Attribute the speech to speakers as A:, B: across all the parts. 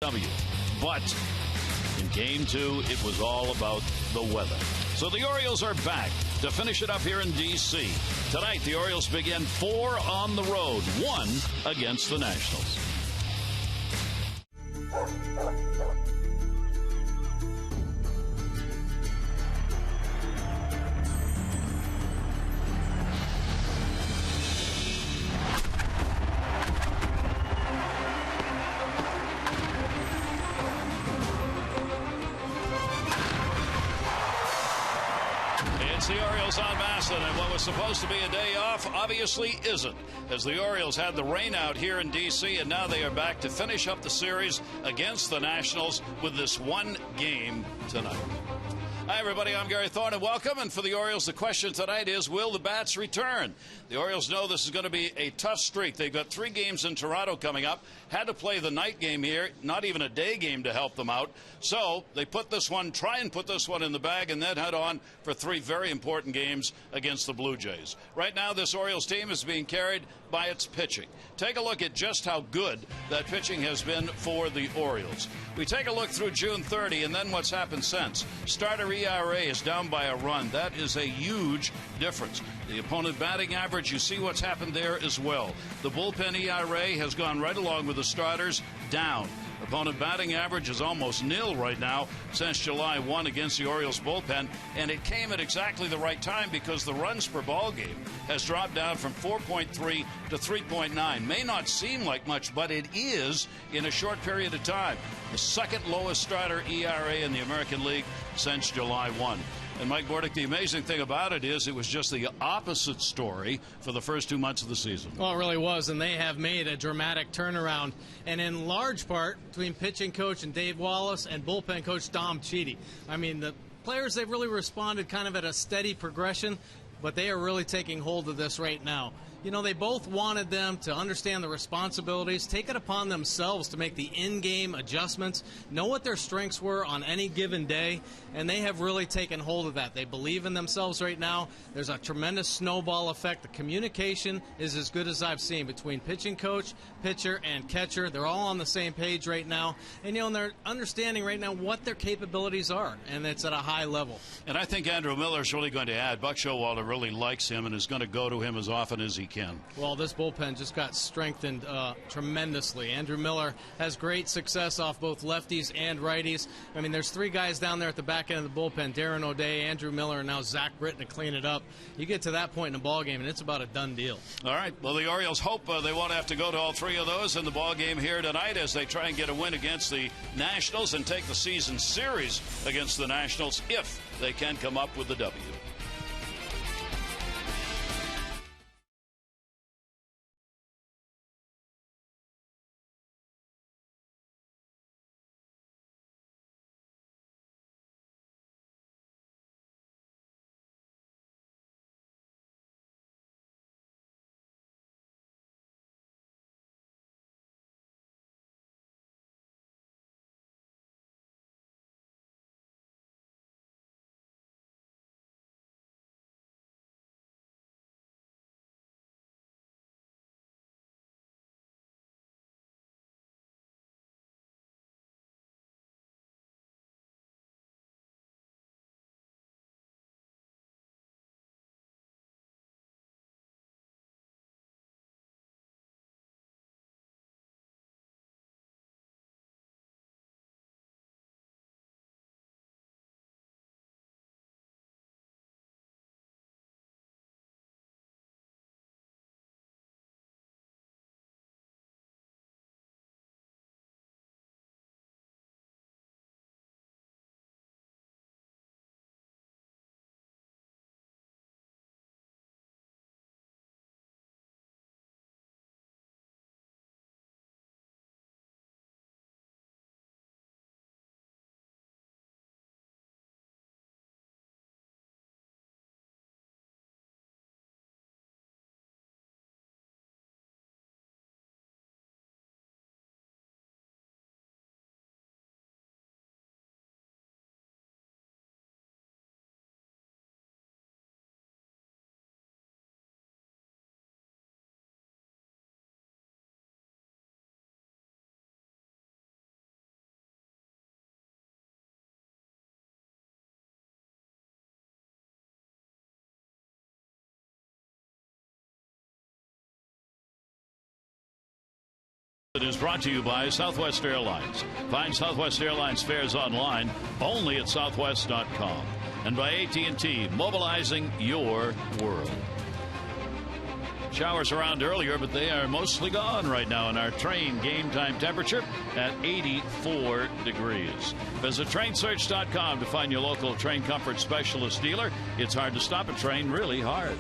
A: W. But in Game 2, it was all about the weather. So the Orioles are back to finish it up here in D.C. Tonight, the Orioles begin 4 on the road, 1 against the Nationals. The Orioles on Masson, and what was supposed to be a day off obviously isn't, as the Orioles had the rain out here in D.C., and now they are back to finish up the series against the Nationals with this one game tonight. Hi, everybody. I'm Gary Thorne, and welcome. And for the Orioles, the question tonight is, will the bats return? The Orioles know this is going to be a tough streak. They've got 3 games in Toronto coming up. Had to play the night game here, not even a day game to help them out. So they try and put this one in the bag, and then head on for 3 very important games against the Blue Jays. Right now, this Orioles team is being carried by its pitching. Take a look at just how good that pitching has been for the Orioles. We take a look through June 30, and then what's happened since. Starter ERA is down by a run. That is a huge difference. The opponent batting average, you see what's happened there as well. The bullpen ERA has gone right along with the starters, down. Opponent batting average is almost nil right now since July 1 against the Orioles bullpen, and it came at exactly the right time because the runs per ball game has dropped down from 4.3 to 3.9. May not seem like much, but it is in a short period of time. The second lowest starter ERA in the American League since July 1. And Mike Bordick, the amazing thing about it is it was just the opposite story for the first 2 months of the season.
B: Well, it really was, and they have made a dramatic turnaround, and in large part between pitching coach and Dave Wallace and bullpen coach Dom Cheedy. I mean, the players, they've really responded kind of at a steady progression, but they are really taking hold of this right now. You know, they both wanted them to understand the responsibilities, take it upon themselves to make the in-game adjustments, know what their strengths were on any given day, and they have really taken hold of that. They believe in themselves right now. There's a tremendous snowball effect. The communication is as good as I've seen between pitching coach, pitcher, and catcher. They're all on the same page right now, and, you know, they're understanding right now what their capabilities are, and it's at a high level.
A: And I think Andrew Miller is really going to add. Buck Showalter really likes him and is going to go to him as often as he can.
B: Well, this bullpen just got strengthened tremendously. Andrew Miller has great success off both lefties and righties. I mean, there's 3 guys down there at the back end of the bullpen, Darren O'Day, Andrew Miller, and now Zach Britton to clean it up. You get to that point in the ball game, and it's about a done deal.
A: All right. Well, the Orioles hope they won't have to go to all 3 of those in the ball game here tonight as they try and get a win against the Nationals and take the season series against the Nationals if they can come up with the W. It is brought to you by Southwest Airlines. Find Southwest Airlines fares online only at southwest.com. And by AT&T, mobilizing your world. Showers around earlier, but they are mostly gone right now in our train game time temperature at 84 degrees. Visit trainsearch.com to find your local train comfort specialist dealer. It's hard to stop a train, really hard.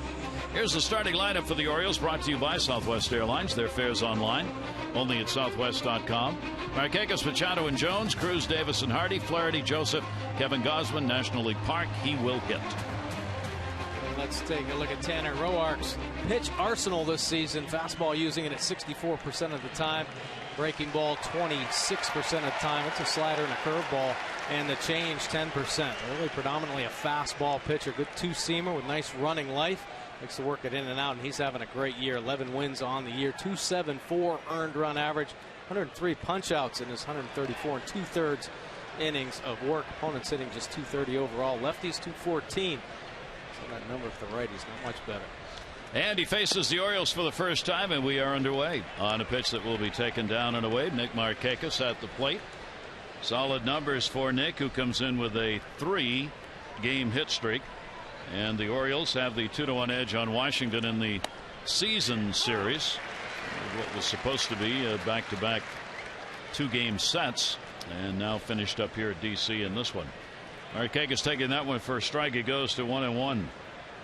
A: Here's the starting lineup for the Orioles, brought to you by Southwest Airlines. Their fares online only at southwest.com. Markakis, Machado, and Jones, Cruz, Davis, and Hardy, Flaherty, Joseph, Kevin Gausman, National League Park. He will hit.
C: Let's take a look at Tanner Roark's pitch arsenal this season. Fastball using it at 64% of the time. Breaking ball 26% of the time. It's a slider and a curveball. And the change 10%. Really predominantly a fastball pitcher. Good two-seamer with nice running life. Likes to work it in and out, and he's having a great year. 11 wins on the year. 2.74 earned run average. 103 punch-outs in his 134 and 2/3 innings of work. Opponents hitting just 230 overall. Lefties 214. So that number for the righties not much better.
A: And he faces the Orioles for the first time, and we are underway on a pitch that will be taken down and away. Nick Markakis at the plate. Solid numbers for Nick, who comes in with a 3-game hit streak. And the Orioles have the 2-1 edge on Washington in the season series. What was supposed to be back-to-back 2-game sets, and now finished up here at D.C. in this one. Markakis taking that one for a strike. It goes to 1-1.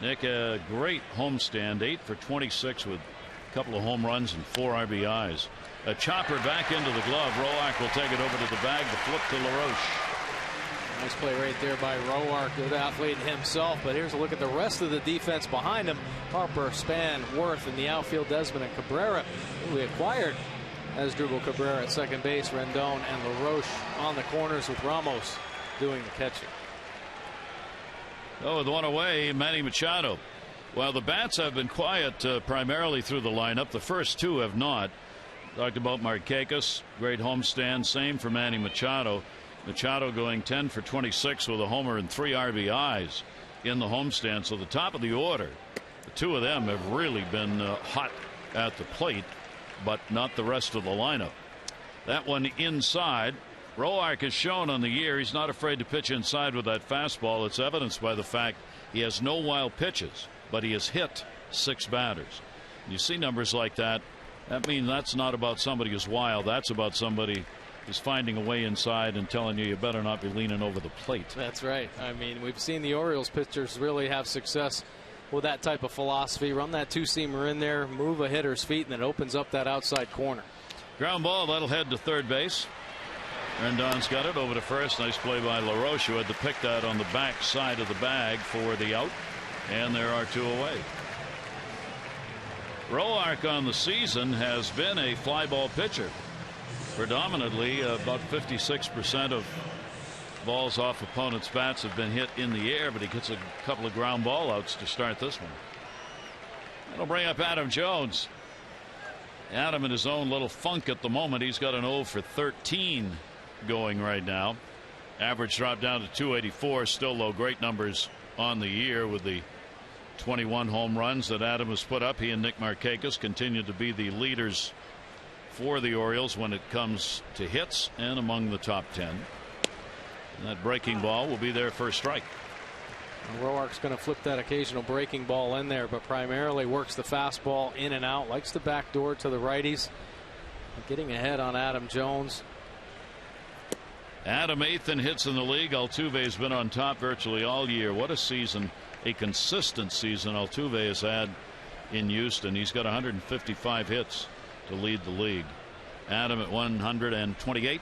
A: Nick, a great homestand, 8 for 26 with a couple of home runs and 4 RBIs. A chopper back into the glove. Roark will take it over to the bag. The flip to LaRoche.
C: Nice play right there by Roark. Good athlete himself. But here's a look at the rest of the defense behind him. Harper, Span, Worth in the outfield. Desmond and Cabrera, who we acquired as Drupal Cabrera at second base. Rendon and LaRoche on the corners with Ramos doing the catching.
A: Oh, with one away, Manny Machado. Well, the bats have been quiet primarily through the lineup. The first two have not. Talked about Markakis. Great homestand. Same for Manny Machado. Machado going 10 for 26 with a homer and 3 RBIs in the homestand. So the top of the order, the two of them have really been hot at the plate, but not the rest of the lineup. That one inside. Roark has shown on the year he's not afraid to pitch inside with that fastball. It's evidenced by the fact he has no wild pitches, but he has hit 6 batters. You see numbers like that. That means that's not about somebody who's wild. That's about somebody who's finding a way inside and telling you better not be leaning over the plate.
C: That's right. I mean, we've seen the Orioles pitchers really have success with that type of philosophy. Run that two-seamer in there, move a hitter's feet, and it opens up that outside corner.
A: Ground ball, that'll head to third base. Rendon's got it over to first. Nice play by LaRoche, who had to pick that on the back side of the bag for the out. And there are 2 away. Roark on the season has been a fly ball pitcher. Predominantly about 56% of balls off opponents' bats have been hit in the air, but he gets a couple of ground ball outs to start this one. That'll bring up Adam Jones. Adam in his own little funk at the moment. He's got an 0 for 13 going right now. Average dropped down to 284. Still low. Great numbers on the year with the 21 home runs that Adam has put up. He and Nick Markakis continue to be the leaders for the Orioles when it comes to hits and among the top 10. And that breaking ball will be their first strike.
C: Roark's going to flip that occasional breaking ball in there, but primarily works the fastball in and out. Likes the back door to the righties. Getting ahead on Adam Jones.
A: Adam 8th in hits in the league. Altuve has been on top virtually all year. What a season, a consistent season Altuve has had in Houston. He's got 155 hits to lead the league. Adam at 128.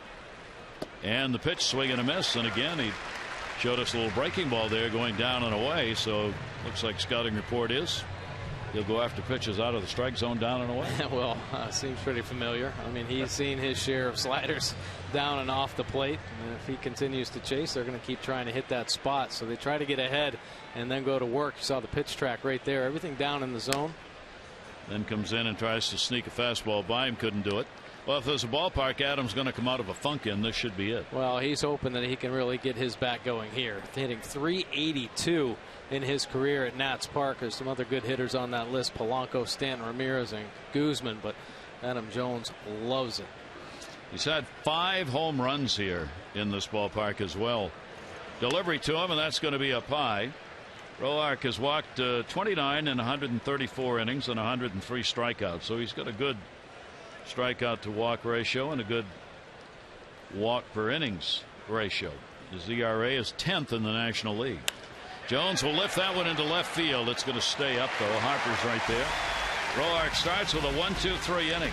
A: And the pitch, swing and a miss. And again, he showed us a little breaking ball there going down and away. So looks like scouting report is he'll go after pitches out of the strike zone down and away.
C: Well, seems pretty familiar. I mean, he's seen his share of sliders down and off the plate. And if he continues to chase, they're going to keep trying to hit that spot. So they try to get ahead and then go to work. You saw the pitch track right there. Everything down in the zone.
A: Then comes in and tries to sneak a fastball by him. Couldn't do it. Well, if there's a ballpark Adam's going to come out of a funk in, this should be it.
C: Well, he's hoping that he can really get his bat going here. Hitting .382 in his career at Nats Park. There's some other good hitters on that list. Polanco, Stanton, Ramirez, and Guzman. But Adam Jones loves it.
A: He's had 5 home runs here in this ballpark as well. Delivery to him, and that's going to be up high. Roark has walked 29 in 134 innings and 103 strikeouts. So he's got a good strikeout to walk ratio and a good walk per innings ratio. His ERA is 10th in the National League. Jones will lift that one into left field. It's going to stay up, though. Harper's right there. Roark starts with a 1-2-3 inning.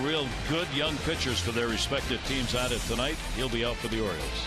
A: Real good young pitchers for their respective teams at it tonight. He'll be out for the Orioles.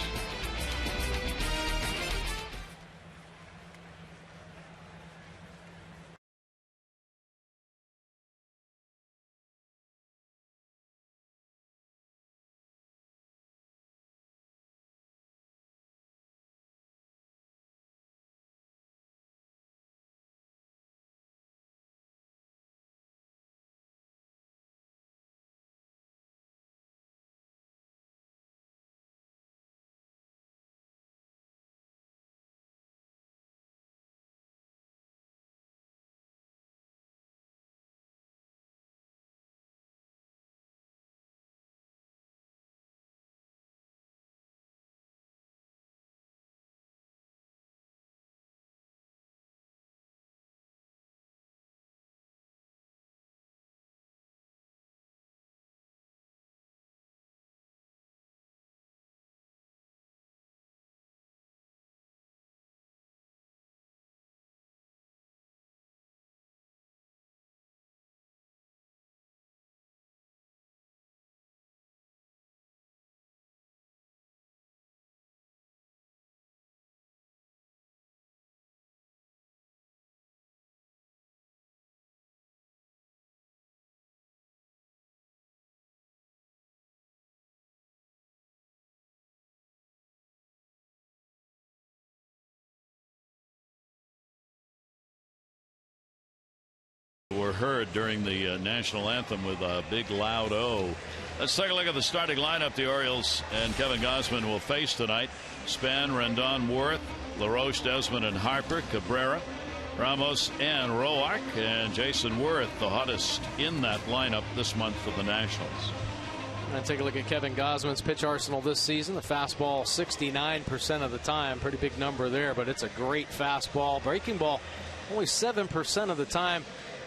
A: Were heard during the national anthem with a big loud O. Let's take a look at the starting lineup the Orioles and Kevin Gausman will face tonight. Span, Rendon, Worth, LaRoche, Desmond, and Harper, Cabrera, Ramos, and Roark, and Jason Worth, the hottest in that lineup this month for the Nationals.
C: And take a look at Kevin Gausman's pitch arsenal this season. The fastball 69% of the time. Pretty big number there, but it's a great fastball. Breaking ball only 7% of the time.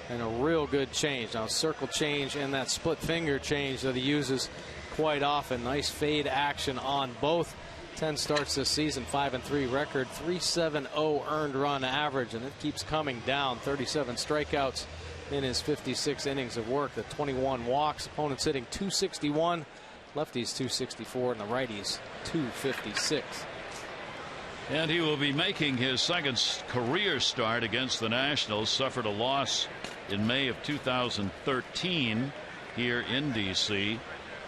C: And a real good change. Now, circle change and that split finger change that he uses quite often. Nice fade action on both. 10 starts this season, 5-3 record, 3.70 earned run average, and it keeps coming down. 37 strikeouts in his 56 innings of work. The 21 walks. Opponents hitting .261, lefties .264, and the righties .256.
A: And he will be making his second career start against the Nationals. Suffered a loss in May of 2013 here in D.C.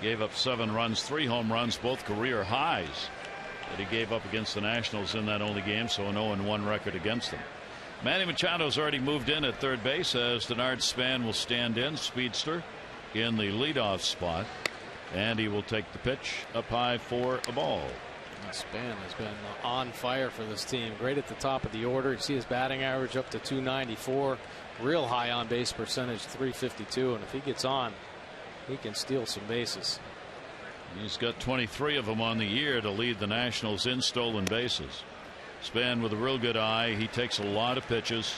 A: Gave up 7 runs, 3 home runs, both career highs that he gave up against the Nationals in that only game. So an 0-1 record against them. Manny Machado's already moved in at third base as Denard Span will stand in, speedster, in the leadoff spot. And he will take the pitch up high for a ball.
C: Span has been on fire for this team. Great at the top of the order. You see his batting average up to .294. Real high on base percentage, .352. And if he gets on, he can steal some bases.
A: He's got 23 of them on the year to lead the Nationals in stolen bases. Span with a real good eye. He takes a lot of pitches,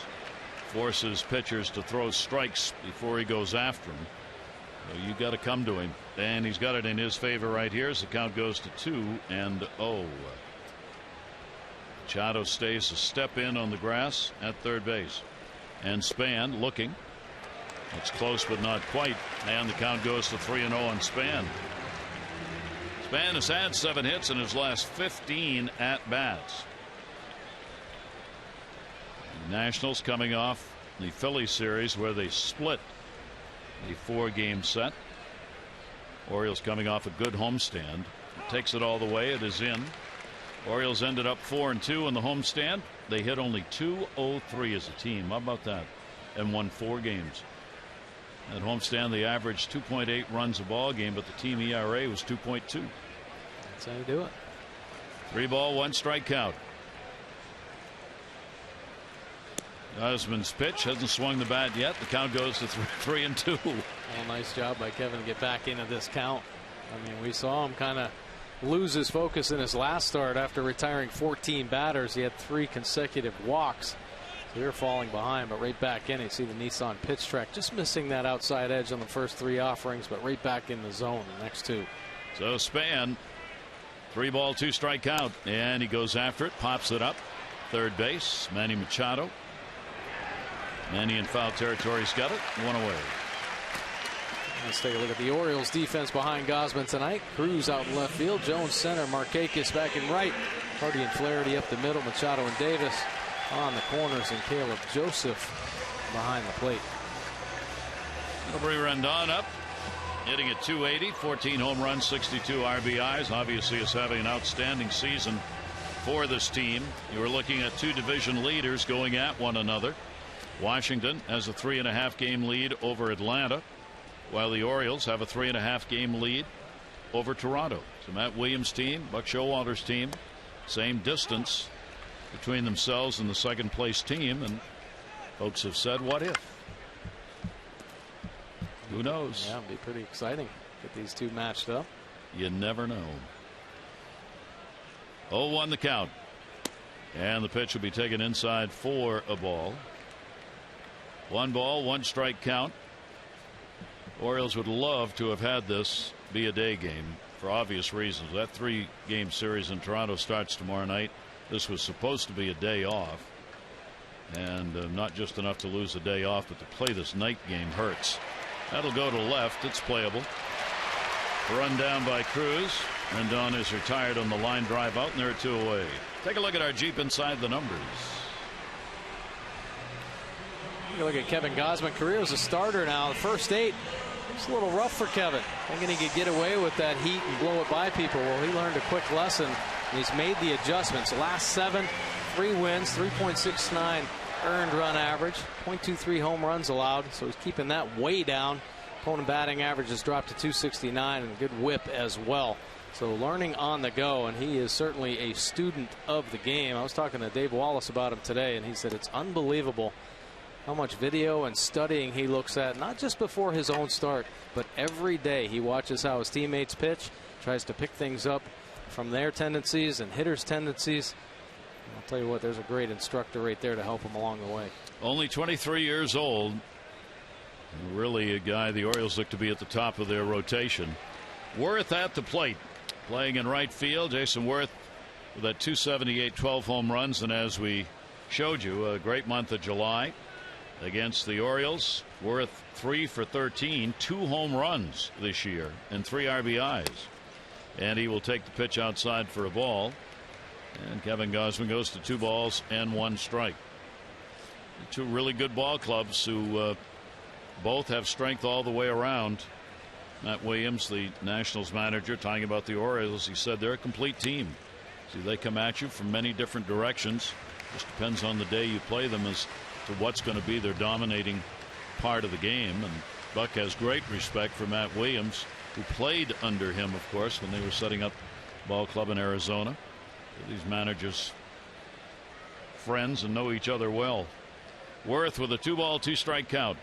A: forces pitchers to throw strikes before he goes after them. So you got to come to him, and he's got it in his favor right here as the count goes to 2-0. Machado stays a step in on the grass at third base, and Span looking. It's close but not quite, and the count goes to 3-0 on Span. Span has had 7 hits in his last 15 at bats. The Nationals coming off the Phillies series where they split a 4-game set. Orioles coming off a good homestand. It takes it all the way. It is in. Orioles ended up 4-2 in the homestand. They hit only .203 as a team. How about that? And won 4 games. At homestand they averaged 2.8 runs a ball game, but the team ERA was 2.2.
C: That's how you do it.
A: 3 ball, 1 strike count. Osmond's pitch hasn't swung the bat yet. The count goes to 3-2.
C: Well, nice job by Kevin to get back into this count. I mean, we saw him kind of lose his focus in his last start after retiring 14 batters. He had 3 consecutive walks. So they're falling behind, but right back in. You see the Nissan pitch track just missing that outside edge on the first 3 offerings, but right back in the zone the next 2.
A: So Span, 3-ball, 2-strike count, and he goes after it, pops it up. Third base, Manny Machado. Manny in foul territory, he's got it, 1 away.
C: Let's take a look at the Orioles defense behind Gausman tonight. Cruz out in left field, Jones center, Markakis back in right, Hardy and Flaherty up the middle, Machado and Davis on the corners, and Caleb Joseph behind the plate.
A: Aubrey Rendon up, hitting at .280, 14 home runs, 62 RBIs. Obviously is having an outstanding season for this team. You were looking at 2 division leaders going at one another. Washington has a 3.5 game lead over Atlanta, while the Orioles have a 3.5 game lead over Toronto. So Matt Williams' team, Buck Showalter's team, same distance between themselves and the second place team, and folks have said, what if? Who knows?
C: Yeah, it'd be pretty exciting. Get these 2 matched up.
A: You never know. 0-1 the count, and the pitch will be taken inside for a ball. 1 ball, 1 strike count. Orioles would love to have had this be a day game for obvious reasons. That 3-game series in Toronto starts tomorrow night. This was supposed to be a day off, and not just enough to lose a day off, but to play this night game hurts. That'll go to left. It's playable. Run down by Cruz. Rendon is retired on the line drive out, and they're 2 away. Take a look at our Jeep Inside the Numbers.
C: You look at Kevin Gausman, career as a starter now. The first 8, it's a little rough for Kevin. Thinking he could get away with that heat and blow it by people. Well, he learned a quick lesson. He's made the adjustments. Last 7, 3 wins, 3.69 earned run average, 0.23 home runs allowed. So he's keeping that way down. Opponent batting average has dropped to 269, and a good whip as well. So learning on the go, and he is certainly a student of the game. I was talking to Dave Wallace about him today, and he said it's unbelievable how much video and studying he looks at, not just before his own start, but every day. He watches how his teammates pitch, tries to pick things up from their tendencies and hitters' tendencies. And I'll tell you what, there's a great instructor right there to help him along the way.
A: Only 23 years old. Really a guy the Orioles look to be at the top of their rotation. Worth at the plate, playing in right field. Jason Worth with that .278, 12 home runs, and as we showed you, a great month of July against the Orioles. Worth 3 for 13, 2 home runs this year, and 3 RBIs. And he will take the pitch outside for a ball. And Kevin Gausman goes to 2 balls and 1 strike. 2 really good ball clubs who both have strength all the way around. Matt Williams, the Nationals manager, talking about the Orioles, he said they're a complete team. See, they come at you from many different directions. Just depends on the day you play them as to what's going to be their dominating part of the game. And Buck has great respect for Matt Williams, who played under him, of course, when they were setting up ball club in Arizona. These managers friends and know each other well. Worth with a 2-ball, 2-strike count.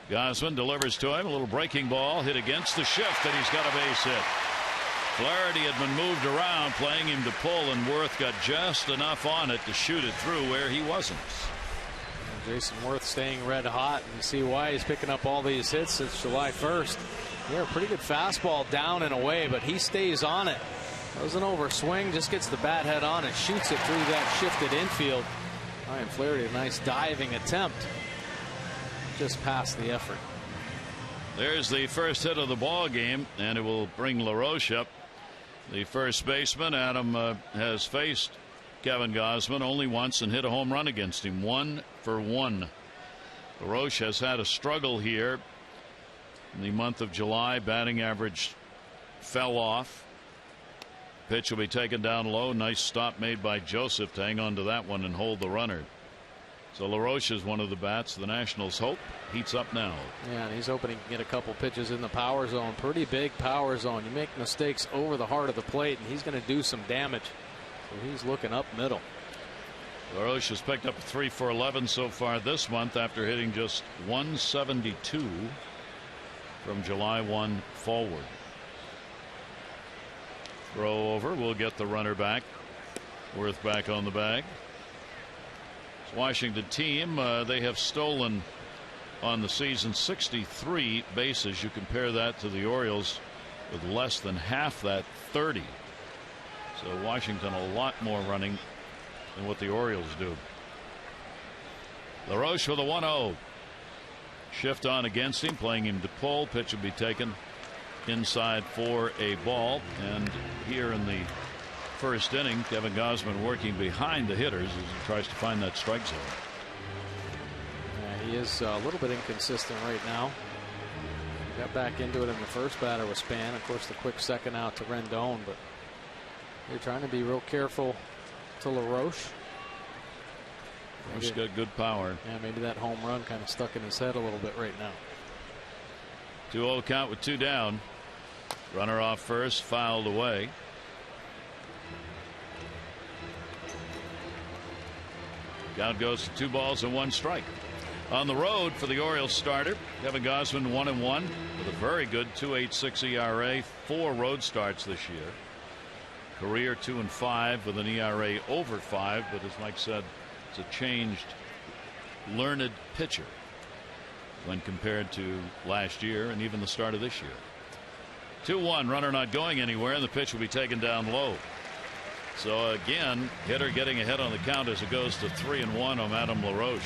A: Gausman delivers to him a little breaking ball hit against the shift, and he's got a base hit. Flaherty had been moved around, playing him to pull, and Worth got just enough on it to shoot it through where he wasn't.
C: And Jason Worth staying red hot, and you see why he's picking up all these hits since July 1st. Yeah, a pretty good fastball down and away, but he stays on it. Doesn't overswing, just gets the bat head on and shoots it through that shifted infield. Ryan Flaherty, a nice diving attempt. Just past the effort.
A: There's the first hit of the ball game, and it will bring LaRoche up. The first baseman, Adam, has faced Kevin Gausman only once and hit a home run against him. 1 for 1. LaRoche has had a struggle here in the month of July. Batting average fell off. Pitch will be taken down low. Nice stop made by Joseph to hang on to that one and hold the runner. So LaRoche is one of the bats the Nationals hope heats up now.
C: Yeah, and he's hoping he can get a couple pitches in the power zone. Pretty big power zone. You make mistakes over the heart of the plate, and he's going to do some damage. So he's looking up middle.
A: LaRoche has picked up 3 for 11 so far this month after hitting just 172 from July 1 forward. Throw over will get the runner back. Worth back on the bag. This Washington team, they have stolen on the season 63 bases. You compare that to the Orioles with less than half that, 30. So Washington a lot more running than what the Orioles do. LaRoche with a 1-0. Shift on against him, playing him to pull. Pitch will be taken inside for a ball. And here in the first inning, Kevin Gausman working behind the hitters as he tries to find that strike zone.
C: Yeah, he is a little bit inconsistent right now. He got back into it in the first batter with Span. Of course, the quick second out to Rendon, but they're trying to be real careful to LaRoche.
A: He's got good power.
C: Yeah, maybe that home run kind of stuck in his head a little bit right now.
A: 2-0 count with 2 down. Runner off first, fouled away. Count goes to 2 balls and 1 strike. On the road for the Orioles starter, Kevin Gausman 1-1 with a very good 2.86 ERA, 4 road starts this year. Career 2-5 with an ERA over 5, but as Mike said, it's a changed, learned pitcher when compared to last year and even the start of this year. 2-1, runner not going anywhere, and the pitch will be taken down low. So again, hitter getting ahead on the count as it goes to 3-1 on Adam LaRoche.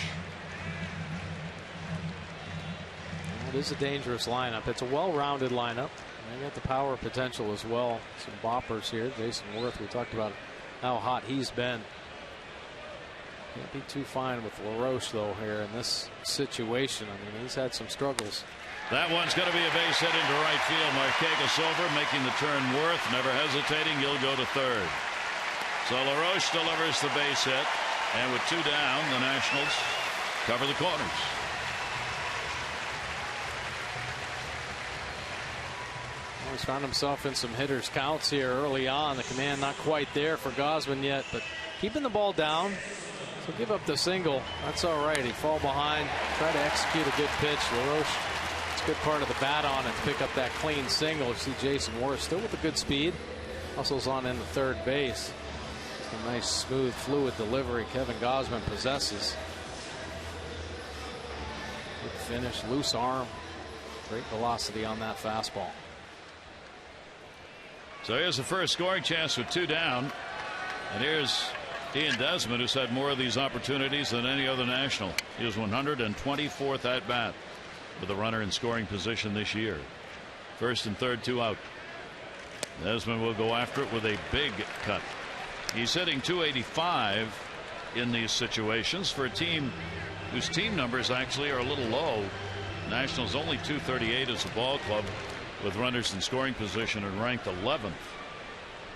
C: It is a dangerous lineup. It's a well-rounded lineup. They got the power potential as well. Some boppers here. Jason Worth, we talked about how hot he's been. Can't be too fine with LaRoche though here in this situation. I mean, he's had some struggles.
A: That one's going to be a base hit into right field. Markakis over, making the turn. Worth never hesitating. He'll go to third. So LaRoche delivers the base hit, and with 2 down, the Nationals cover the corners.
C: He's found himself in some hitters counts here early on. The command not quite there for Gausman yet, but keeping the ball down. So give up the single. That's all right. He fall behind, try to execute a good pitch. LaRoche, it's a good part of the bat on it to pick up that clean single. You see Jason Worth still with a good speed. Hustles on into third base. A nice, smooth, fluid delivery Kevin Gausman possesses. Good finish, loose arm, great velocity on that fastball.
A: So here's the first scoring chance with 2 down. And here's Ian Desmond, who's had more of these opportunities than any other National. He was 124th at bat with a runner in scoring position this year. First and third, 2 out. Desmond will go after it with a big cut. He's hitting .285 in these situations for a team whose team numbers actually are a little low. Nationals only .238 as a ball club, with runners in scoring position and ranked 11th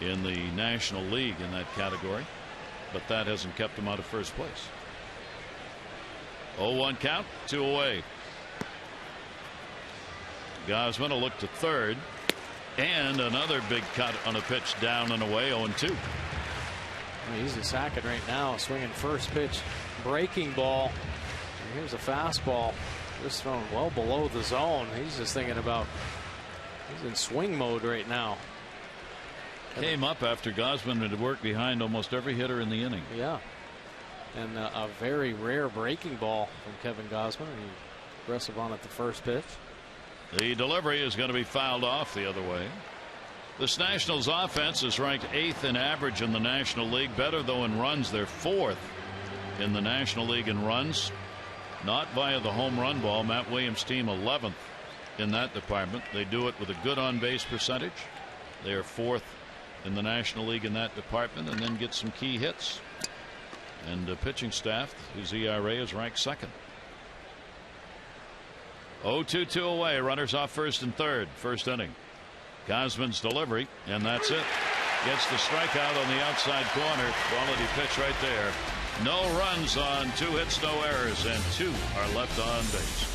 A: in the National League in that category, but that hasn't kept him out of first place. 0-1 count, 2 away. Gausman will look to third, and another big cut on a pitch down and away. 0-2.
C: He's in second right now, swinging first pitch, breaking ball. And here's a fastball just thrown well below the zone. He's just thinking about, he's in swing mode right now.
A: Came up after Gausman had worked behind almost every hitter in the inning.
C: Yeah, and a very rare breaking ball from Kevin Gausman. He aggressive on it the first pitch.
A: The delivery is going to be fouled off the other way. This Nationals offense is ranked 8th in average in the National League. Better though in runs. They're 4th in the National League in runs, not via the home run ball. Matt Williams' team 11th in that department. They do it with a good on base percentage. They are 4th in the National League in that department, and then get some key hits. And the pitching staff, whose ERA is ranked 2nd. 0-2 away. Runners off first and third. First inning. Gausman's delivery, and that's it. Gets the strikeout on the outside corner. Quality pitch right there. No runs on 2 hits, no errors, and 2 are left on base.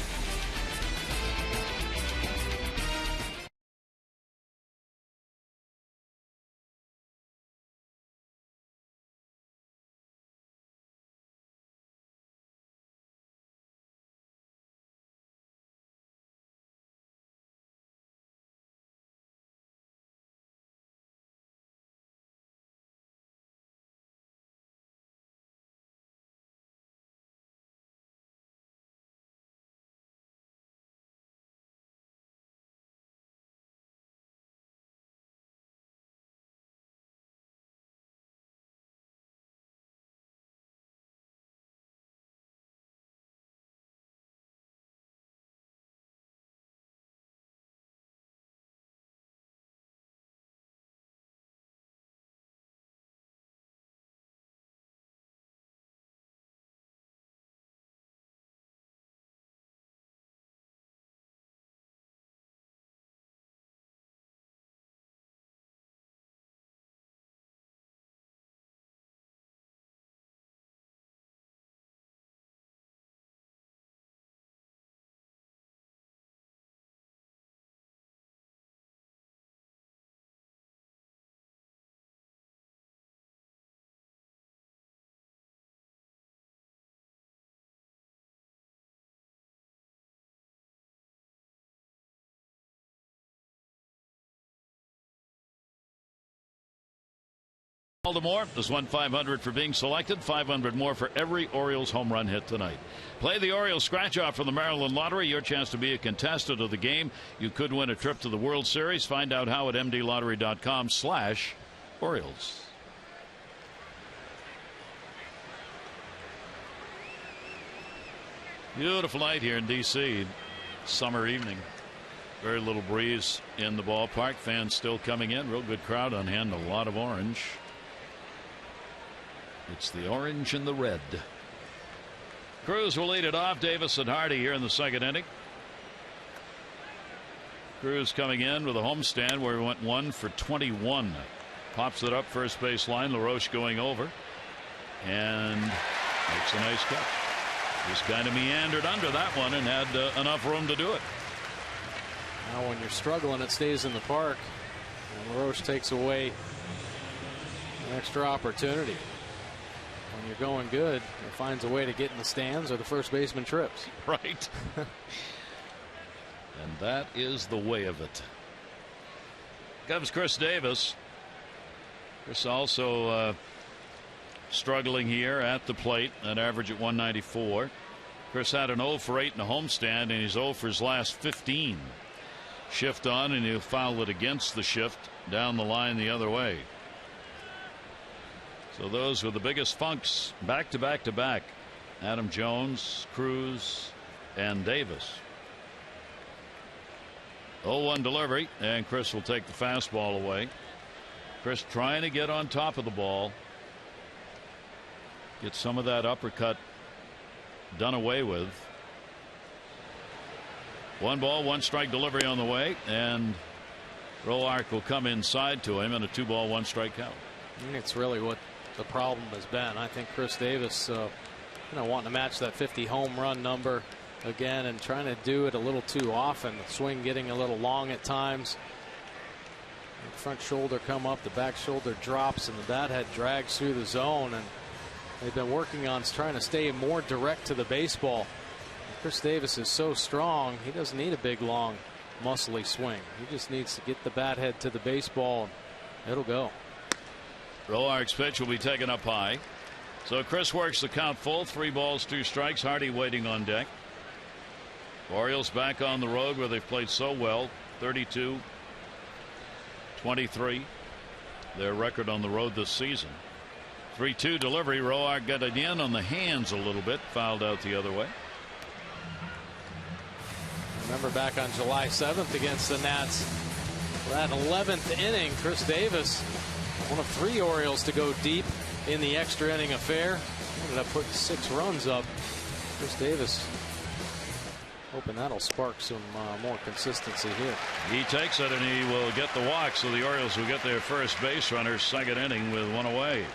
A: Baltimore has won 500 for being selected, 500 more for every Orioles home run hit tonight. Play the Orioles scratch off from the Maryland Lottery. Your chance to be a contestant of the game. You could win a trip to the World Series. Find out how at mdlottery.com/Orioles. Beautiful night here in D.C. Summer evening. Very little breeze in the ballpark. Fans still coming in. Real good crowd on hand. A lot of orange. It's the orange and the red. Cruz will lead it off. Davis and Hardy here in the second inning. Cruz coming in with a homestand where he went 1 for 21. Pops it up first base line. LaRoche going over. And makes a nice catch. Just kind of meandered under that one and had enough room to do it.
C: Now when you're struggling, it stays in the park. And LaRoche takes away an extra opportunity. When you're going good, it finds a way to get in the stands or the first baseman trips.
A: Right. And that is the way of it. Comes Chris Davis. Chris also struggling here at the plate. That average at 194. Chris had an 0 for 8 in a homestand, and he's 0 for his last 15. Shift on, and he'll foul it against the shift down the line the other way. So those were the biggest funks back to back to back. Adam Jones, Cruz, and Davis. 0-1 delivery, and Chris will take the fastball away. Chris trying to get on top of the ball. Get some of that uppercut done away with. 1 ball, 1 strike delivery on the way, and Roark will come inside to him in a 2-ball, 1 strike count.
C: I think it's really what the problem has been. I think Chris Davis wanting to match that 50 home run number again and trying to do it a little too often. The swing getting a little long at times. The front shoulder come up, the back shoulder drops, and the bat head drags through the zone. And they've been working on trying to stay more direct to the baseball. Chris Davis is so strong, he doesn't need a big, long, muscly swing. He just needs to get the bat head to the baseball, and it'll go.
A: Roark's pitch will be taken up high. So Chris works the count full. 3 balls, 2 strikes. Hardy waiting on deck. Orioles back on the road where they've played so well. 32-23. Their record on the road this season. 3-2 delivery. Roark got it in on the hands a little bit. Fouled out the other way.
C: Remember back on July 7th against the Nats. That 11th inning, Chris Davis, one of 3 Orioles to go deep in the extra inning affair. Ended up putting 6 runs up. Chris Davis hoping that'll spark some more consistency here.
A: He takes it and he will get the walk, so the Orioles will get their first base runner second inning with 1 away.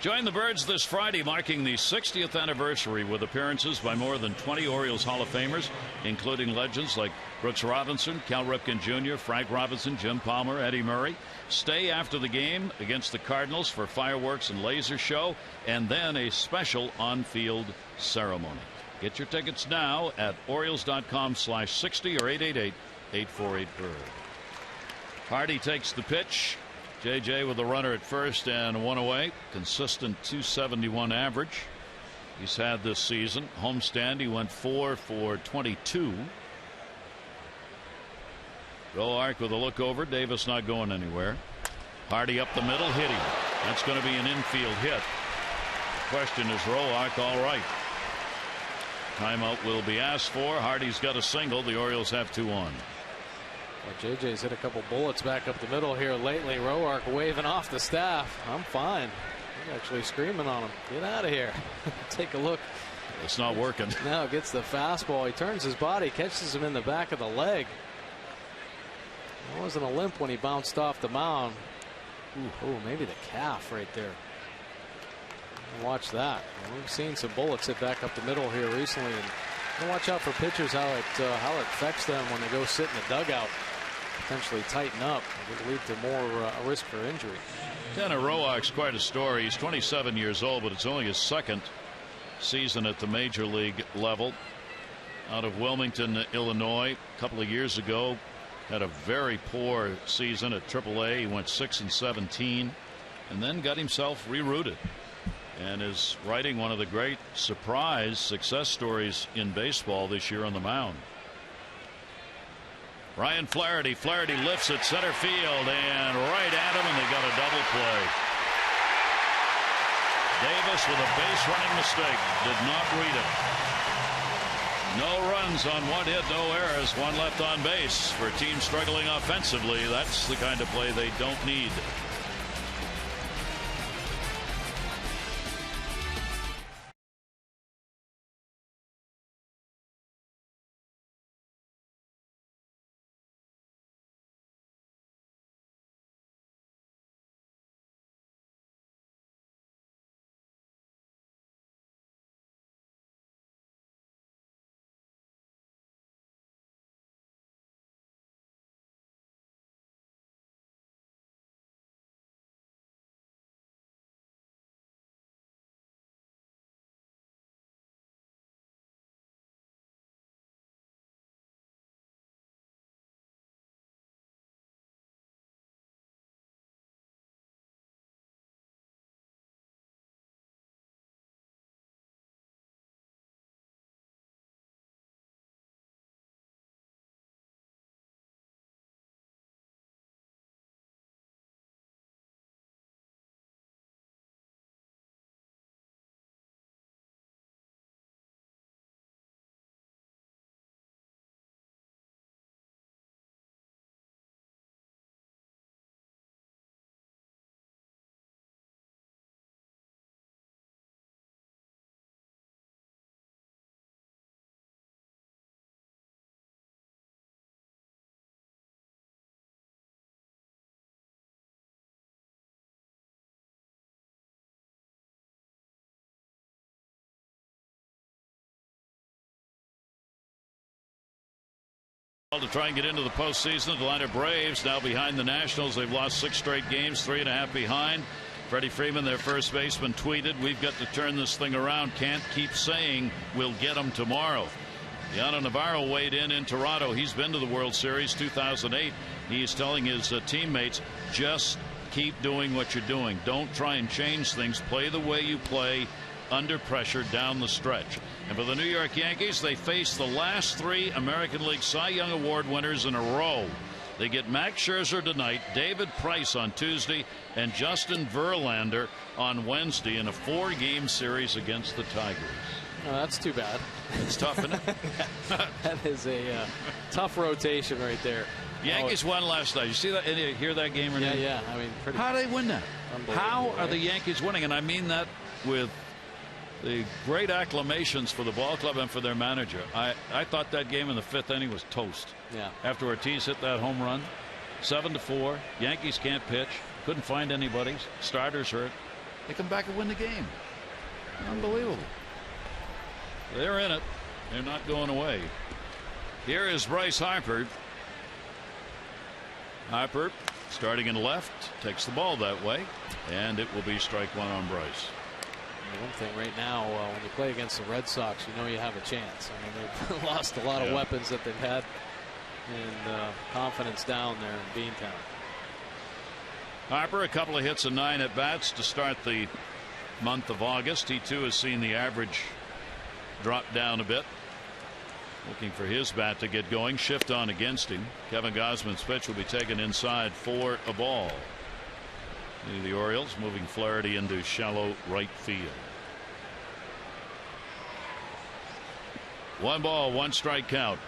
A: Join the Birds this Friday, marking the 60th anniversary with appearances by more than 20 Orioles Hall of Famers, including legends like Brooks Robinson, Cal Ripken Jr., Frank Robinson, Jim Palmer, Eddie Murray. Stay after the game against the Cardinals for fireworks and laser show, and then a special on-field ceremony. Get your tickets now at Orioles.com/60 or 888-848-BIRD. Hardy takes the pitch. JJ with a runner at first and 1 away. Consistent 271 average he's had this season. Homestand, he went 4 for 22. Roark with a look over. Davis not going anywhere. Hardy up the middle, hit him. That's going to be an infield hit. The question is, Roark all right? Timeout will be asked for. Hardy's got a single. The Orioles have 2 on.
C: Well, JJ's hit a couple bullets back up the middle here lately. Roark waving off the staff. I'm fine. He's actually screaming on him. Get out of here. Take a look.
A: It's not working.
C: Now gets the fastball. He turns his body, catches him in the back of the leg. It wasn't a limp when he bounced off the mound. Ooh, maybe the calf right there. Watch that. We've seen some bullets hit back up the middle here recently. And watch out for pitchers, how it affects them when they go sit in the dugout. Potentially tighten up. It would lead to more risk for injury.
A: Tanner Roark's quite a story. He's 27 years old, but it's only his second season at the major league level. Out of Wilmington, Illinois, a couple of years ago, had a very poor season at AAA. He went 6-17. and then got himself rerouted, and is writing one of the great surprise success stories in baseball this year on the mound. Ryan Flaherty lifts at center field and right at him, and they got a double play. Davis with a base running mistake, did not read it. No runs on one hit, no errors, one left on base. For a team struggling offensively, that's the kind of play they don't need. To try and get into the postseason, the Atlanta Braves now behind the Nationals. They've lost 6 straight games, 3.5 behind. Freddie Freeman, their first baseman, tweeted, "We've got to turn this thing around. Can't keep saying we'll get them tomorrow." Yano Navarro weighed in Toronto. He's been to the World Series 2008. He's telling his teammates, just keep doing what you're doing. Don't try and change things. Play the way you play under pressure down the stretch. And for the New York Yankees, they face the last 3 American League Cy Young Award winners in a row. They get Max Scherzer tonight, David Price on Tuesday, and Justin Verlander on Wednesday in a 4-game series against the Tigers.
C: Oh, that's too bad.
A: It's tough, isn't it?
C: That is a tough rotation right there.
A: Yankees won last night. You see that? You hear that game or not?
C: Yeah. I mean,
A: how do they win that? How are
C: right?
A: the Yankees winning? And I mean that with the great acclamations for the ball club and for their manager. I thought that game in the 5th inning was toast.
C: Yeah.
A: After Ortiz hit that home run, 7-4. Yankees can't pitch. Couldn't find anybody. Starters hurt. They come back and win the game. Unbelievable. They're in it. They're not going away. Here is Bryce Harper. Harper starting in left, takes the ball that way, and it will be strike 1 on Bryce.
C: One thing right now, when you play against the Red Sox, you know you have a chance. I mean, they've lost a lot of weapons that they've had, and confidence down there in Beantown.
A: Harper, a couple of hits and 9 at bats to start the month of August. He too has seen the average drop down a bit. Looking for his bat to get going. Shift on against him. Kevin Gausman's pitch will be taken inside for a ball. The Orioles moving Flaherty into shallow right field. 1 ball, 1 strike count.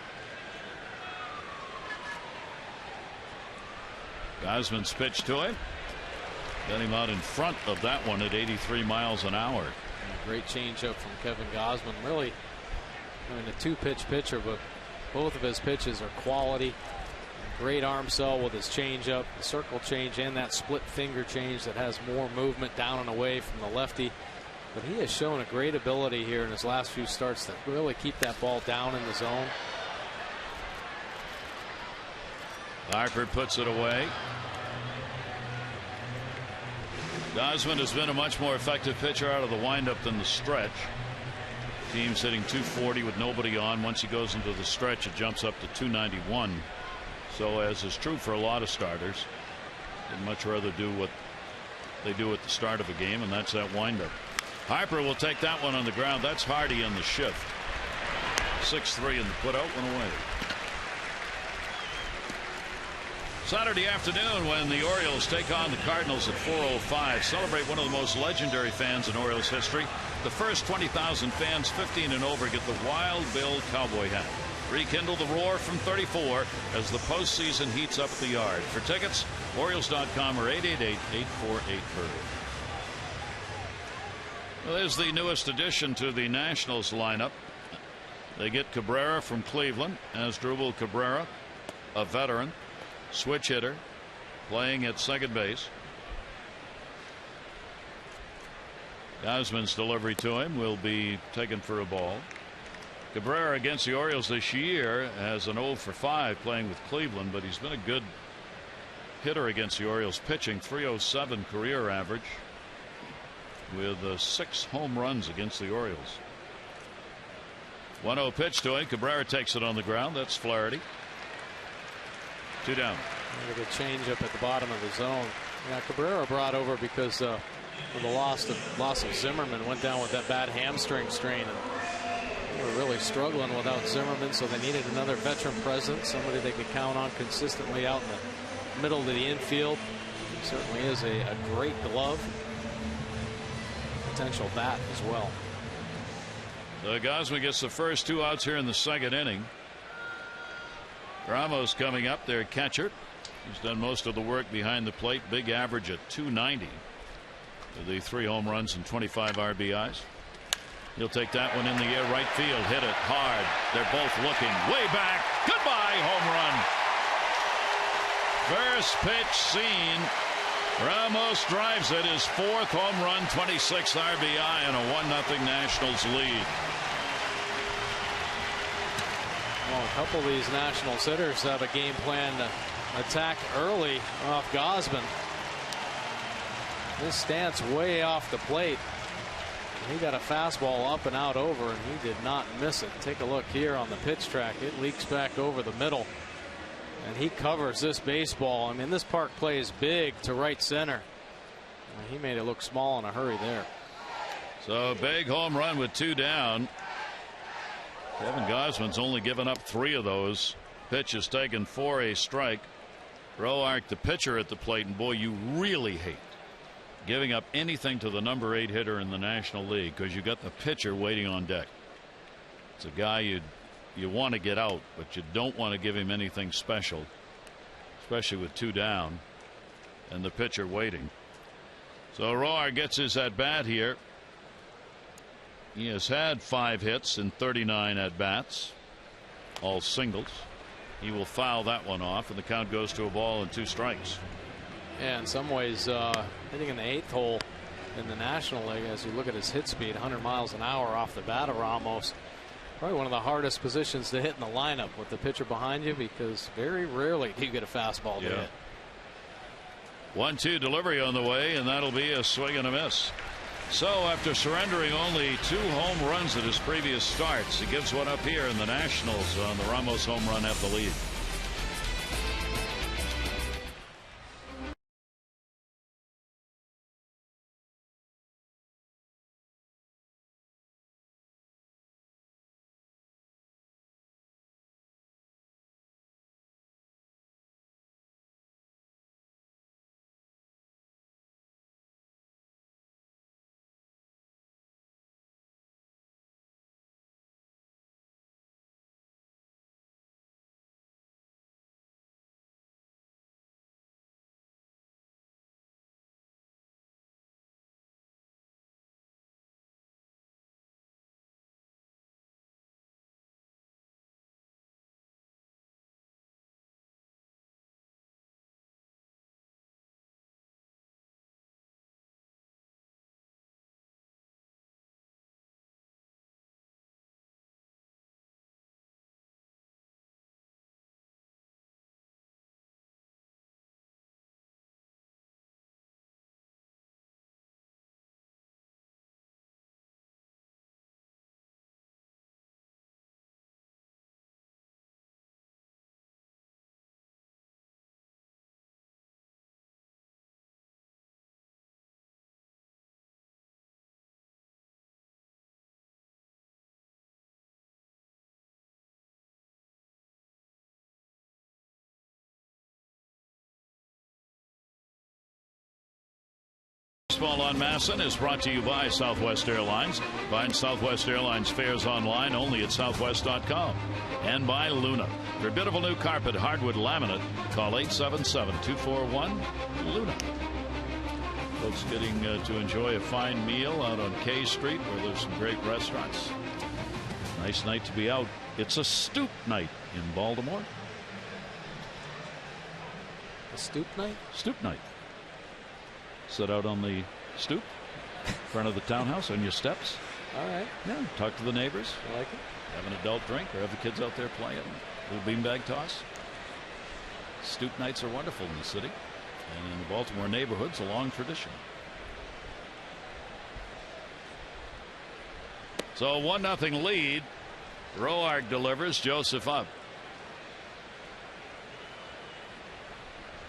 A: Gausman's pitch to him. Got him out in front of that one at 83 miles an hour.
C: Great changeup from Kevin Gausman. Really, I mean, a 2-pitch pitcher, but both of his pitches are quality. Great arm cell with his changeup, the circle change, and that split finger change that has more movement down and away from the lefty. But he has shown a great ability here in his last few starts to really keep that ball down in the zone.
A: Harper puts it away. Gausman has been a much more effective pitcher out of the windup than the stretch. Team's hitting .240 with nobody on. Once he goes into the stretch, it jumps up to .291. So, as is true for a lot of starters, they'd much rather do what they do at the start of a game, and that's that windup. Harper will take that one on the ground. That's Hardy in the shift. 6-3 in the putout, one away. Saturday afternoon when the Orioles take on the Cardinals at 4:05. Celebrate one of the most legendary fans in Orioles history. The first 20,000 fans 15 and over get the Wild Bill cowboy hat. Rekindle the roar from 34 as the postseason heats up the yard. For tickets, Orioles.com or 888-848-BIRD. Well, there's the newest addition to the Nationals lineup. They get Cabrera from Cleveland, Asdrubal Cabrera, a veteran, switch hitter, playing at second base. Gausman's delivery to him will be taken for a ball. Cabrera against the Orioles this year has an 0 for 5 playing with Cleveland, but he's been a good hitter against the Orioles pitching. 307 career average with 6 home runs against the Orioles. 1-0 pitch to him. Cabrera takes it on the ground. That's Flaherty. 2 down.
C: Look at a change up at the bottom of the zone. Yeah, Cabrera brought over because of the loss of Zimmerman. Went down with that bad hamstring strain, and they were really struggling without Zimmerman, so they needed another veteran presence, somebody they could count on consistently out in the middle of the infield. He certainly is a great glove, potential bat as well.
A: Gausman gets the first 2 outs here in the second inning. Ramos coming up, their catcher. He's done most of the work behind the plate. Big average at 290 with the 3 home runs and 25 RBIs. He'll take that one in the air, right field, hit it hard. They're both looking way back. Goodbye, home run. First pitch seen. Ramos drives it, his 4th home run, 26 RBI, and a 1-0 Nationals lead.
C: Well, a couple of these Nationals hitters have a game plan to attack early off Gausman. This stance way off the plate. He got a fastball up and out over, and he did not miss it. Take a look here on the pitch track. It leaks back over the middle, and he covers this baseball. I mean, this park plays big to right center. He made it look small in a hurry there.
A: So big home run with 2 down. Kevin Gausman's only given up 3 of those. Pitch is taken for a strike. Roark, the pitcher, at the plate, and boy, you really hate giving up anything to the number 8 hitter in the National League, because you got the pitcher waiting on deck. It's a guy you want to get out, but you don't want to give him anything special, especially with 2 down and the pitcher waiting. So Roark gets his at bat here. He has had 5 hits in 39 at bats, all singles. He will foul that one off, and the count goes to a ball and 2 strikes.
C: Yeah, in some ways, hitting in the 8th hole in the National League, as you look at his hit speed, 100 miles an hour off the bat of Ramos. Probably one of the hardest positions to hit in the lineup with the pitcher behind you, because very rarely do you get a fastball to hit.
A: 1-2 delivery on the way, and that'll be a swing and a miss. So after surrendering only 2 home runs at his previous starts, he gives one up here in the Nationals on the Ramos home run at the lead. Baseball on Masson is brought to you by Southwest Airlines. Find Southwest Airlines fares online only at southwest.com. And by Luna. For a beautiful new carpet hardwood laminate, call 877-241-LUNA. Folks getting to enjoy a fine meal out on K Street where there's some great restaurants. Nice night to be out. It's a stoop night in Baltimore.
C: A stoop night?
A: Stoop night. Sit out on the stoop in front of the townhouse on your steps.
C: All right.
A: Yeah. Talk to the neighbors.
C: I like it.
A: Have an adult drink or have the kids out there playing. A little beanbag toss. Stoop nights are wonderful in the city. And in the Baltimore neighborhoods, a long tradition. So 1-0 lead. Roark delivers. Joseph up.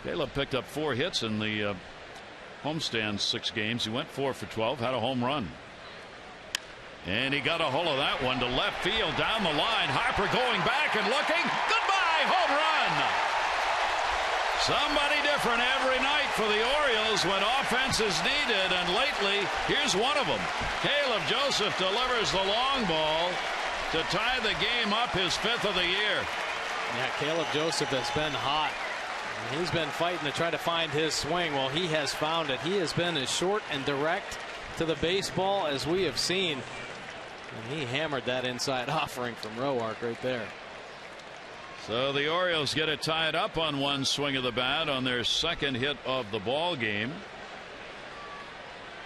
A: Caleb picked up 4 hits in the homestand 6 games. He went 4 for 12, had a home run. And he got a hold of that one to left field down the line. Harper going back and looking. Goodbye, home run. Somebody different every night for the Orioles when offense is needed, and lately here's one of them. Caleb Joseph delivers the long ball to tie the game up, his 5th of the year.
C: Yeah, Caleb Joseph has been hot. He's been fighting to try to find his swing. Well, he has found it. He has been as short and direct to the baseball as we have seen. And he hammered that inside offering from Roark right there.
A: So the Orioles get it tied up on one swing of the bat on their 2nd hit of the ball game.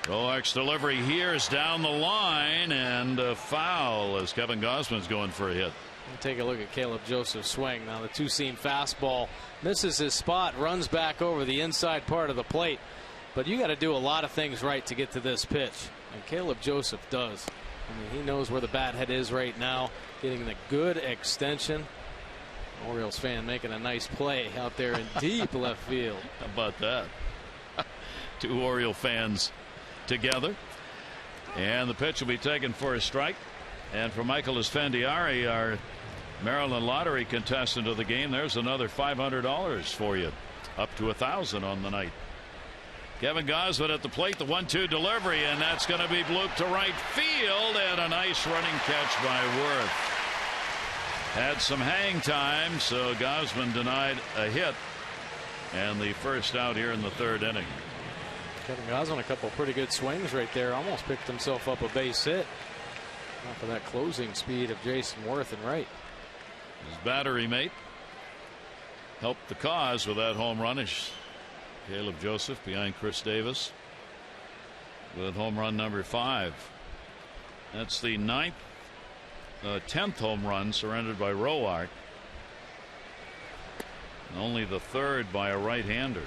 A: Roark's delivery here is down the line and a foul as Kevin Gausman's going for a hit.
C: Take a look at Caleb Joseph's swing. Now the 2-seam fastball misses his spot, runs back over the inside part of the plate. But you got to do a lot of things right to get to this pitch. And Caleb Joseph does. I mean, he knows where the bat head is right now, getting the good extension. Orioles fan making a nice play out there in deep left field.
A: How about that? 2 Oriole fans together. And the pitch will be taken for a strike. And for Michael Esfandiari, our Maryland lottery contestant of the game, there's another $500 for you. Up to $1,000 on the night. Kevin Gausman at the plate, the 1-2 delivery, and that's going to be blooped to right field, and a nice running catch by Worth. Had some hang time, so Gausman denied a hit, and the first out here in the 3rd inning.
C: Kevin Gausman, a couple pretty good swings right there. Almost picked himself up a base hit. Off of that closing speed of Jason Worth and right.
A: His battery mate helped the cause with that home run. Caleb Joseph behind Chris Davis with home run number 5. That's the 10th home run surrendered by Roark. Only the 3rd by a right-hander.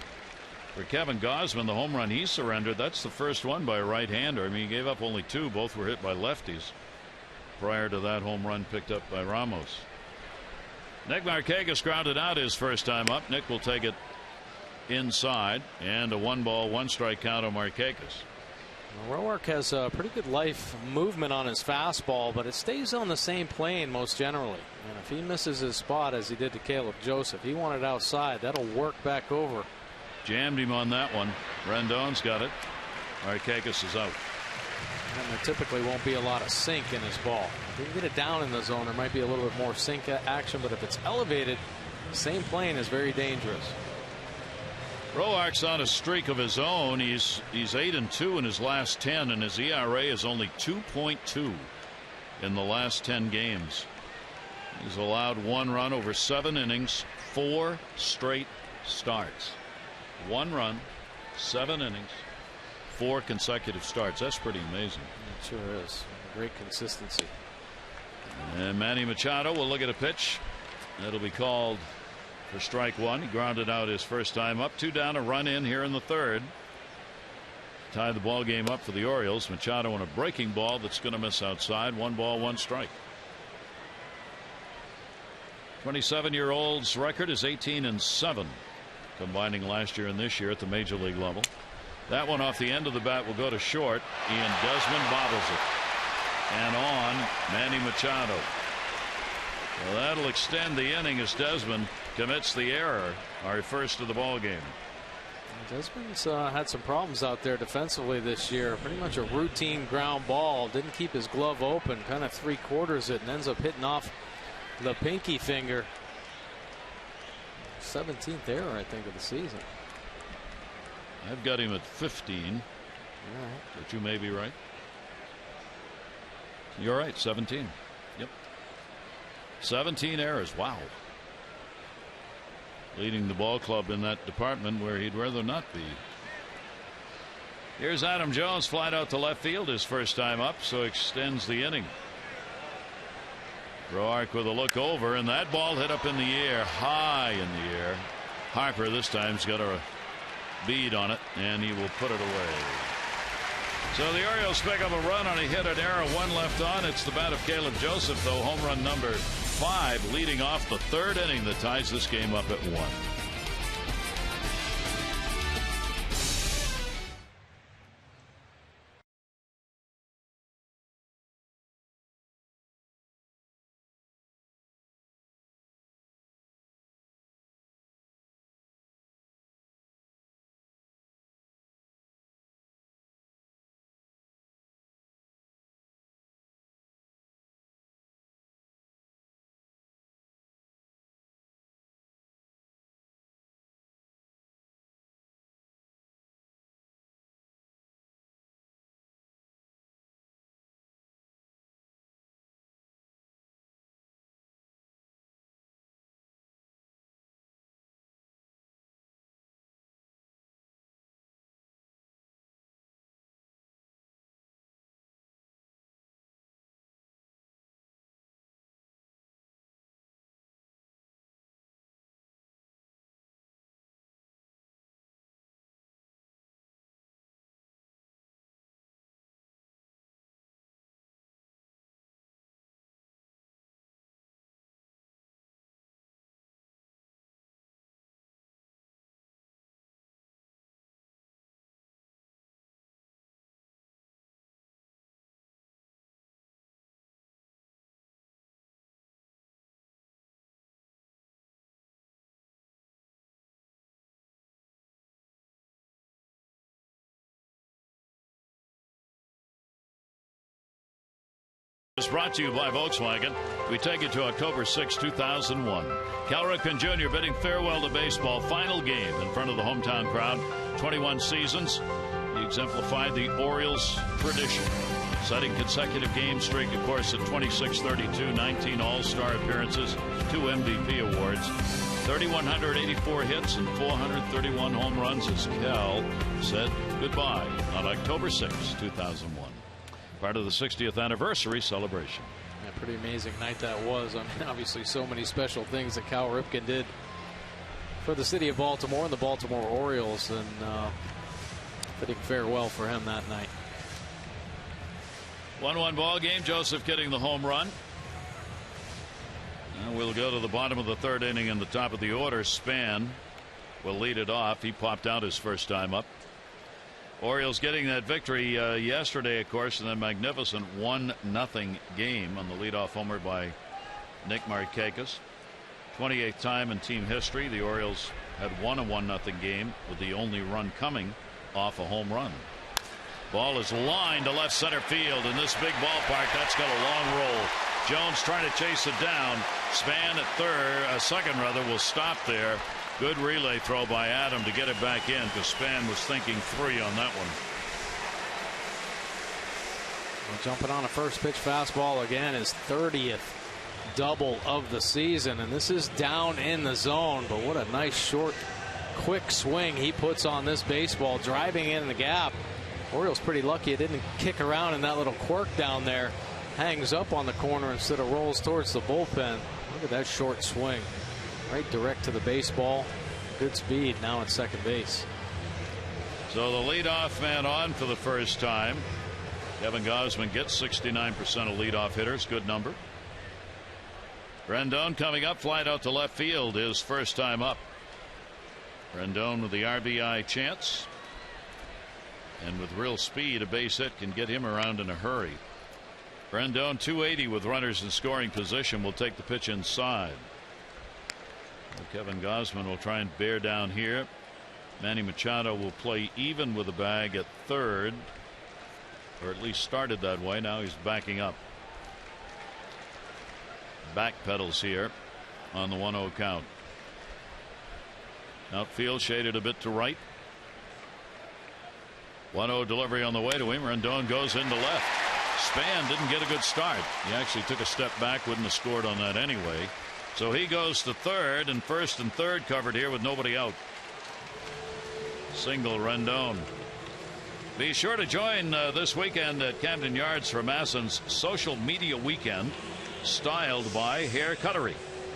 A: For Kevin Gausman, the home run he surrendered, that's the first one by a right-hander. I mean, he gave up only 2. Both were hit by lefties prior to that home run picked up by Ramos. Nick Markakis grounded out his first time up. Nick will take it inside, and a 1-ball 1-strike count on Markakis.
C: Well, Roark has a pretty good life movement on his fastball, but it stays on the same plane most generally. And if he misses his spot as he did to Caleb Joseph, he wanted outside. That'll work back over.
A: Jammed him on that one. Rendon's got it. Markakis is out.
C: And there typically won't be a lot of sink in his ball. If you can get it down in the zone, there might be a little bit more sink action, but if it's elevated, same plane is very dangerous.
A: Roark's on a streak of his own. He's 8-2 in his last 10, and his ERA is only 2.2 in the last 10 games. He's allowed 1 run over 7 innings, 4 straight starts. 1 run, 7 innings, 4 consecutive starts. That's pretty amazing.
C: It sure is. Great consistency.
A: And Manny Machado will look at a pitch. It'll be called for strike 1. He grounded out his first time up. 2 down, a run in here in the 3rd. Tie the ball game up for the Orioles. Machado on a breaking ball that's going to miss outside. 1 ball, 1 strike. 27-year-old's record is 18-7, combining last year and this year at the major league level. That one off the end of the bat will go to short. Ian Desmond bobbles it. And on Manny Machado. Well, that'll extend the inning as Desmond commits the error, our first of the ball game.
C: Desmond's had some problems out there defensively this year. Pretty much a routine ground ball. Didn't keep his glove open. Kind of 3/4 it and ends up hitting off the pinky finger. 17th error, I think, of the season.
A: I've got him at 15.
C: Right.
A: But you may be right. You're right, 17. Yep. 17 errors. Wow. Leading the ball club in that department where he'd rather not be. Here's Adam Jones, flied out to left field, his first time up, so extends the inning. Roark with a look over, and that ball hit up in the air, high in the air. Harper this time's got a bead on it, and he will put it away. So the Orioles pick up a run on a hit, an error, 1 left on. It's the bat of Caleb Joseph, though, home run number 5, leading off the 3rd inning that ties this game up at 1. Is brought to you by Volkswagen. We take you to October 6, 2001. Cal Ripken Jr. bidding farewell to baseball. Final game in front of the hometown crowd. 21 seasons. He exemplified the Orioles' tradition, setting consecutive game streak, of course, at 26-32, 19 All-Star appearances, 2 MVP awards, 3,184 hits and 431 home runs as Cal said goodbye on October 6, 2001. Part of the 60th anniversary celebration.
C: Yeah, pretty amazing night that was. I mean, obviously so many special things that Cal Ripken did for the city of Baltimore and the Baltimore Orioles, and fitting farewell for him that night.
A: 1-1 ball game. Joseph getting the home run. Now we'll go to the bottom of the 3rd inning in the top of the order. Span will lead it off. He popped out his first time up. Orioles getting that victory yesterday, of course, in a magnificent 1-0 game on the leadoff homer by Nick Markakis. 28th time in team history the Orioles had won a 1-0 game with the only run coming off a home run. Ball is lined to left center field in this big ballpark. That's got a long roll. Jones trying to chase it down. Span at second will stop there. Good relay throw by Adam to get it back in, because Span was thinking 3 on that one.
C: Well, jumping on a first pitch fastball again, his 30th double of the season, and this is down in the zone, but what a nice short quick swing he puts on this baseball, driving in the gap. Orioles pretty lucky it didn't kick around in that little quirk down there. Hangs up on the corner instead of rolls towards the bullpen. Look at that short swing. Right direct to the baseball. Good speed now at second base.
A: So the leadoff man on for the first time. Kevin Gausman gets 69% of leadoff hitters. Good number. Rendon coming up, flied out to left field, his first time up. Rendon with the RBI chance. And with real speed, a base hit can get him around in a hurry. Rendon 280 with runners in scoring position will take the pitch inside. Kevin Gausman will try and bear down here. Manny Machado will play even with the bag at third, or at least started that way. Now he's backing up. Back pedals here on the 1-0 count. Outfield shaded a bit to right. 1-0 delivery on the way to him. Rendon goes into left. Span didn't get a good start. He actually took a step back, wouldn't have scored on that anyway. So he goes to third, and first and third covered here with nobody out. Single Rendon. Be sure to join this weekend at Camden Yards for Masson's social media weekend, styled by Hair Cuttery.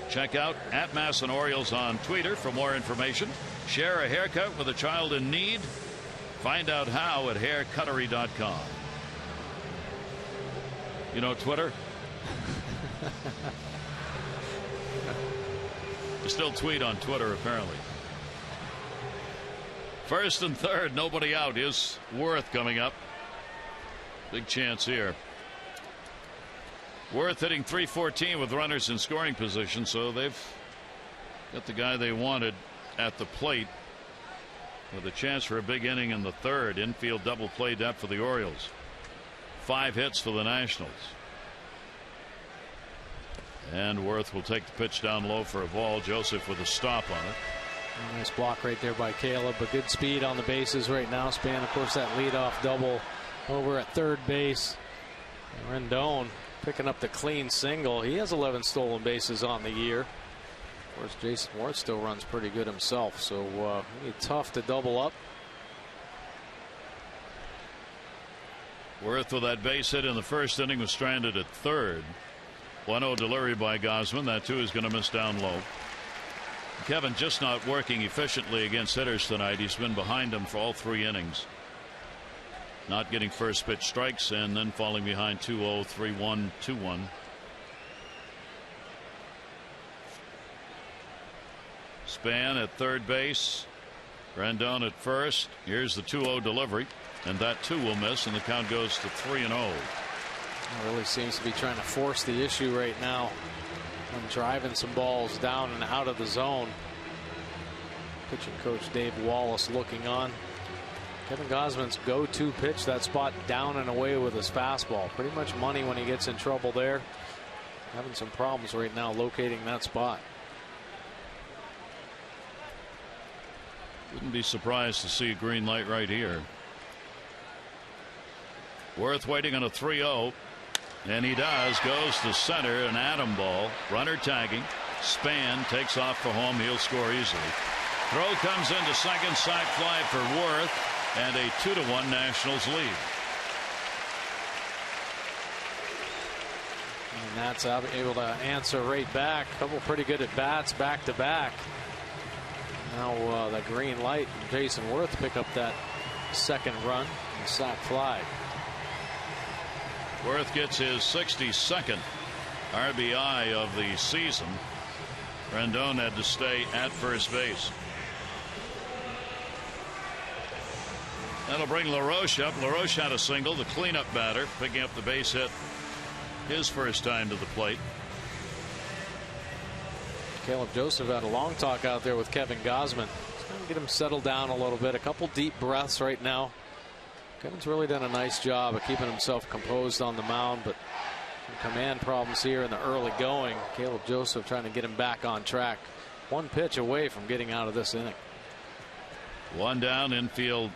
A: Check out at Masson Orioles on Twitter for more information. Share a haircut with a child in need. Find out how at haircuttery.com. You know Twitter? You still tweet on Twitter, apparently. First and third, nobody out. Is Worth coming up? Big chance here. Worth hitting .314 with runners in scoring position, so they've got the guy they wanted at the plate with a chance for a big inning in the third. Infield double play depth for the Orioles. 5 hits for the Nationals. And Worth will take the pitch down low for a ball. Joseph with a stop on it.
C: Nice block right there by Caleb, but good speed on the bases right now. Span, of course, that leadoff double over at third base. Rendon picking up the clean single. He has 11 stolen bases on the year. Of course, Jason Worth still runs pretty good himself, so it'll be tough to double up.
A: Worth with that base hit in the first inning was stranded at third. 1-0 delivery by Gausman. That too is going to miss down low. Kevin just not working efficiently against hitters tonight. He's been behind them for all 3 innings. Not getting first pitch strikes and then falling behind 2-0, 3-1, 2-1. Span at third base. Rendon at first. Here's the 2-0 delivery, and that too will miss, and the count goes to 3-0.
C: Really seems to be trying to force the issue right now. I'm driving some balls down and out of the zone. Pitching coach Dave Wallace looking on. Kevin Gausman's go-to pitch, that spot down and away with his fastball. Pretty much money when he gets in trouble there. Having some problems right now locating that spot.
A: Wouldn't be surprised to see a green light right here. Worth waiting on a 3-0. And he does. Goes to center. An atom ball. Runner tagging. Span takes off for home. He'll score easily. Throw comes into second. Side fly for Worth. And a 2-1 Nationals lead.
C: And that's able to answer right back. A couple pretty good at bats back to back. Now the green light. Jason Worth pick up that second run. And sac fly.
A: Worth gets his 62nd RBI of the season. Rendon had to stay at first base. That'll bring LaRoche up. LaRoche had a single, the cleanup batter, picking up the base hit his first time to the plate.
C: Caleb Joseph had a long talk out there with Kevin Gausman. He's going to get him settled down a little bit. A couple deep breaths right now. Kevin's really done a nice job of keeping himself composed on the mound, but some command problems here in the early going. Caleb Joseph trying to get him back on track. One pitch away from getting out of this inning.
A: One down. Infield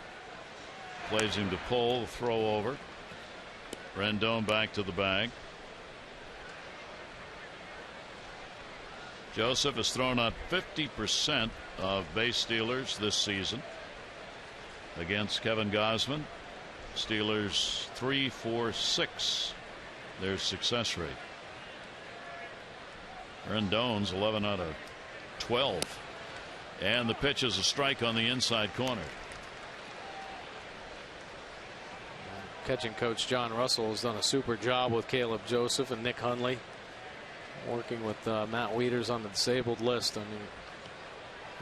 A: plays him to pull. Throw over. Rendon back to the bag. Joseph has thrown out 50% of base stealers this season against Kevin Gausman. Steelers 3-4-6 their success rate. Rendon's 11 out of 12, and the pitch is a strike on the inside corner.
C: Catching coach John Russell has done a super job with Caleb Joseph and Nick Hundley, working with Matt Wieters on the disabled list. I mean,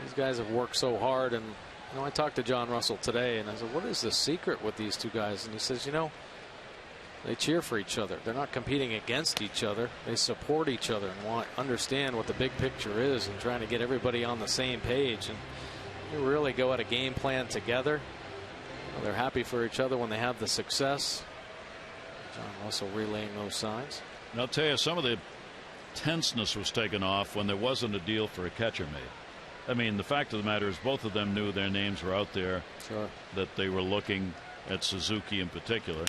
C: these guys have worked so hard. And you know, I talked to John Russell today, and I said, what is the secret with these two guys? And he says, you know, they cheer for each other. They're not competing against each other. They support each other and understand what the big picture is and trying to get everybody on the same page. And They really go at a game plan together. They're happy for each other when they have the success. John Russell relaying those signs.
A: And I'll tell you, some of the tenseness was taken off when there wasn't a deal for a catcher made. I mean, the fact of the matter is both of them knew their names were out there.
C: Sure.
A: That they were looking at Suzuki in particular.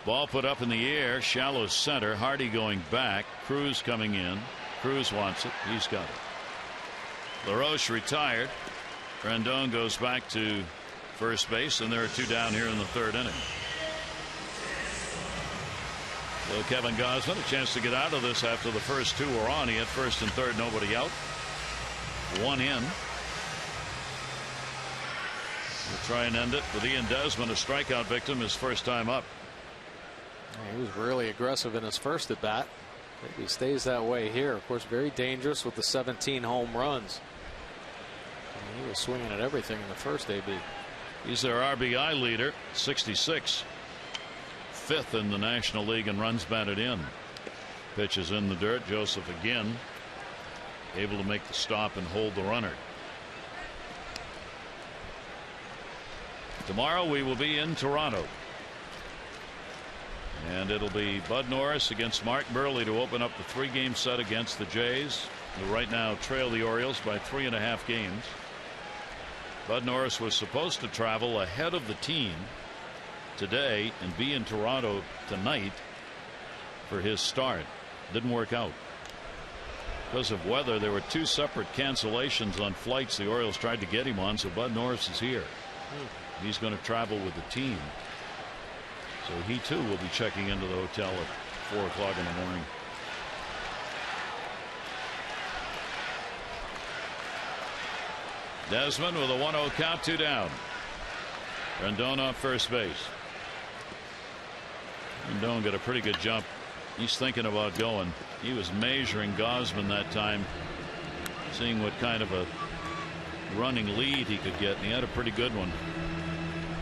A: Ball put up in the air, shallow center. Hardy going back. Cruz coming in. Cruz wants it. He's got it. LaRoche retired. Rendon goes back to first base, and there are two down here in the third inning. So Kevin Gausman a chance to get out of this after the first two were on. He had first and third, nobody out. One in. We'll try and end it with Ian Desmond, a strikeout victim, his first time up.
C: He was really aggressive in his first at bat. Maybe he stays that way here. Of course, very dangerous with the 17 home runs. And he was swinging at everything in the first AB.
A: He's their RBI leader, 66. Fifth in the National League in runs batted in. Pitch is in the dirt. Joseph again able to make the stop and hold the runner. Tomorrow we will be in Toronto. And it'll be Bud Norris against Mark Burley to open up the 3-game set against the Jays, who right now trail the Orioles by 3.5 games. Bud Norris was supposed to travel ahead of the team today and be in Toronto tonight for his start. Didn't work out. Because of weather, there were 2 separate cancellations on flights the Orioles tried to get him on, so Bud Norris is here. He's going to travel with the team. So he too will be checking into the hotel at 4 o'clock in the morning. Desmond with a 1-0 count, 2 down. Rendon off first base. Rendon got a pretty good jump. He's thinking about going. He was measuring Gausman that time, seeing what kind of a running lead he could get, and he had a pretty good one.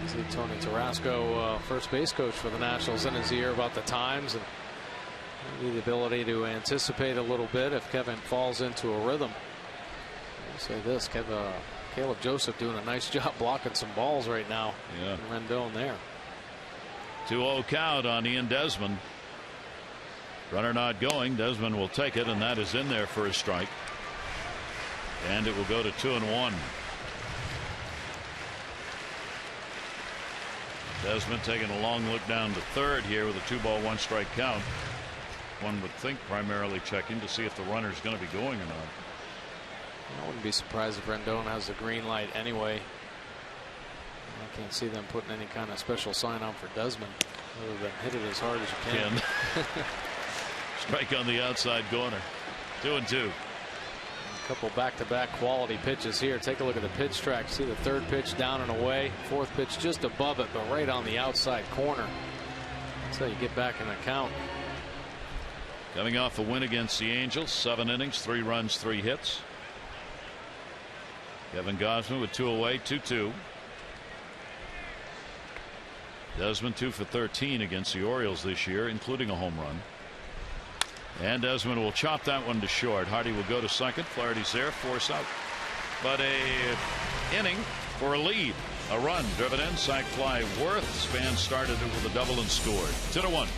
C: See Tony Tarasco, first base coach for the Nationals, in his ear about the times and maybe the ability to anticipate a little bit if Kevin falls into a rhythm. I'll say this, Caleb Joseph doing a nice job blocking some balls right now.
A: Yeah.
C: Rendon there.
A: 2-0 count on Ian Desmond. Runner not going. Desmond will take it, and that is in there for a strike. And it will go to 2-1. Desmond taking a long look down to third here with a 2-ball 1-strike count. One would think primarily checking to see if the runner is going to be going or not.
C: I wouldn't be surprised if Rendon has the green light anyway. I can't see them putting any kind of special sign out for Desmond other than hit it as hard as you can.
A: Strike on the outside corner. 2-2.
C: A couple back-to-back quality pitches here. Take a look at the pitch track. See the third pitch down and away. Fourth pitch just above it, but right on the outside corner. That's how you get back in the count.
A: Coming off a win against the Angels, 7 innings, 3 runs, 3 hits. Kevin Gausman with 2 away, 2-2. Desmond 2 for 13 against the Orioles this year, including a home run. And Desmond will chop that one to short. Hardy will go to second. Flaherty's there, force out. But a inning for a lead. A run driven in, sac fly Worth. Span started it with a double and scored. 2-1.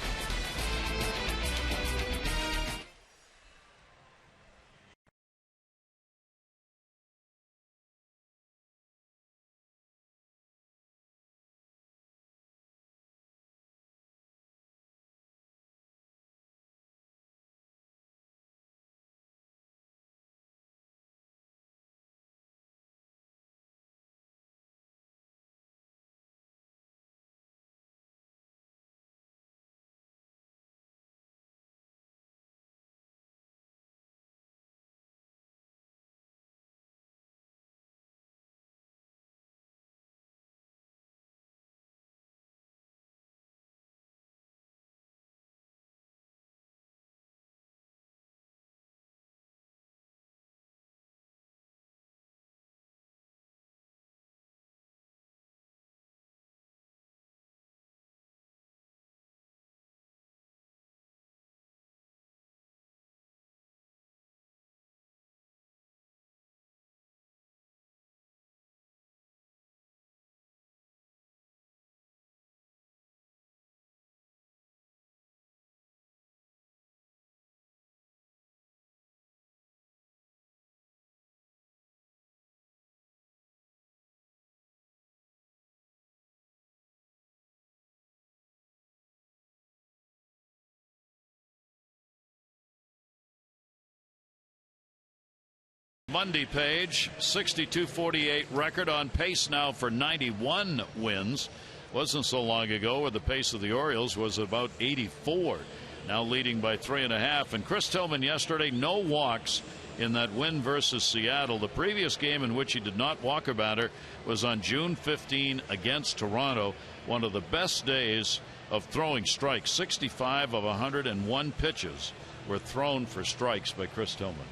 A: Monday page, 62-48 record, on pace now for 91 wins. Wasn't so long ago where the pace of the Orioles was about 84. Now leading by 3.5. And Chris Tillman yesterday, no walks in that win versus Seattle. The previous game in which he did not walk a batter was on June 15 against Toronto. One of the best days of throwing strikes. 65 of 101 pitches were thrown for strikes by Chris Tillman.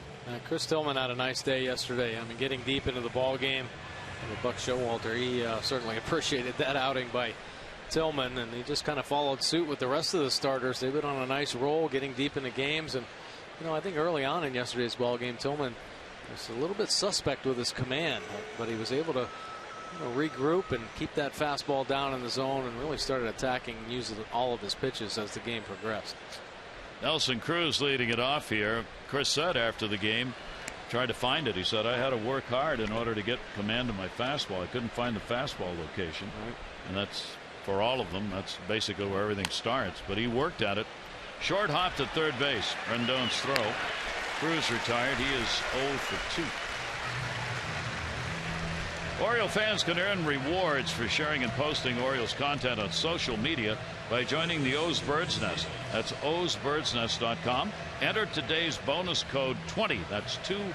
C: Chris Tillman had a nice day yesterday. I mean, getting deep into the ball game. Buck Showalter, he certainly appreciated that outing by Tillman, and he just kind of followed suit with the rest of the starters. They've been on a nice roll, getting deep into games. And I think early on in yesterday's ball game, Tillman was a little bit suspect with his command, but he was able to regroup and keep that fastball down in the zone, and really started attacking and using all of his pitches as the game progressed.
A: Nelson Cruz leading it off here. Chris said after the game, tried to find it. He said, I had to work hard in order to get command of my fastball. I couldn't find the fastball location.
C: Right.
A: And that's for all of them. That's basically where everything starts. But he worked at it. Short hopped at third base. Rendon's throw. Cruz retired. He is 0 for 2. Oriole fans can earn rewards for sharing and posting Orioles content on social media by joining the O's Bird's Nest. That's ozbirdsnest.com. Enter today's bonus code 20. That's 20.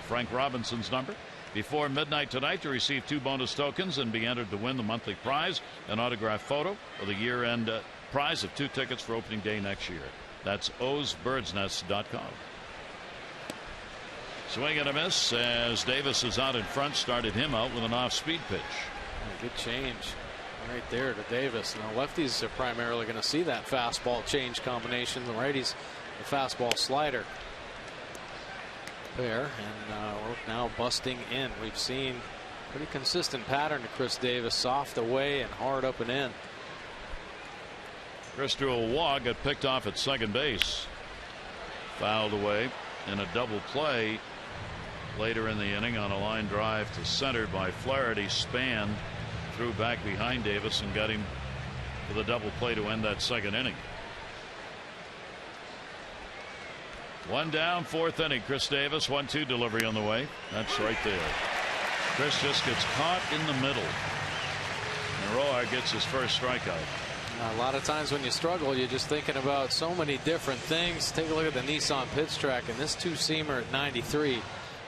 A: Frank Robinson's number. Before midnight tonight to receive 2 bonus tokens and be entered to win the monthly prize, an autographed photo, or the year-end prize of 2 tickets for opening day next year. That's ozbirdsnest.com. Swing and a miss as Davis is out in front. Started him out with an off-speed pitch.
C: Good change right there to Davis. Now lefties are primarily going to see that fastball change combination. The righties, the fastball slider there, and we're now busting in. We've seen pretty consistent pattern to Chris Davis, soft away and hard up and in.
A: Chris drew a walk, got picked off at second base, fouled away in a double play later in the inning on a line drive to center by Flaherty. Spanned, threw back behind Davis and got him for the double play to end that second inning. 1 down, 4th inning. Chris Davis, 1-2 delivery on the way. That's right there. Chris just gets caught in the middle, and Roar gets his first strikeout.
C: A lot of times when you struggle, you're just thinking about so many different things. Take a look at the Nissan Pitch Track, and this 2-seamer at 93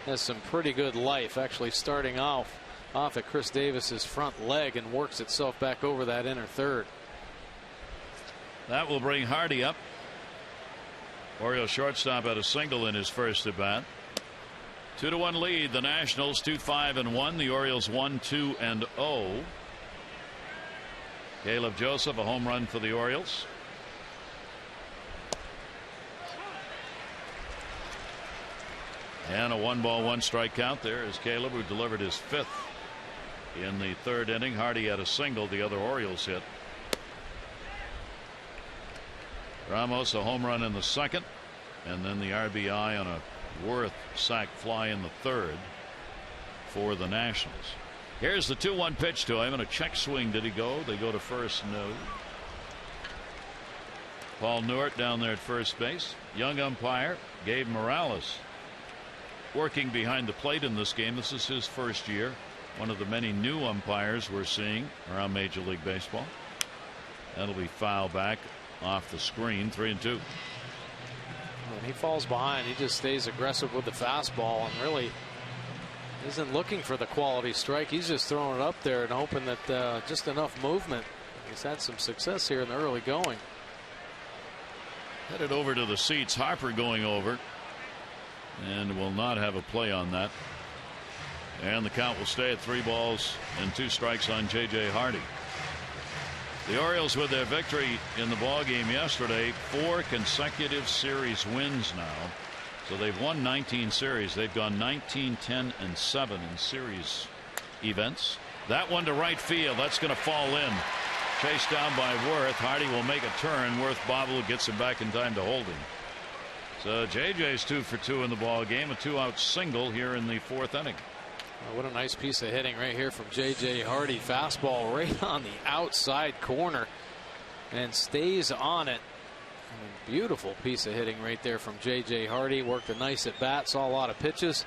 C: has some pretty good life. Actually starting off at Chris Davis's front leg and works itself back over that inner third.
A: That will bring Hardy up. Orioles shortstop had a single in his first at bat. 2-1 lead. The Nationals 2-5-1. The Orioles 1-2-0. Caleb Joseph, a home run for the Orioles. And a 1-ball 1-strike count. There is Caleb, who delivered his 5th in the 3rd inning. Hardy had a single. The other Orioles hit. Ramos a home run in the 2nd, and then the RBI on a Worth sac fly in the 3rd for the Nationals. Here's the 2-1 pitch to him, and a check swing. Did he go? They go to first. No. Paul Newart down there at first base. Young umpire Gabe Morales working behind the plate in this game. This is his first year. One of the many new umpires we're seeing around Major League Baseball. That'll be foul back off the screen. 3-2.
C: When he falls behind, he just stays aggressive with the fastball and really isn't looking for the quality strike. He's just throwing it up there and hoping that just enough movement. He's had some success here in the early going.
A: Headed over to the seats. Harper going over, and will not have a play on that. And the count will stay at 3 balls and 2 strikes on J.J. Hardy. The Orioles, with their victory in the ballgame yesterday, 4 consecutive series wins now. So they've won 19 series. They've gone 19-10-7 in series events. That one to right field. That's going to fall in. Chased down by Worth. Hardy will make a turn. Worth bobble, gets him back in time to hold him. So J.J.'s 2 for 2 in the ballgame. A 2-out single here in the 4th inning.
C: What a nice piece of hitting right here from J.J. Hardy. Fastball right on the outside corner and stays on it. A beautiful piece of hitting right there from J.J. Hardy. Worked a nice at bat. Saw a lot of pitches.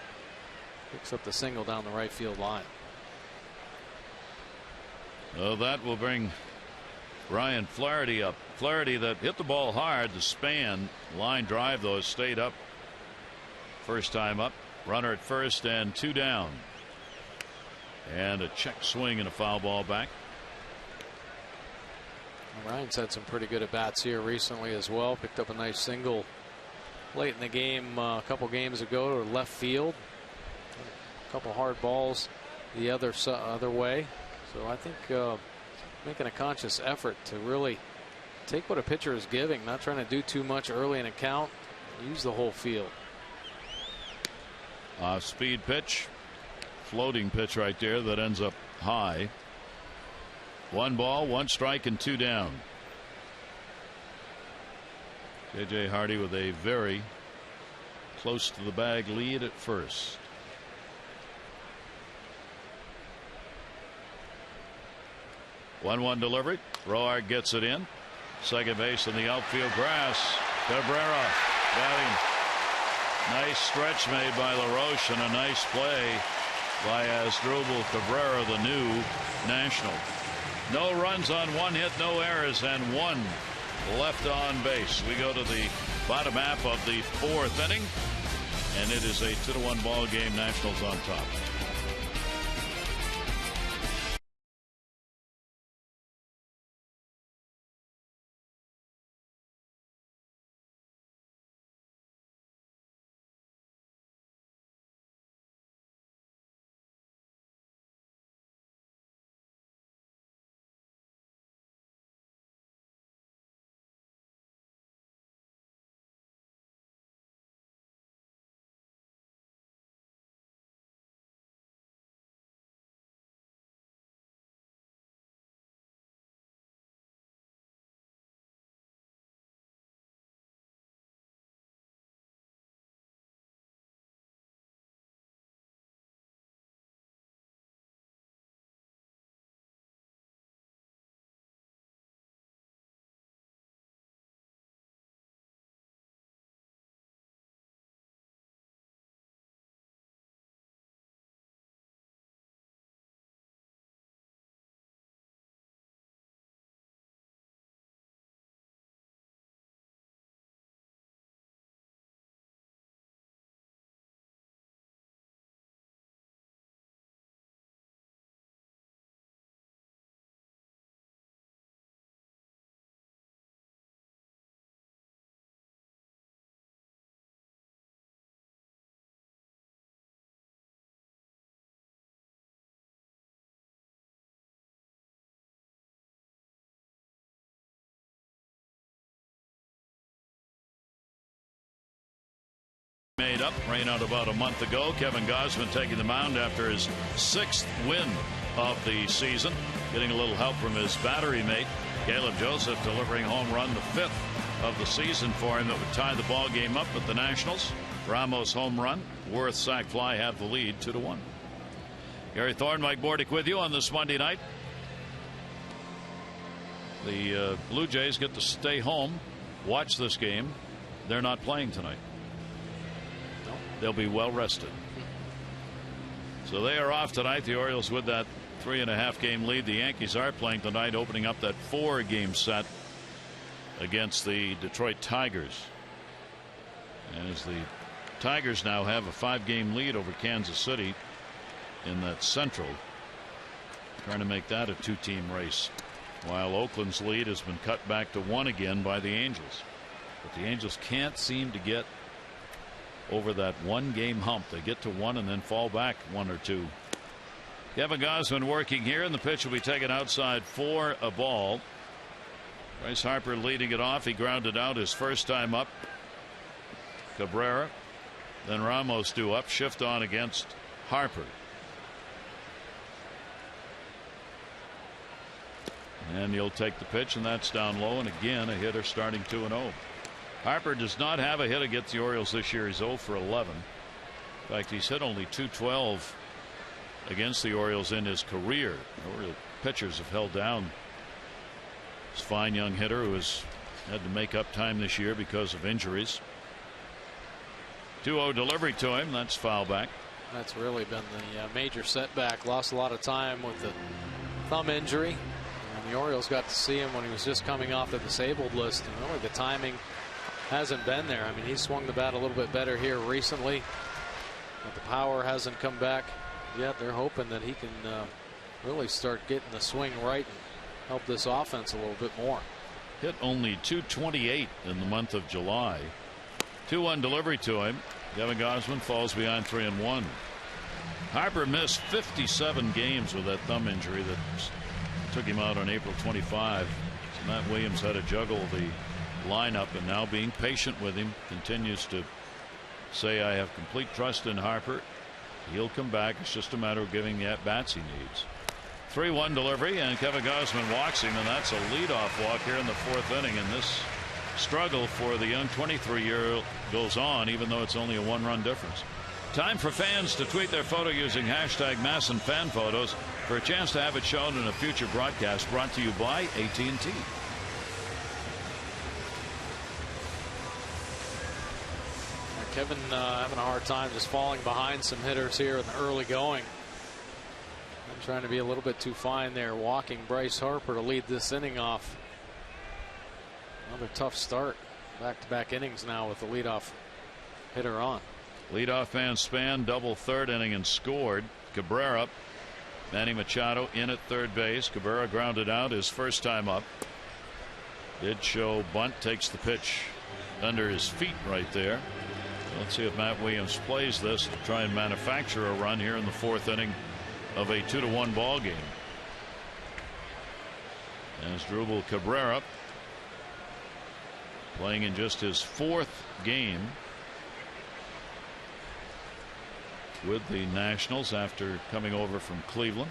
C: Picks up the single down the right field line.
A: Well, that will bring Ryan Flaherty up. Flaherty that hit the ball hard. The span line drive though stayed up. First time up. Runner at first and 2 down. And a check swing and a foul ball back.
C: Ryan's had some pretty good at bats here recently as well. Picked up a nice single late in the game a couple games ago to left field. A couple hard balls the other way. So I think making a conscious effort to really take what a pitcher is giving, not trying to do too much early in a count, use the whole field.
A: Speed pitch, floating pitch right there that ends up high. 1 ball, 1 strike, and 2 down. J.J. Hardy with a very close to the bag lead at first. One delivery. Roark gets it in. Second base in the outfield grass. Cabrera got him. Nice stretch made by LaRoche and a nice play by Asdrubal Cabrera, the new National. No runs on 1 hit, no errors, and 1 left on base. We go to the bottom half of the 4th inning, and it is a 2-1 ball game. Nationals on top. Made up. Rain out about a month ago. Kevin Gausman taking the mound after his 6th win of the season, getting a little help from his battery mate Caleb Joseph, delivering home run, the 5th of the season for him that would tie the ball game up at the Nationals. Ramos home run, Worth sac fly have the lead 2-1. Gary Thorne, Mike Bordick with you on this Monday night. The Blue Jays get to stay home, watch this game. They're not playing tonight. They'll be well rested. So they are off tonight. The Orioles with that 3.5 game lead. The Yankees are playing tonight, opening up that 4-game set against the Detroit Tigers. And as the Tigers now have a 5-game lead over Kansas City in that Central, trying to make that a 2-team race, while Oakland's lead has been cut back to 1 again by the Angels. But the Angels can't seem to get over that 1-game hump. They get to 1 and then fall back 1 or 2. Kevin Gausman working here, and the pitch will be taken outside for a ball. Bryce Harper leading it off. He grounded out his first time up. Cabrera, then Ramos due up, shift on against Harper. And he'll take the pitch, and that's down low, and again a hitter starting 2-0. Harper does not have a hit against the Orioles this year. He's 0 for 11. In fact, he's hit only .212 against the Orioles in his career. The Oriole pitchers have held down this fine young hitter who has had to make up time this year because of injuries. 2-0 delivery to him. That's foul back.
C: That's really been the major setback. Lost a lot of time with the thumb injury. And the Orioles got to see him when he was just coming off the disabled list. And really the timing hasn't been there. I mean, he swung the bat a little bit better here recently, but the power hasn't come back yet. They're hoping that he can really start getting the swing right and help this offense a little bit more.
A: Hit only .228 in the month of July. 2-1 delivery to him. Kevin Gausman falls behind 3-1. Harper missed 57 games with that thumb injury that took him out on April 25. So Matt Williams had to juggle the lineup, and now being patient with him, continues to say, I have complete trust in Harper. He'll come back. It's just a matter of giving the at-bats he needs. 3-1 delivery, and Kevin Gausman walks him, and that's a leadoff walk here in the fourth inning. And this struggle for the young 23-year-old goes on, even though it's only a one-run difference. Time for fans to tweet their photo using hashtag #MassinFanPhotos for a chance to have it shown in a future broadcast brought to you by AT&T.
C: Kevin having a hard time just falling behind some hitters here in the early going. I'm trying to be a little bit too fine there, walking Bryce Harper to lead this inning off. Another tough start. Back-to-back innings now with the leadoff hitter on.
A: Leadoff man Span double third inning and scored. Cabrera, Manny Machado in at third base. Cabrera grounded out his first time up. Did show bunt, takes the pitch under his feet right there. Let's see if Matt Williams plays this to try and manufacture a run here in the fourth inning of a 2-1 ball game. As Drupal Cabrera, playing in just his fourth game with the Nationals after coming over from Cleveland.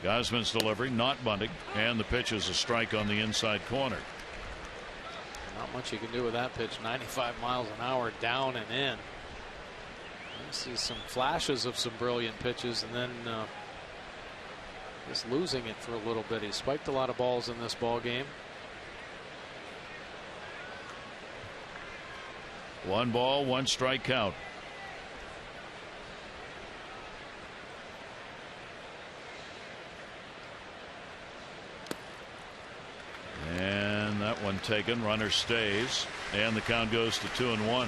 A: Gausman's delivery, not bunting, and the pitch is a strike on the inside corner.
C: Not much you can do with that pitch. 95 miles an hour down and in. You see some flashes of some brilliant pitches, and then just losing it for a little bit. He spiked a lot of balls in this ball game.
A: 1 ball, 1 strike count. And that one taken. Runner stays, and the count goes to 2-1.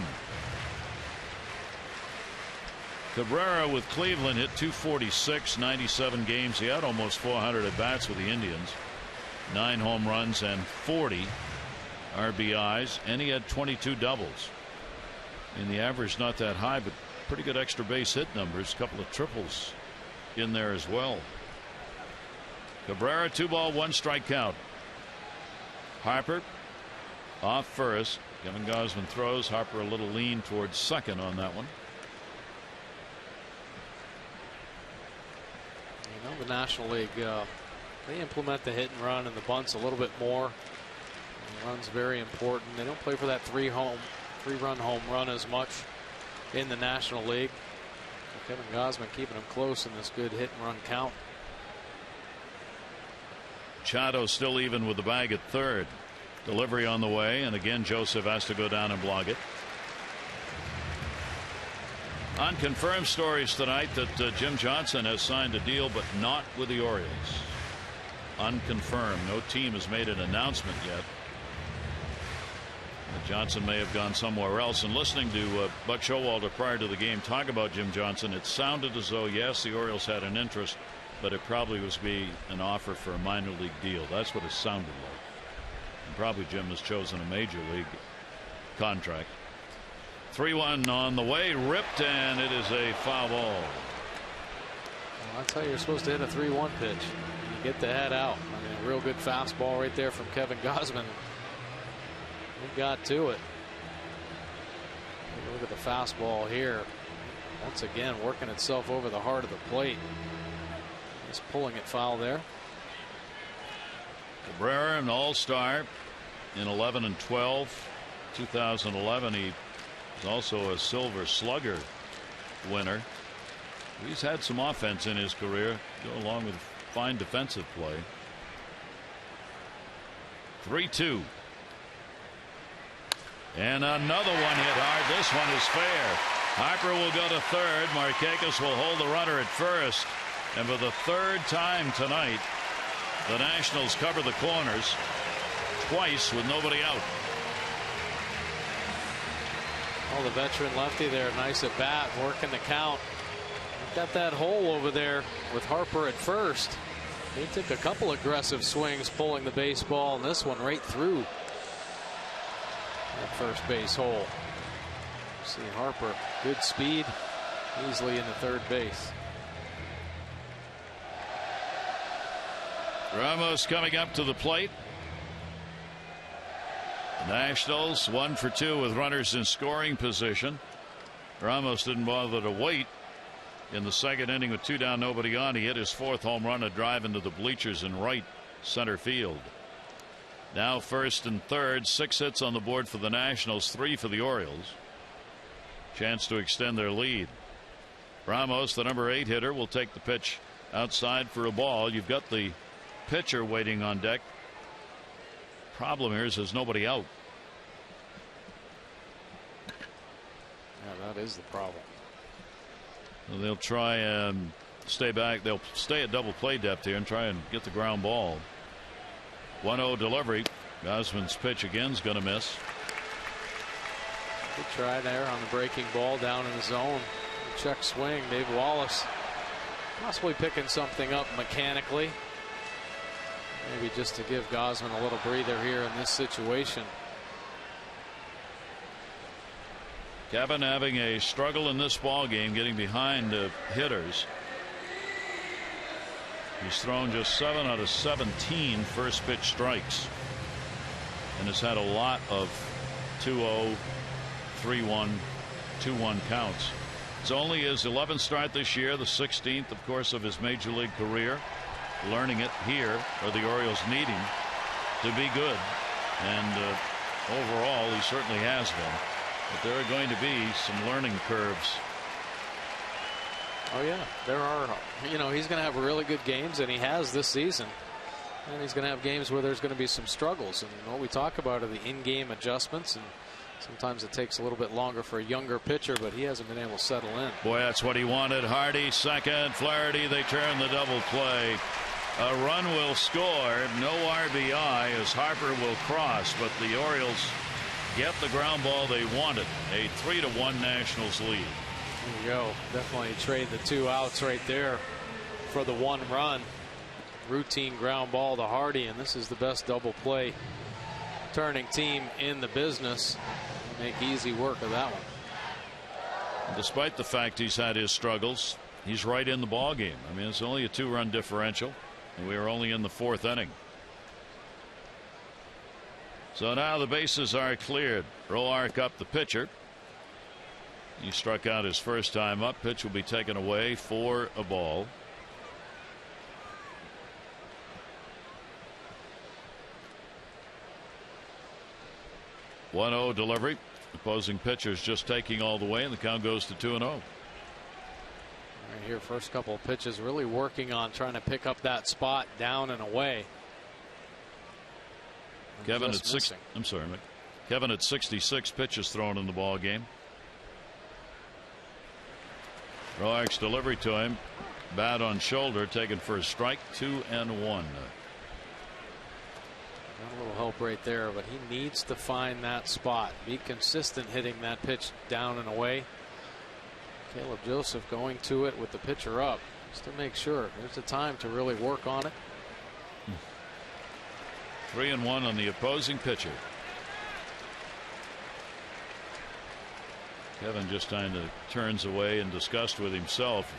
A: Cabrera with Cleveland hit .246, 97 games. He had almost 400 at bats with the Indians. 9 home runs and 40 RBIs, and he had 22 doubles. And the average not that high, but pretty good extra base hit numbers. A couple of triples in there as well. Cabrera, 2 ball, 1 strike count. Harper off first. Kevin Gausman throws. Harper a little lean towards second on that one.
C: You know, the National League, they implement the hit and run and the bunts a little bit more. And the run's very important. They don't play for that three-run home run as much in the National League. So Kevin Gausman keeping him close in this good hit and run count.
A: Machado still even with the bag at third. Delivery on the way, and again Joseph has to go down and block it. Unconfirmed stories tonight that Jim Johnson has signed a deal, but not with the Orioles. Unconfirmed. No team has made an announcement yet. Johnson may have gone somewhere else. And listening to Buck Showalter prior to the game talk about Jim Johnson, it sounded as though, yes, the Orioles had an interest, but it probably was be an offer for a minor league deal. That's what it sounded like. And probably Jim has chosen a major league contract. 3-1 on the way, ripped, and it is a foul ball.
C: Well, that's how you're supposed to hit a 3-1 pitch. You get the head out. I mean, a real good fastball right there from Kevin Gausman. He got to it. Look at the fastball here. Once again, working itself over the heart of the plate. Just pulling it foul there.
A: Cabrera, an all-star in 11 and 12. 2011, he was also a Silver Slugger winner. He's had some offense in his career, go along with fine defensive play. 3-2. And another one hit hard. This one is fair. Harper will go to third. Markakis will hold the runner at first. And for the third time tonight, the Nationals cover the corners twice with nobody out.
C: Well, the veteran lefty there, nice at bat, working the count. Got that hole over there with Harper at first. He took a couple aggressive swings pulling the baseball, and this one right through that first base hole. See Harper, good speed, easily into third base.
A: Ramos coming up to the plate. Nationals 1 for 2 with runners in scoring position. Ramos didn't bother to wait in the second inning with 2 down, nobody on. He hit his 4th home run, a drive into the bleachers in right center field. Now first and third, 6 hits on the board for the Nationals, 3 for the Orioles. Chance to extend their lead. Ramos, the number 8 hitter, will take the pitch outside for a ball. You've got the pitcher waiting on deck. Problem here is there's nobody out.
C: Yeah, that is the problem.
A: Well, they'll try and stay back. They'll stay at double play depth here and try and get the ground ball. 1-0 delivery. Gosman's pitch again is going to miss.
C: Good try there on the breaking ball down in the zone. Check swing. Dave Wallace possibly picking something up mechanically. Maybe just to give Gosman a little breather here in this situation.
A: Kevin having a struggle in this ball game getting behind hitters. He's thrown just 7 out of 17 first pitch strikes and has had a lot of 2-0, 3-1, 2-1 counts. It's only his 11th start this year, the 16th, of course, of his major league career. Learning it here, or the Orioles need him to be good, and overall he certainly has been, but there are going to be some learning curves.
C: Oh yeah, there are. You know, he's going to have really good games, and he has this season, and he's going to have games where there's going to be some struggles, and what we talk about are the in-game adjustments, and sometimes it takes a little bit longer for a younger pitcher, but he hasn't been able to settle in.
A: Boy, that's what he wanted. Hardy second, Flaherty, they turn the double play. A run will score, no RBI as Harper will cross, but the Orioles get the ground ball they wanted. A 3-1 Nationals lead.
C: There you go. Definitely trade the 2 outs right there for the 1 run. Routine ground ball to Hardy, and this is the best double play turning team in the business. Make easy work of that one.
A: Despite the fact he's had his struggles, he's right in the ball game. I mean, it's only a 2-run differential. We are only in the 4th inning. So now the bases are cleared. Roark up, the pitcher. He struck out his first time up. Pitch will be taken away for a ball. One-0 delivery. Opposing pitchers just taking all the way, and the count goes to 2-0.
C: Right here, first couple of pitches, really working on trying to pick up that spot down and away.
A: Kevin at 6. I'm sorry, Mick. Kevin at 66 pitches thrown in the ball game. Roark's delivery to him, bat on shoulder, taken for a strike. 2-1.
C: Got a little help right there, but he needs to find that spot. Be consistent hitting that pitch down and away. Caleb Joseph going to it with the pitcher up just to make sure there's a time to really work on it.
A: 3-1 on the opposing pitcher. Kevin just kind of turns away in disgust with himself.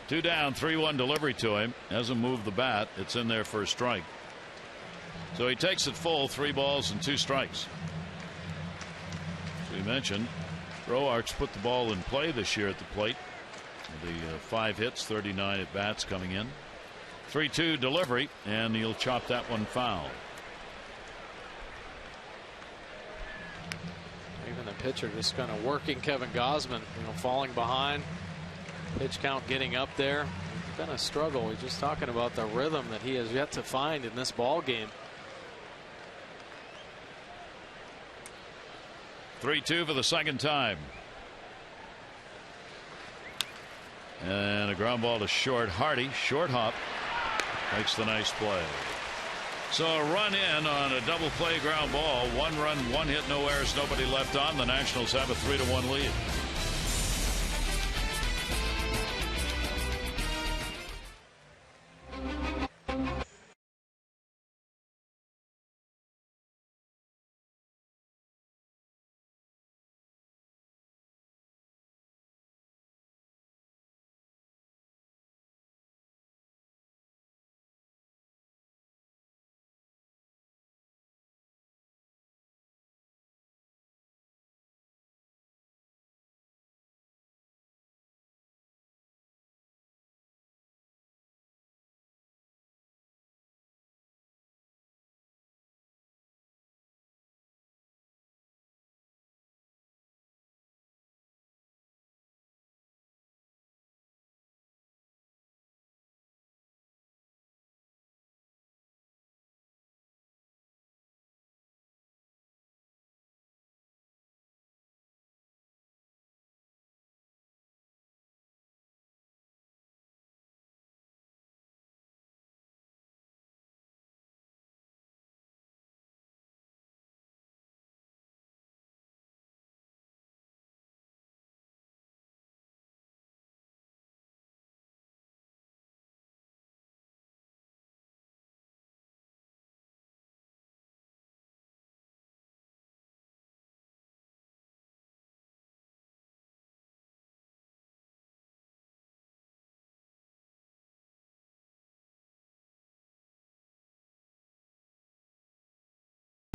A: Two down, 3-1 delivery to him. Hasn't moved the bat. It's in there for a strike. So he takes it full, 3 balls and 2 strikes. As we mentioned, Roark's put the ball in play this year at the plate. The 5 hits, 39 at bats coming in. 3-2 delivery, and he'll chop that one foul.
C: Even the pitcher just kind of working Kevin Gosman, falling behind. Pitch count getting up there. been a struggle. We're just talking about the rhythm that he has yet to find in this ball game.
A: 3-2 for the second time. And a ground ball to short. Hardy, short hop, makes the nice play. So a run in on a double play ground ball. 1 run, 1 hit, no errors, nobody left on. The Nationals have a 3-1 lead.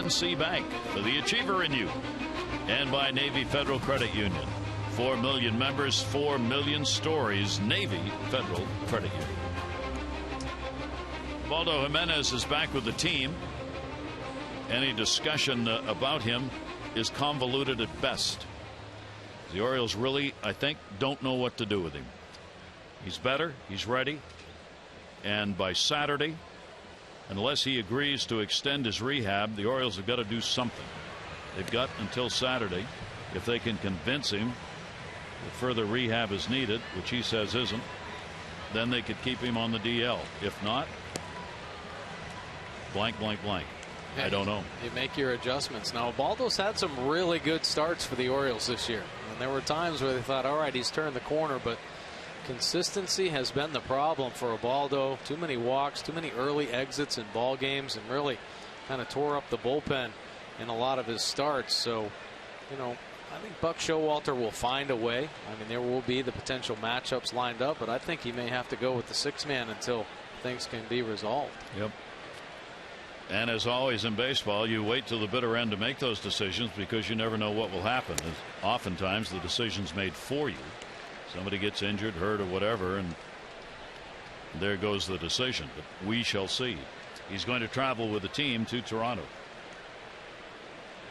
A: PNC Bank for the achiever in you, and by Navy Federal Credit Union. 4 million members, 4 million stories. Navy Federal Credit Union. Waldo Jimenez is back with the team. Any discussion about him is convoluted at best. The Orioles really, I think, don't know what to do with him. He's better, he's ready, and by Saturday, unless he agrees to extend his rehab, the Orioles have got to do something. They've got until Saturday. If they can convince him that further rehab is needed, which he says isn't, then they could keep him on the DL. If not, blank, blank, blank. I don't know.
C: You make your adjustments. Now, Baldo's had some really good starts for the Orioles this year. And there were times where they thought, all right, he's turned the corner, but consistency has been the problem for Ubaldo. Too many walks, too many early exits in ball games, and really kind of tore up the bullpen in a lot of his starts. So, you know, I think Buck Showalter will find a way. I mean, there will be the potential matchups lined up, but I think he may have to go with the 6-man until things can be resolved.
A: Yep. And as always in baseball, you wait till the bitter end to make those decisions because you never know what will happen. Oftentimes the decision's made for you. Somebody gets injured, hurt, or whatever, and there goes the decision. But we shall see. He's going to travel with the team to Toronto.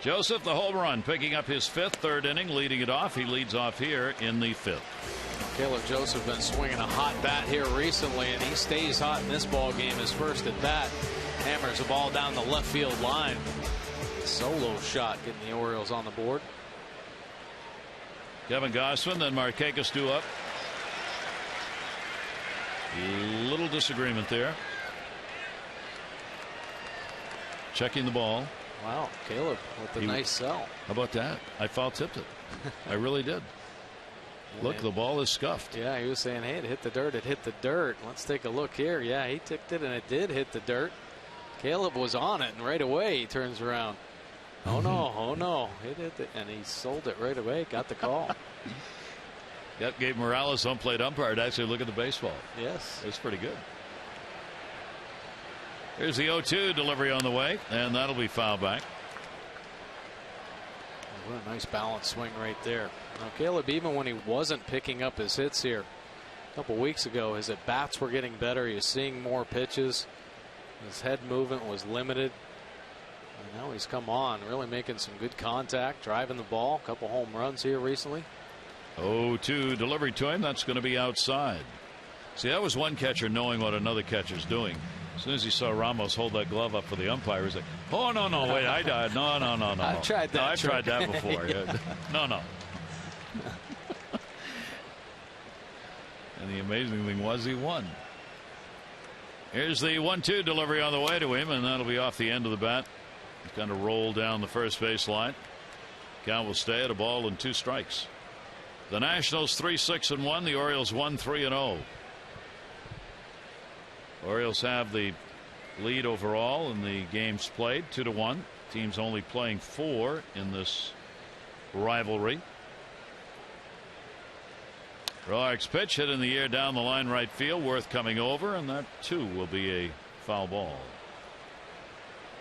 A: Joseph, the home run, picking up his 5th, 3rd inning, leading it off. He leads off here in the 5th.
C: Caleb Joseph been swinging a hot bat here recently, and he stays hot in this ball game. His first at bat, hammers the ball down the left field line. Solo shot getting the Orioles on the board.
A: Kevin Gausman, then Markakis due up. Little disagreement there. Checking the ball.
C: Wow, Caleb with a nice sell.
A: How about that? I foul tipped it. I really did. Look, the ball is scuffed.
C: Yeah, he was saying, hey, it hit the dirt. It hit the dirt. Let's take a look here. Yeah, he tipped it, and it did hit the dirt. Caleb was on it, and right away he turns around. Oh no, oh no. It hit it, and he sold it right away. Got the call.
A: Yep, gave Morales home plate umpire to actually look at the baseball.
C: Yes.
A: It's pretty good. Here's the 0-2 delivery on the way, and that'll be foul back.
C: What a nice balanced swing right there. Now, Caleb, even when he wasn't picking up his hits here a couple weeks ago, his at-bats were getting better. He was seeing more pitches. His head movement was limited. And now he's come on, really making some good contact, driving the ball. A couple home runs here recently.
A: 0-2 delivery to him. That's going to be outside. See, that was one catcher knowing what another catcher's doing. As soon as he saw Ramos hold that glove up for the umpire, he's like, "Oh no, wait, I died. No."
C: I've tried that.
A: No, I've tried that before.
C: Yeah.
A: No. And the amazing thing was he won. Here's the 1-2 delivery on the way to him, and that'll be off the end of the bat. He's going to roll down the first base line. Count will stay at a ball and 2 strikes. The Nationals 3-6-1. The Orioles 1-3-0. Orioles have the lead overall in the games played, 2-1. Teams only playing 4 in this rivalry. Roark's pitch hit in the air down the line right field. Worth coming over, and that too will be a foul ball.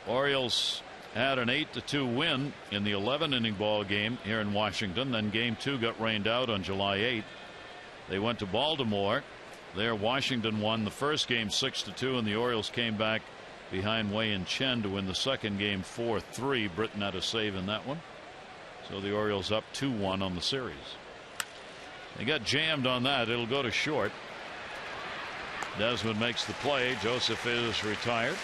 A: Orioles had an 8-2 win in the 11-inning ball game here in Washington. Then game 2 got rained out on July 8th. They went to Baltimore. There Washington won the first game 6-2, and the Orioles came back behind Wei and Chen to win the second game 4-3. Britton had a save in that one. So the Orioles up 2-1 on the series. They got jammed on that. It'll go to short. Desmond makes the play. Joseph is retired.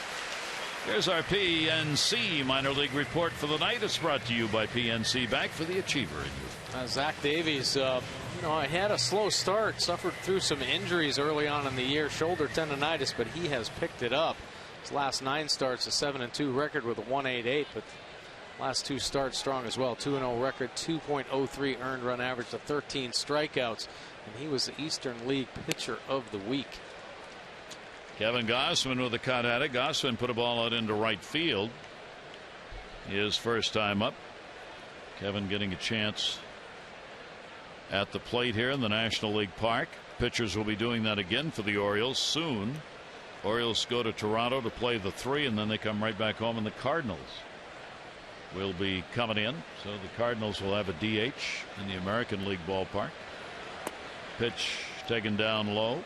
A: Here's our PNC minor league report for the night. It's brought to you by PNC, back for the achiever in you.
C: Zach Davies, I had a slow start, suffered through some injuries early on in the year, shoulder tendonitis, but he has picked it up. His last 9 starts, a 7-2 record with a 1.88, but last 2 starts strong as well. 2-0 record, 2.03 earned run average to 13 strikeouts, and he was the Eastern League pitcher of the week.
A: Kevin Gausman with a cut at it. Gausman put a ball out into right field. His first time up. Kevin getting a chance at the plate here in the National League Park. Pitchers will be doing that again for the Orioles soon. Orioles go to Toronto to play the 3, and then they come right back home, and the Cardinals will be coming in. So the Cardinals will have a DH in the American League ballpark. Pitch taken down low.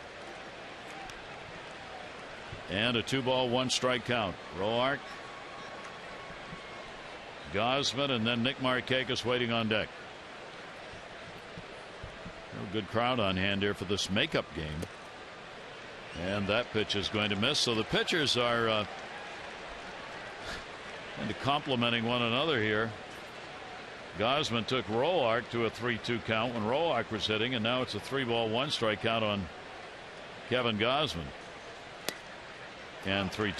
A: And a 2-ball 1-strike count. Roark, Gausman, and then Nick Markakis waiting on deck. A good crowd on hand here for this makeup game. And that pitch is going to miss. So the pitchers are kind of complimenting one another here. Gausman took Roark to a 3-2 count when Roark was hitting, and now it's a 3-ball 1-strike count on Kevin Gausman. And 3-2.
C: I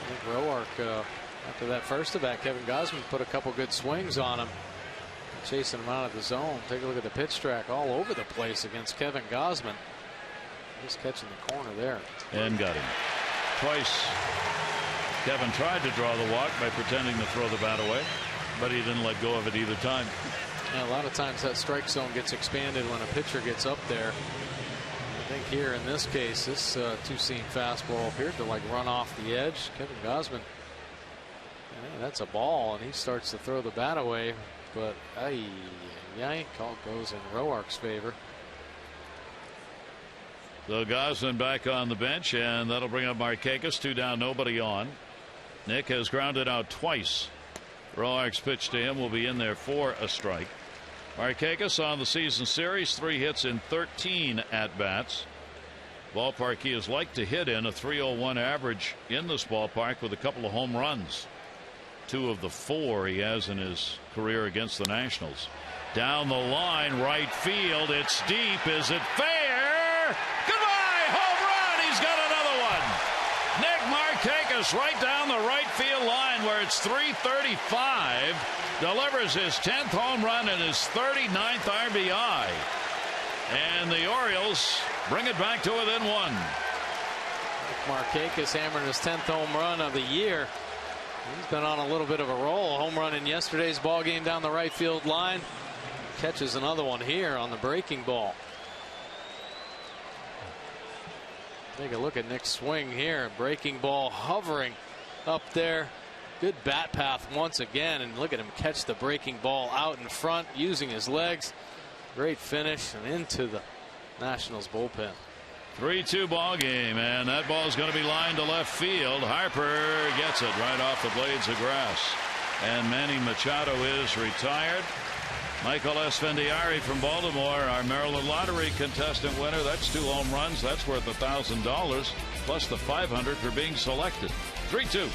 C: think Roark, after that first at bat, Kevin Gausman put a couple good swings on him, chasing him out of the zone. Take a look at the pitch track, all over the place against Kevin Gausman. Just catching the corner there.
A: And got him. Twice Kevin tried to draw the walk by pretending to throw the bat away, but he didn't let go of it either time.
C: Yeah, a lot of times that strike zone gets expanded when a pitcher gets up there. I think here in this case, this two-seam fastball appeared to run off the edge. Kevin Gausman, that's a ball, and he starts to throw the bat away, but call goes in Roark's favor.
A: So Gausman back on the bench, and that'll bring up Markakis. 2 down, nobody on. Nick has grounded out twice. Roark's pitch to him will be in there for a strike. Markakis on the season series, 3 hits in 13 at-bats. Ballpark he has liked to hit in, a 301 average in this ballpark with a couple of home runs. 2 of the 4 he has in his career against the Nationals. Down the line, right field. It's deep. Is it fair? Goodbye! Home run! He's got another one. Nick Markakis right down the right field line where it's 335. Delivers his 10th home run and his 39th RBI. And the Orioles bring it back to within 1.
C: Markakis hammering his 10th home run of the year. He's been on a little bit of a roll. Home run in yesterday's ball game down the right field line. Catches another one here on the breaking ball. Take a look at Nick's swing here. Breaking ball hovering up there. Good bat path once again, and look at him catch the breaking ball out in front using his legs. Great finish and into the Nationals bullpen.
A: 3-2 ball game, and that ball is going to be lined to left field. Harper gets it right off the blades of grass, and Manny Machado is retired. Michael Esfandiari from Baltimore, our Maryland Lottery contestant winner. That's 2 home runs. That's worth $1,000 plus the $500 for being selected. 3-2.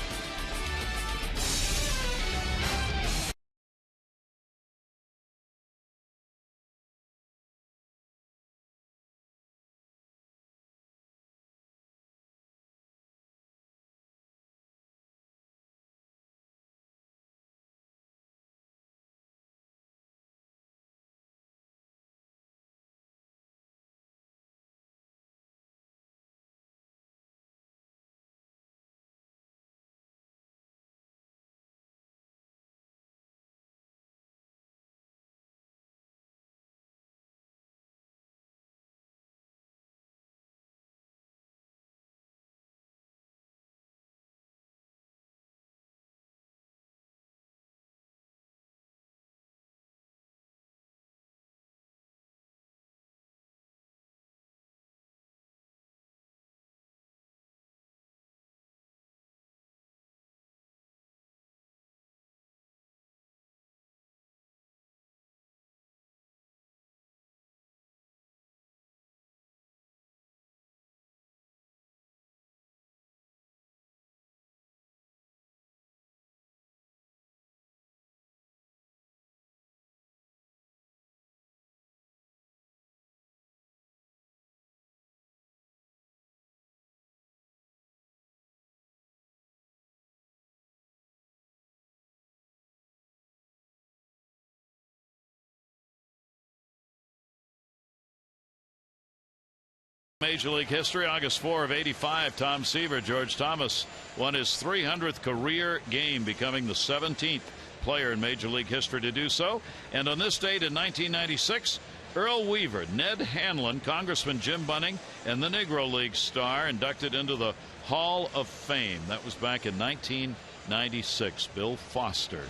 A: Major League history, August 4 of '85, Tom Seaver, George Thomas won his 300th career game, becoming the 17th player in Major League history to do so. And on this date in 1996, Earl Weaver, Ned Hanlon, Congressman Jim Bunning, and the Negro League star inducted into the Hall of Fame. That was back in 1996. Bill Foster.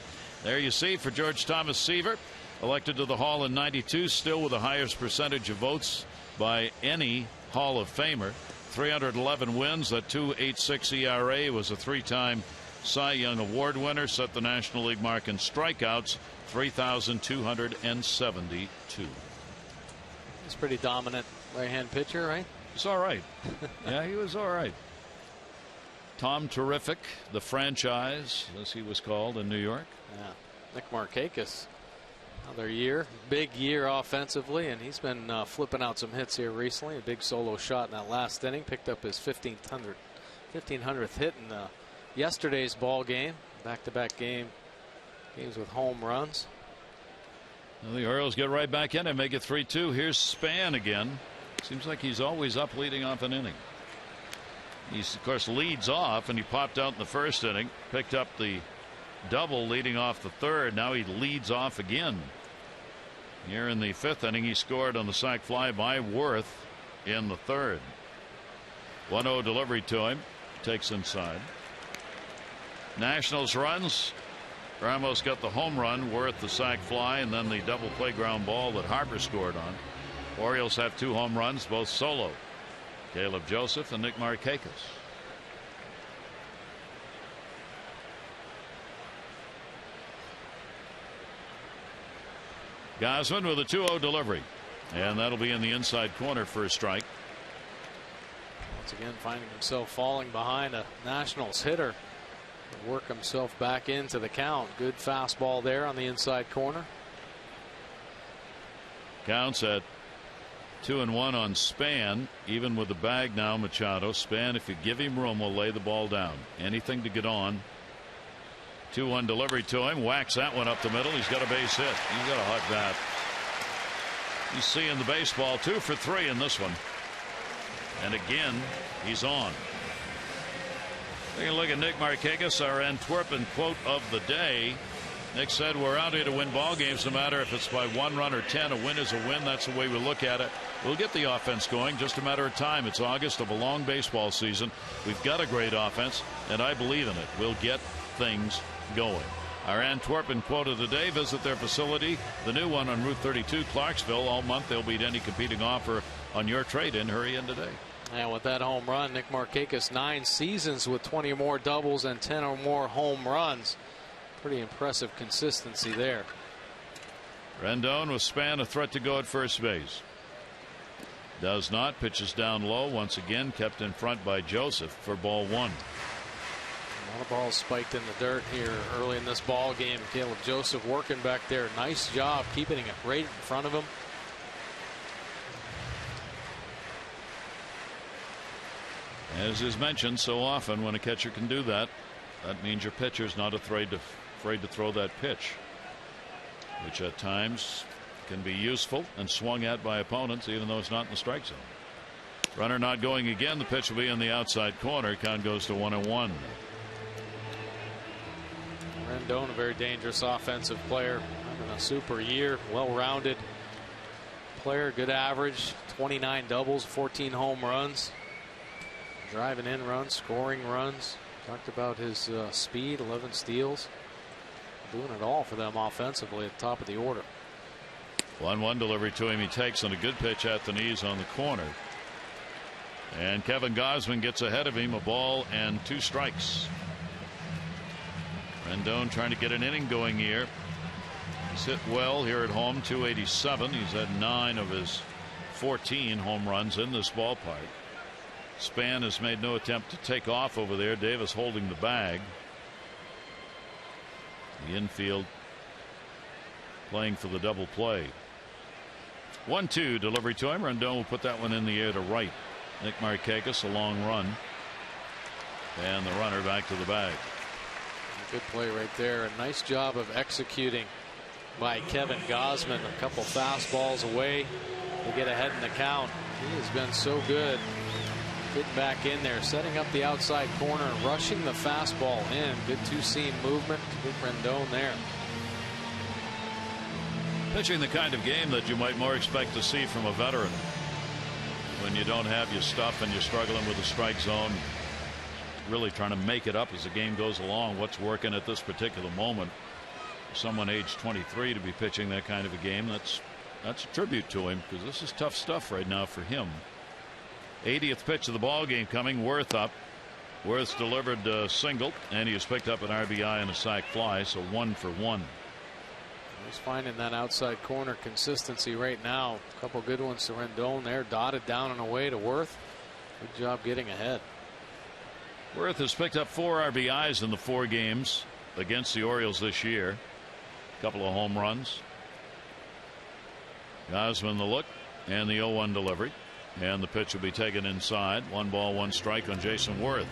A: There you see, for George Thomas Seaver, elected to the Hall in '92, still with the highest percentage of votes by any Hall of Famer. 311 wins, that 2.86 ERA, was a 3-time Cy Young Award winner, set the National League mark in strikeouts, 3,272.
C: He's pretty dominant right-hand pitcher, right?
A: He's all right. Yeah, he was all right. Tom Terrific, the franchise, as he was called in New York.
C: Yeah. Nick Markakis, another year, big year offensively, and he's been flipping out some hits here recently. A big solo shot in that last inning, picked up his 1500th hit in yesterday's ball game. Back-to-back games with home runs.
A: Well, the Orioles get right back in and make it 3-2. Here's Span again. Seems like he's always up leading off an inning. He's, of course, leads off, and he popped out in the first inning, picked up the double leading off the third. Now he leads off again. Here in the fifth inning, he scored on the sac fly by Worth in the third. 1-0 delivery to him. Takes inside. Nationals runs. Ramos got the home run, Worth the sac fly, and then the double play ground ball that Harper scored on. Orioles have 2 home runs, both solo. Caleb Joseph and Nick Markakis. Gausman with a 2-0 delivery, and that'll be in the inside corner for a strike.
C: Once again, finding himself falling behind a Nationals hitter. Work himself back into the count. Good fastball there on the inside corner.
A: Counts at 2-1 on Span. Even with the bag now, Machado. Span, if you give him room, will lay the ball down. Anything to get on. 2-1 delivery to him. Whacks that one up the middle. He's got a base hit. He's got a hot bat. He's seeing the baseball. 2 for 3 in this one. And again, he's on. Take a look at Nick Markakis, our Antwerpen quote of the day. Nick said, "We're out here to win ball games, no matter if it's by 1 run or 10. A win is a win. That's the way we look at it. We'll get the offense going, just a matter of time. It's August of a long baseball season. We've got a great offense, and I believe in it. We'll get things going." Our Antwerpen quote of the day. Visit their facility, the new one on Route 32, Clarksville. All month they'll beat any competing offer on your trade-in. Hurry in today.
C: And with that home run, Nick Markakis, 9 seasons with 20 or more doubles and 10 or more home runs. Pretty impressive consistency there.
A: Rendon with Span, a threat to go at first base. Does not. Pitches down low. Once again kept in front by Joseph for ball one.
C: A lot of balls spiked in the dirt here early in this ball game. Caleb Joseph working back there. Nice job keeping it right in front of him.
A: As is mentioned so often, when a catcher can do that, that means your pitcher's not afraid to throw that pitch, which at times can be useful and swung at by opponents even though it's not in the strike zone. Runner not going again. The pitch will be in the outside corner. Count goes to 1-1.
C: Rendon, a very dangerous offensive player, having a super year. Well-rounded player, good average, 29 doubles, 14 home runs, driving in runs, scoring runs. Talked about his speed, 11 steals, doing it all for them offensively at the top of the order.
A: 1-1 delivery to him. He takes on a good pitch at the knees on the corner, and Kevin Gausman gets ahead of him. A ball and 2 strikes. Rendon trying to get an inning going here. He's hit well here at home, 287. He's had 9 of his 14 home runs in this ballpark. Span has made no attempt to take off over there. Davis holding the bag. The infield playing for the double play. 1-2 delivery to him. Rendon will put that one in the air to right. Nick Markakis, a long run, and the runner back to the bag.
C: Good play right there. A nice job of executing by Kevin Gausman. A couple fastballs away to get ahead in the count. He has been so good getting back in there, setting up the outside corner and rushing the fastball in. Good two-seam movement. Good Rendon there.
A: Pitching the kind of game that you might more expect to see from a veteran. When you don't have your stuff and you're struggling with the strike zone, really trying to make it up as the game goes along. What's working at this particular moment? Someone aged 23 to be pitching that kind of a game, that's a tribute to him, because this is tough stuff right now for him. 80th pitch of the ball game coming. Worth up. Worth's delivered a single, and he has picked up an RBI and a sac fly, so 1 for 1.
C: He's finding that outside corner consistency right now. A couple good ones to Rendon there, dotted down and away to Worth. Good job getting ahead.
A: Worth has picked up 4 RBIs in the 4 games against the Orioles this year. A couple of home runs. Gausman the look and the 0-1 delivery, and the pitch will be taken inside. 1 ball 1 strike on Jason Worth.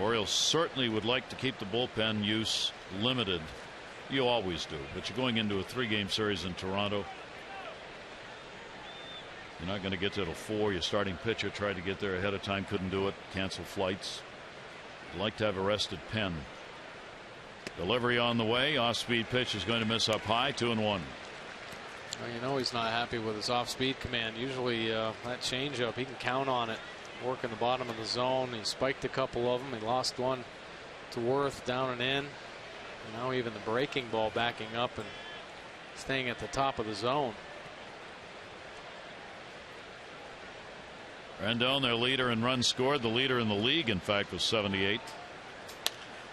A: Orioles certainly would like to keep the bullpen use limited. You always do, but you're going into a 3-game series in Toronto. You're not going to get to till 4. Your starting pitcher tried to get there ahead of time, couldn't do it, canceled flights. You'd like to have a rested pen. Delivery on the way. Off-speed pitch is going to miss up high. 2-1.
C: Well, you know he's not happy with his off-speed command. Usually that changeup, he can count on it. Working the bottom of the zone. He spiked a couple of them. He lost one to Worth down and in. And now even the breaking ball backing up and staying at the top of the zone.
A: Rendon, their leader in runs scored, the leader in the league, in fact, was 78.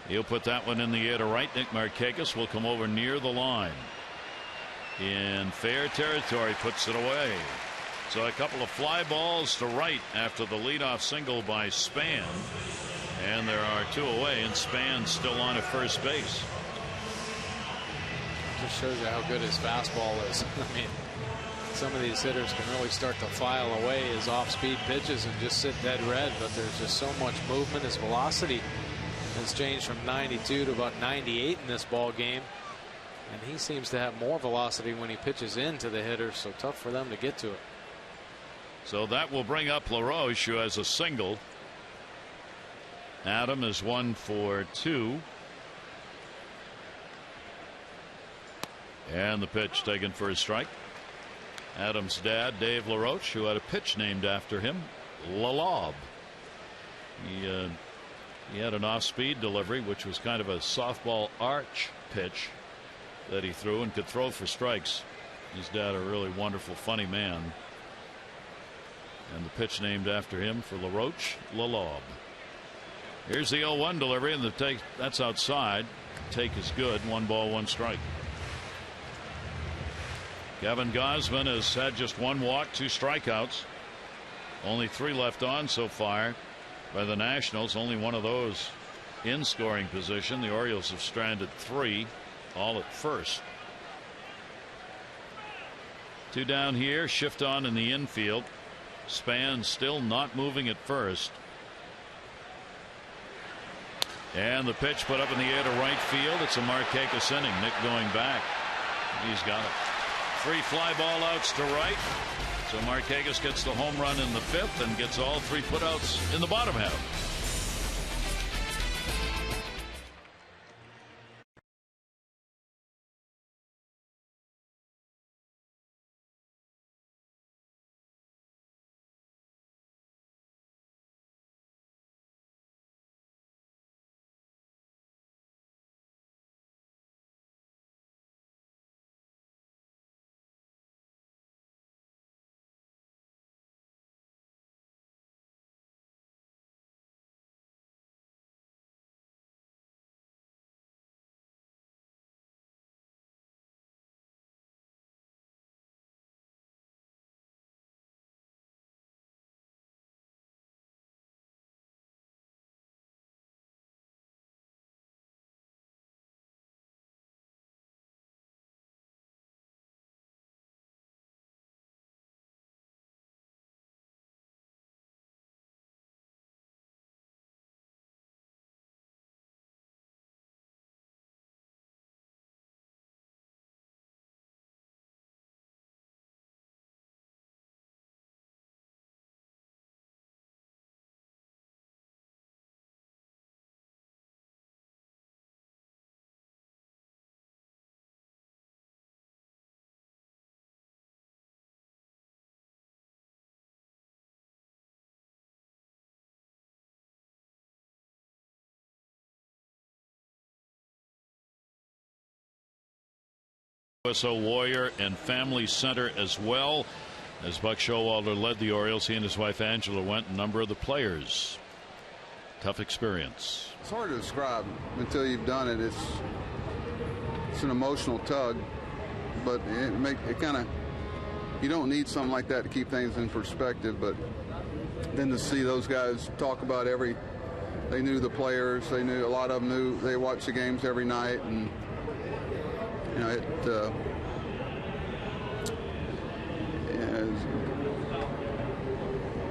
A: He'll put that one in the air to right. Nick Markakis will come over near the line. In fair territory, puts it away. So a couple of fly balls to right after the leadoff single by Span. And there are 2 away, and Span still on at first base.
C: Just shows you how good his fastball is. I mean, some of these hitters can really start to file away his off-speed pitches and just sit dead red, but there's just so much movement. His velocity has changed from 92 to about 98 in this ball game, and he seems to have more velocity when he pitches into the hitter, so tough for them to get to it.
A: So that will bring up LaRoche, who has a single. Adam is 1 for 2. And the pitch taken for a strike. Adam's dad, Dave LaRoche, who had a pitch named after him, La Lob. He had an off-speed delivery, which was kind of a softball arch pitch that he threw and could throw for strikes. His dad, a really wonderful, funny man. And the pitch named after him for LaRoche, La Lob. Here's the 0-1 delivery, and the take, that's outside. Take is good. 1 ball, 1 strike. Kevin Gausman has had just 1 walk, 2 strikeouts. Only 3 left on so far by the Nationals. Only one of those in scoring position. The Orioles have stranded 3, all at first. 2 down here. Shift on in the infield. Span still not moving at first. And the pitch put up in the air to right field. It's a Markakis inning. Nick going back. He's got it. 3 fly ball outs to right. So Markakis gets the home run in the 5th and gets all 3 putouts in the bottom half. USO Warrior and Family Center as well. As Buck Showalter led the Orioles, he and his wife Angela went. A number of the players. Tough experience.
D: It's hard to describe until you've done it. It's an emotional tug, but it kind of, you don't need something like that to keep things in perspective. But then to see those guys talk about they knew the players, they knew, a lot of them knew, they watched the games every night, and you know,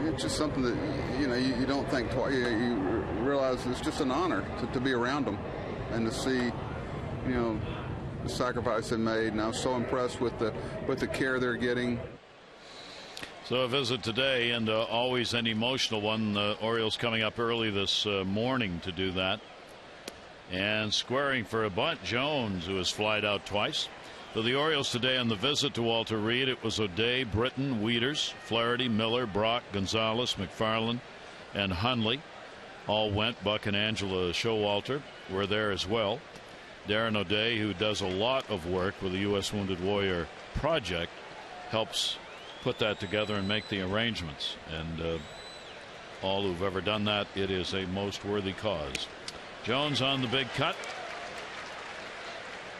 D: it's just something that, you know, you don't think twice. You realize it's just an honor to be around them and to see, you know, the sacrifice they made. And I was so impressed with the care they're getting.
A: So a visit today, and always an emotional one. The Orioles coming up early this morning to do that. And squaring for a bunt, Jones, who has flied out twice. For the Orioles today on the visit to Walter Reed, it was O'Day, Britton, Wieters, Flaherty, Miller, Brock, Gonzalez, McFarland, and Hundley. All went. Buck and Angela Showalter were there as well. Darren O'Day, who does a lot of work with the U.S. Wounded Warrior Project, helps put that together and make the arrangements. And all who've ever done that, it is a most worthy cause. Jones on the big cut.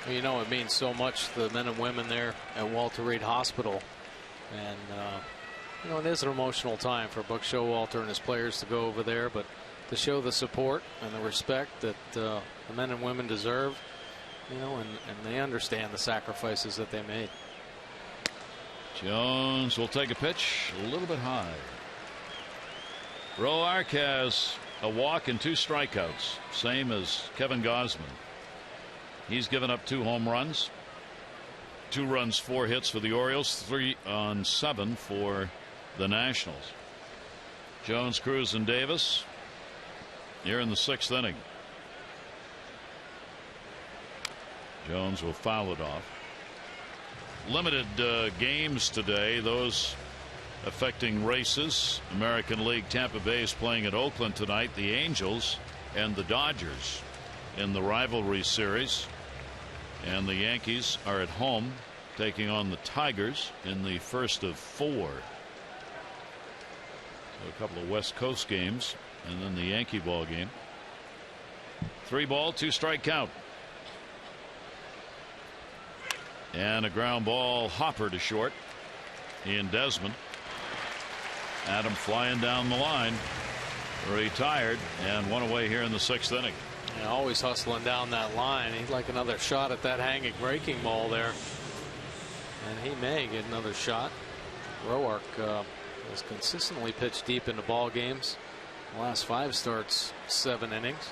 C: Well, you know, it means so much to the men and women there at Walter Reed Hospital. And, you know, it is an emotional time for Buck Showalter and his players to go over there, but to show the support and the respect that the men and women deserve, you know, and they understand the sacrifices that they made.
A: Jones will take a pitch a little bit high. Roark has a walk and 2 strikeouts, same as Kevin Gausman. He's given up 2 home runs, 2 runs, 4 hits for the Orioles, 3 on 7 for the Nationals. Jones, Cruz, and Davis here in the 6th inning. Jones will foul it off. Limited games today, those affecting races. American League, Tampa Bay is playing at Oakland tonight. The Angels and the Dodgers in the rivalry series, and the Yankees are at home taking on the Tigers in the first of 4. So a couple of West Coast games and then the Yankee ball game. 3 ball, 2 strike count. And a ground ball hopper to short in Desmond. Adam flying down the line. Retired and 1 away here in the 6th inning.
C: Yeah, always hustling down that line. He'd like another shot at that hanging breaking ball there. And he may get another shot. Roark has consistently pitched deep into ball games. The last 5 starts, 7 innings.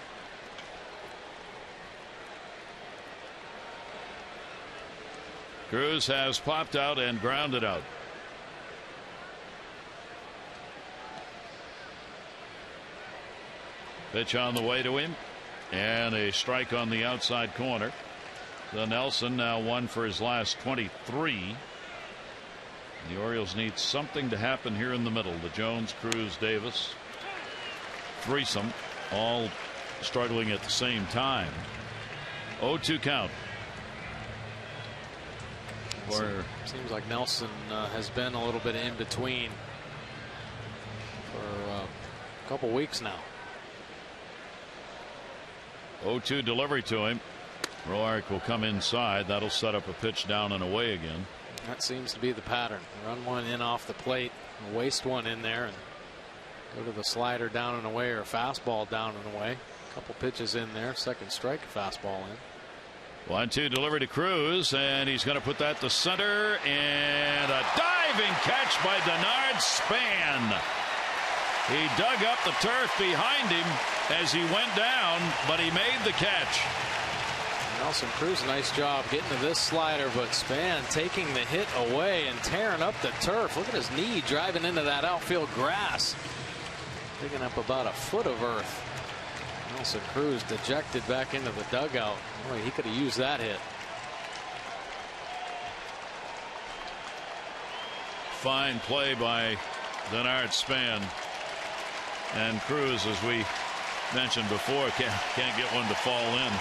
A: Cruz has popped out and grounded out. Pitch on the way to him, and a strike on the outside corner. So Nelson now 1 for his last 23. The Orioles need something to happen here in the middle. The Jones, Cruz, Davis threesome all struggling at the same time. 0-2 count.
C: Seems like Nelson has been a little bit in between for a couple weeks now.
A: 0-2 delivery to him. Roark will come inside. That'll set up a pitch down and away again.
C: That seems to be the pattern. Run one in off the plate, waste one in there, and go to the slider down and away or fastball down and away. A couple pitches in there. Second strike, fastball in.
A: 1-2 delivery to Cruz, and he's going to put that to center, and a diving catch by Denard Span. He dug up the turf behind him as he went down, but he made the catch.
C: Nelson Cruz, nice job getting to this slider, but Span taking the hit away and tearing up the turf. Look at his knee driving into that outfield grass, digging up about a foot of earth. Nelson Cruz dejected back into the dugout. Boy, he could have used that hit.
A: Fine play by Denard Span. And Cruz, as we mentioned before, can't get one to fall in.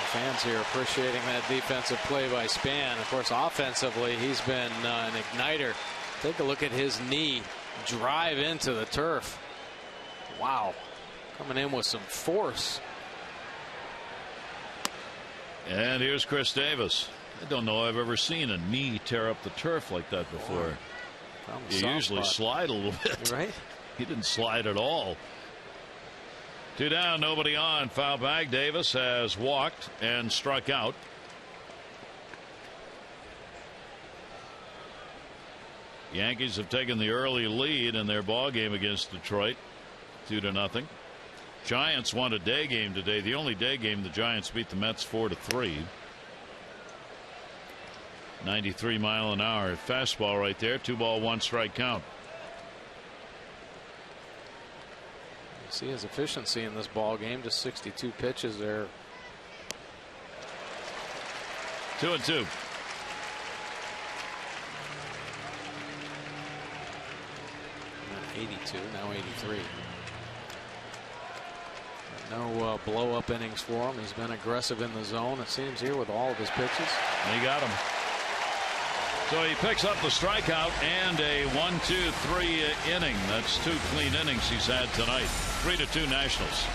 C: The fans here appreciating that defensive play by Span. Of course, offensively, he's been an igniter. Take a look at his knee drive into the turf. Wow, coming in with some force.
A: And here's Chris Davis. I don't know I've ever seen a knee tear up the turf like that before. You usually slide a little bit.
C: Right?
A: He didn't slide at all. 2 down, nobody on. Foul bag. Davis has walked and struck out. Yankees have taken the early lead in their ball game against Detroit, 2-0. Giants won a day game today. The only day game the Giants beat the Mets 4-3. 93-mile-an-hour fastball right there. 2-ball, 1 strike count.
C: You see his efficiency in this ball game. Just 62 pitches there.
A: 2-2.
C: Not 82, now 83. No blow up innings for him. He's been aggressive in the zone, it seems, here with all of his pitches.
A: He got him. So he picks up the strikeout and a 1-2-3 inning. That's 2 clean innings he's had tonight. 3-2 Nationals.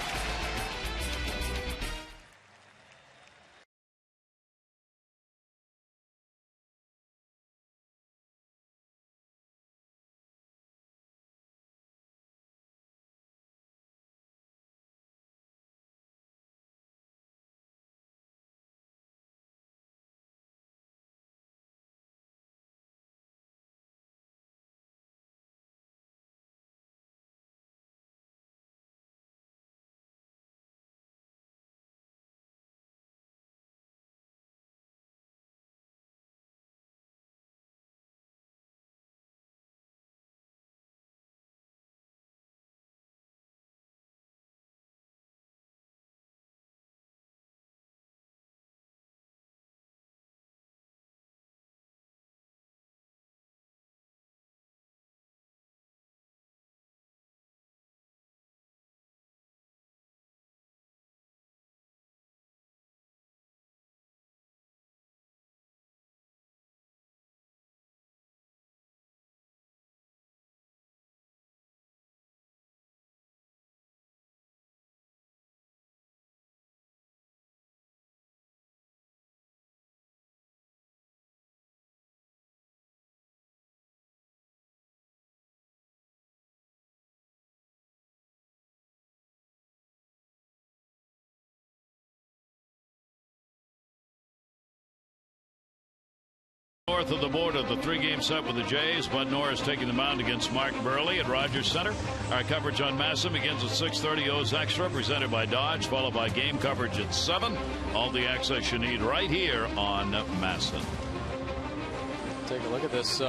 A: North of the border, the 3-game set with the Jays. Bud Norris taking the mound against Mark Burley at Rogers Center. Our coverage on MASN begins at 6:30. O's Extra, presented by Dodge, followed by game coverage at 7. All the access you need right here on MASN.
C: Take a look at this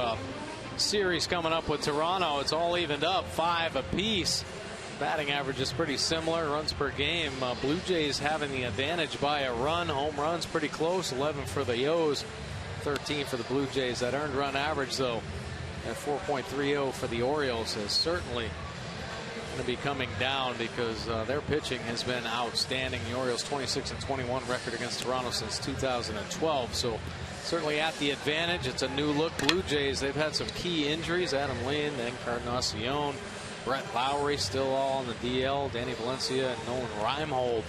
C: series coming up with Toronto. It's all evened up, 5 apiece. Batting average is pretty similar. Runs per game. Blue Jays having the advantage by a run. Home runs pretty close. 11 for the O's. 13 for the Blue Jays. That earned run average, though, at 4.30 for the Orioles, is certainly going to be coming down because their pitching has been outstanding. The Orioles 26-21 record against Toronto since 2012. So certainly at the advantage. It's a new look Blue Jays. They've had some key injuries. Adam Lind, Encarnacion, Brett Lowry still all on the DL. Danny Valencia and Nolan Reimhold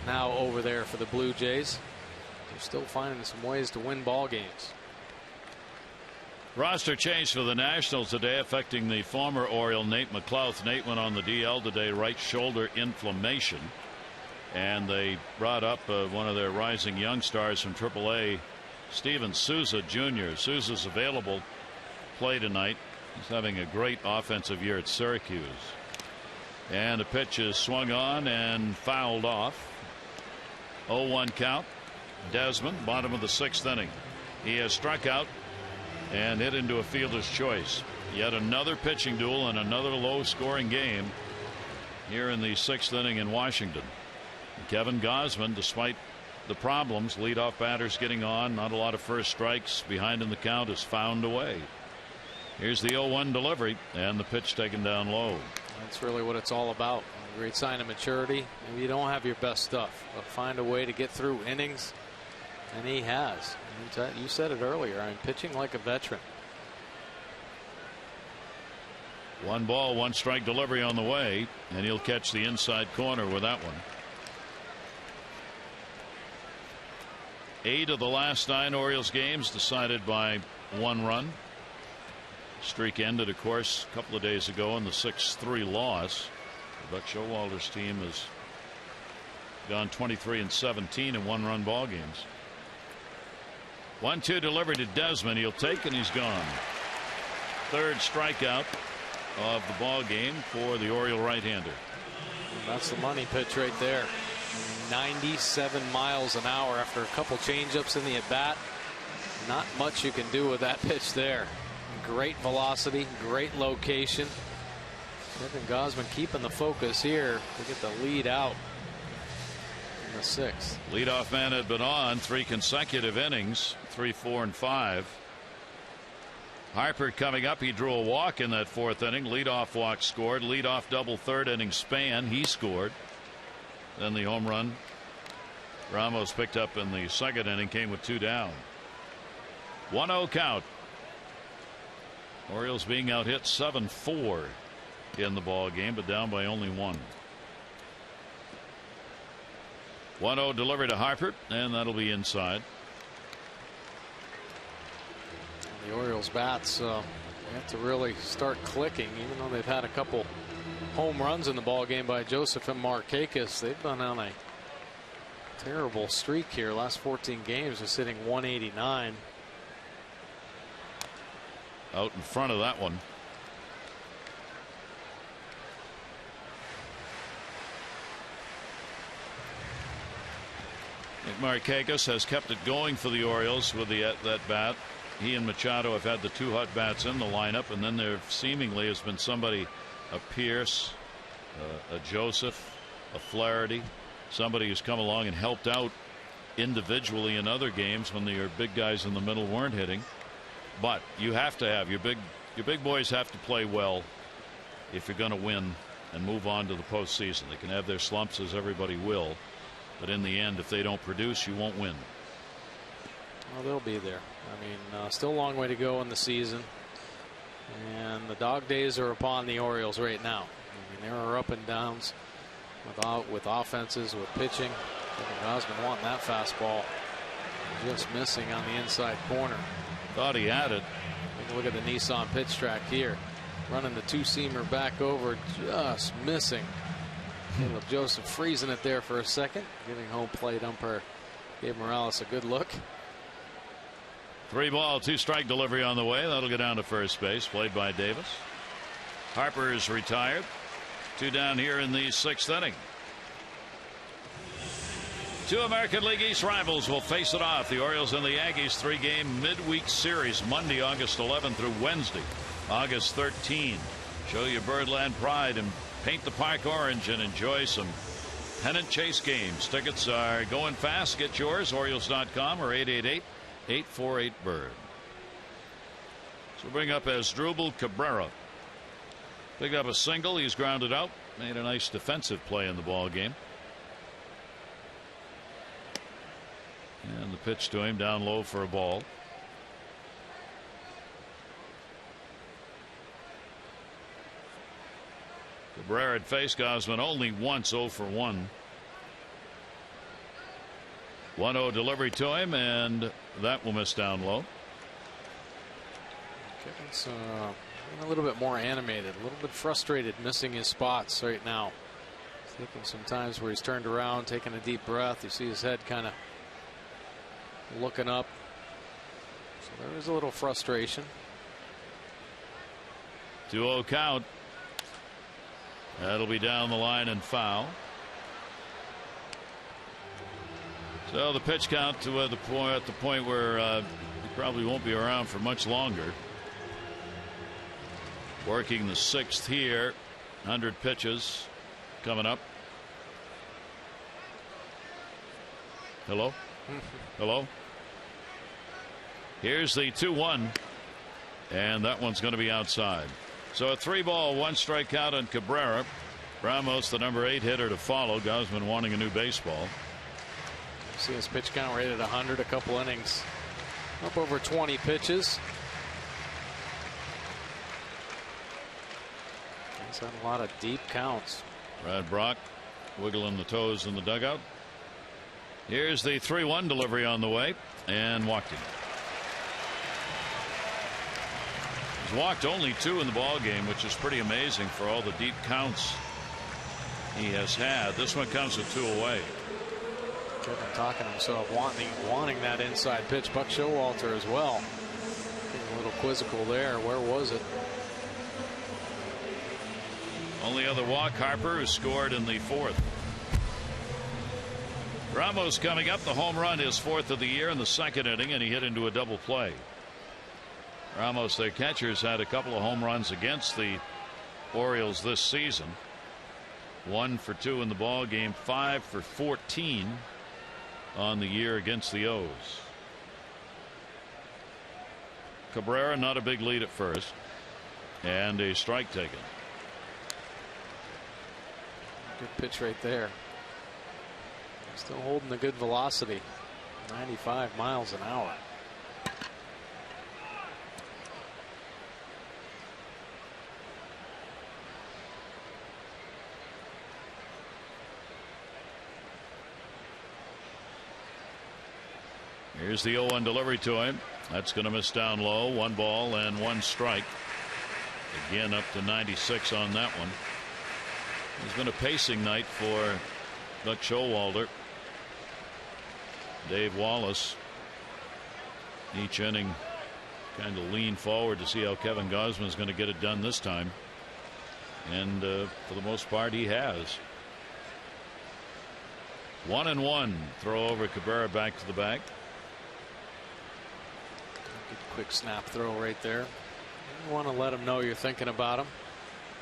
C: now over there for the Blue Jays. They're still finding some ways to win ball games.
A: Roster change for the Nationals today, affecting the former Oriole Nate McLouth. Nate went on the DL today, right shoulder inflammation, and they brought up one of their rising young stars from AAA, Steven Souza Jr. Souza's available to play tonight. He's having a great offensive year at Syracuse. And the pitch is swung on and fouled off. 0-1 count. Desmond, bottom of the 6th inning. He has struck out and hit into a fielder's choice. Yet another pitching duel and another low-scoring game here in the 6th inning in Washington. Kevin Gausman, despite the problems, leadoff batters getting on, not a lot of first strikes, behind in the count, has found a way. Here's the 0-1 delivery and the pitch taken down low.
C: That's really what it's all about. A great sign of maturity. Maybe you don't have your best stuff, but find a way to get through innings, and he has. You said it earlier. I'm pitching like a veteran.
A: 1 ball, 1 strike delivery on the way, and he'll catch the inside corner with that one. 8 of the last 9 Orioles games decided by 1 run. Streak ended, of course, a couple of days ago in the 6-3 loss. Buck Showalter's team has gone 23-17 in 1-run ball games. 1-2 delivery to Desmond. He'll take, and he's gone. 3rd strikeout of the ball game for the Oriole right-hander.
C: That's the money pitch right there. 97 miles an hour after a couple changeups in the at-bat. Not much you can do with that pitch there. Great velocity, great location. Kevin Gausman keeping the focus here to get the lead out in the 6th.
A: Leadoff man had been on 3 consecutive innings, 3, 4, and 5. Harper coming up. He drew a walk in that 4th inning. Leadoff walk scored. Leadoff double 3rd inning span. He scored. Then the home run Ramos picked up in the 2nd inning came with 2 down. 1-0 count. Orioles being out hit 7-4 in the ball game, but down by only 1. 1-0 delivery to Harper, and that'll be inside.
C: The Orioles bats have to really start clicking, even though they've had a couple home runs in the ball game by Joseph and Markakis. They've been on a terrible streak here. Last 14 games, they're sitting 189.
A: Out in front of that one. Markakis has kept it going for the Orioles with that bat. He and Machado have had the 2 hot bats in the lineup, and then there seemingly has been somebody, a Pierce, a Joseph, a Flaherty, somebody who's come along and helped out individually in other games when your big guys in the middle weren't hitting. But you have to have your big boys have to play well if you're going to win and move on to the postseason. They can have their slumps, as everybody will, but in the end, if they don't produce, you won't win.
C: Well, they'll be there. I mean, still a long way to go in the season, and the dog days are upon the Orioles right now. I mean, there are up and downs with offenses, with pitching. Gausman wanting that fastball, just missing on the inside corner.
A: Thought he had it.
C: Take a look at the Nissan pitch track here. Running the 2-seamer back over, just missing. Caleb Joseph freezing it there for a second, giving home plate umpire Gabe Morales a good look.
A: 3-ball, 2-strike delivery on the way. That'll go down to first base, played by Davis. Harper is retired. 2 down here in the 6th inning. 2 American League East rivals will face it off. The Orioles and the Yankees, 3-game midweek series, Monday, August 11 through Wednesday, August 13. Show your Birdland pride and paint the park orange and enjoy some pennant chase games. Tickets are going fast. Get yours, Orioles.com or 888-848-BIRD. So bring up Asdrubal Cabrera. Picked up a single. He's grounded out. Made a nice defensive play in the ball game. And the pitch to him down low for a ball. Cabrera had faced Gausman only once, 0 for 1. 1-0 delivery to him, and that will miss down low.
C: Kevin's a little bit more animated, a little bit frustrated, missing his spots right now. He's taking some times where he's turned around, taking a deep breath. You see his head kind of looking up. So there is a little frustration.
A: 2-0 count. That'll be down the line and foul. So the pitch count to at the point where he probably won't be around for much longer. Working the 6th here. 100 pitches coming up. Hello? Hello? Here's the 2-1. And that one's going to be outside. So a 3-ball, 1-strike count on Cabrera. Ramos, the number 8 hitter to follow. Gausman wanting a new baseball.
C: See his pitch count right at 100, a couple innings. Up over 20 pitches. He's had a lot of deep counts.
A: Brad Brock wiggling the toes in the dugout. Here's the 3-1 delivery on the way, and walked him. He's walked only 2 in the ball game, which is pretty amazing for all the deep counts he has had. This one comes with 2 away.
C: Kevin talking to himself, wanting that inside pitch. Buck Showalter as well. Getting a little quizzical there. Where was it?
A: Only other walk, Harper, who scored in the 4th. Ramos coming up, the home run, his 4th of the year in the 2nd inning, and he hit into a double play. Ramos, their catchers, had a couple of home runs against the Orioles this season. 1 for 2 in the ball game, 5 for 14 on the year against the O's. Cabrera, not a big lead at first, and a strike taken.
C: Good pitch right there. Still holding the good velocity, 95 miles an hour.
A: Here's the 0-1 delivery to him. That's going to miss down low. 1 ball and 1 strike. Again up to 96 on that one. It's been a pacing night for Buck Showalter. Dave Wallace, each inning, kind of lean forward to see how Kevin Gausman is going to get it done this time. And for the most part, he has. 1-1. Throw over Cabrera back to the bag.
C: Good quick snap throw right there. You want to let him know you're thinking about him.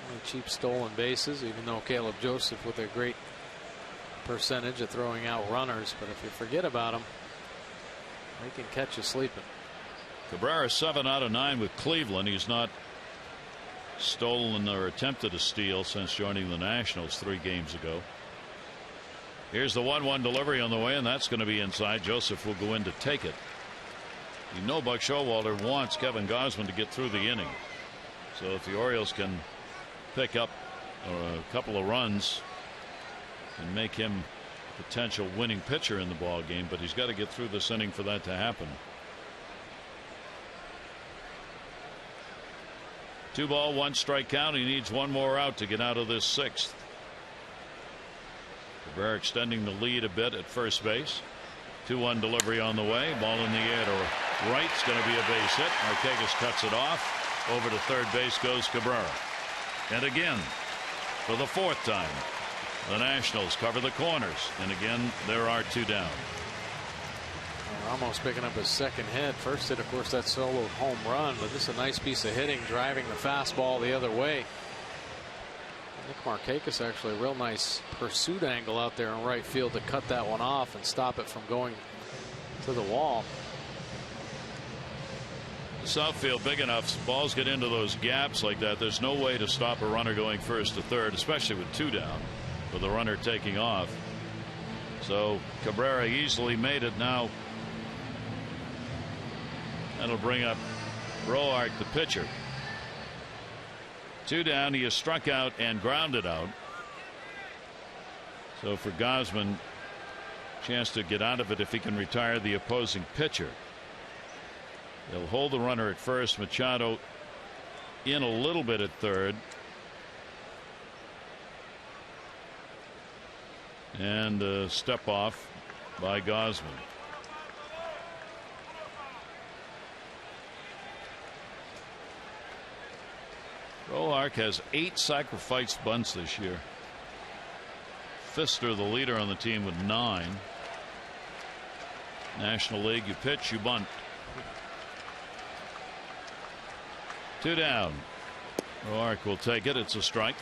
C: Only cheap stolen bases, even though Caleb Joseph with a great percentage of throwing out runners. But if you forget about him, they can catch you sleeping.
A: Cabrera 7 out of 9 with Cleveland. He's not stolen or attempted a steal since joining the Nationals 3 games ago. Here's the 1-1 delivery on the way, and that's going to be inside. Joseph will go in to take it. You know Buck Showalter wants Kevin Gausman to get through the inning. So if the Orioles can pick up a couple of runs and make him a potential winning pitcher in the ball game, but he's got to get through this inning for that to happen. 2 ball, 1 strike count. He needs 1 more out to get out of this 6th. Cabrera extending the lead a bit at first base. 2-1 delivery on the way. Ball in the air to right's going to be a base hit. Markakis cuts it off. Over to third base goes Cabrera. And again, for the fourth time, the Nationals cover the corners. And again, there are 2 down.
C: Almost picking up his second hit. First hit, of course, that solo home run, but this is a nice piece of hitting, driving the fastball the other way. Nick Markakis actually a real nice pursuit angle out there in right field to cut that one off and stop it from going to the wall.
A: The Southfield big enough, balls get into those gaps like that. There's no way to stop a runner going first to third, especially with 2 down, with the runner taking off. So Cabrera easily made it. Now that'll bring up Roark, the pitcher. 2 down. He is struck out and grounded out. So for Gausman, chance to get out of it if he can retire the opposing pitcher. They'll hold the runner at first. Machado in a little bit at third. And a step off by Gausman. Roark has 8 sacrificed bunts this year. Fister, the leader on the team, with 9. National League, you pitch, you bunt. 2 down. Roark will take it. It's a strike.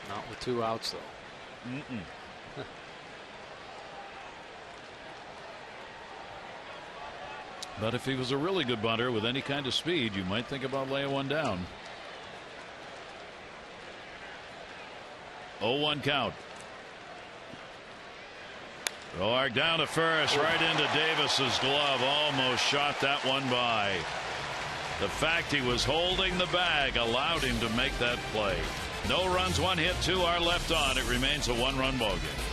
C: Not with 2 outs, though.
A: But if he was a really good bunter with any kind of speed, you might think about laying one down. 0-1 count. Roark down to first, right into Davis's glove. Almost shot that one by. The fact he was holding the bag allowed him to make that play. No runs, 1 hit, 2 are left on. It remains a 1-run ball game.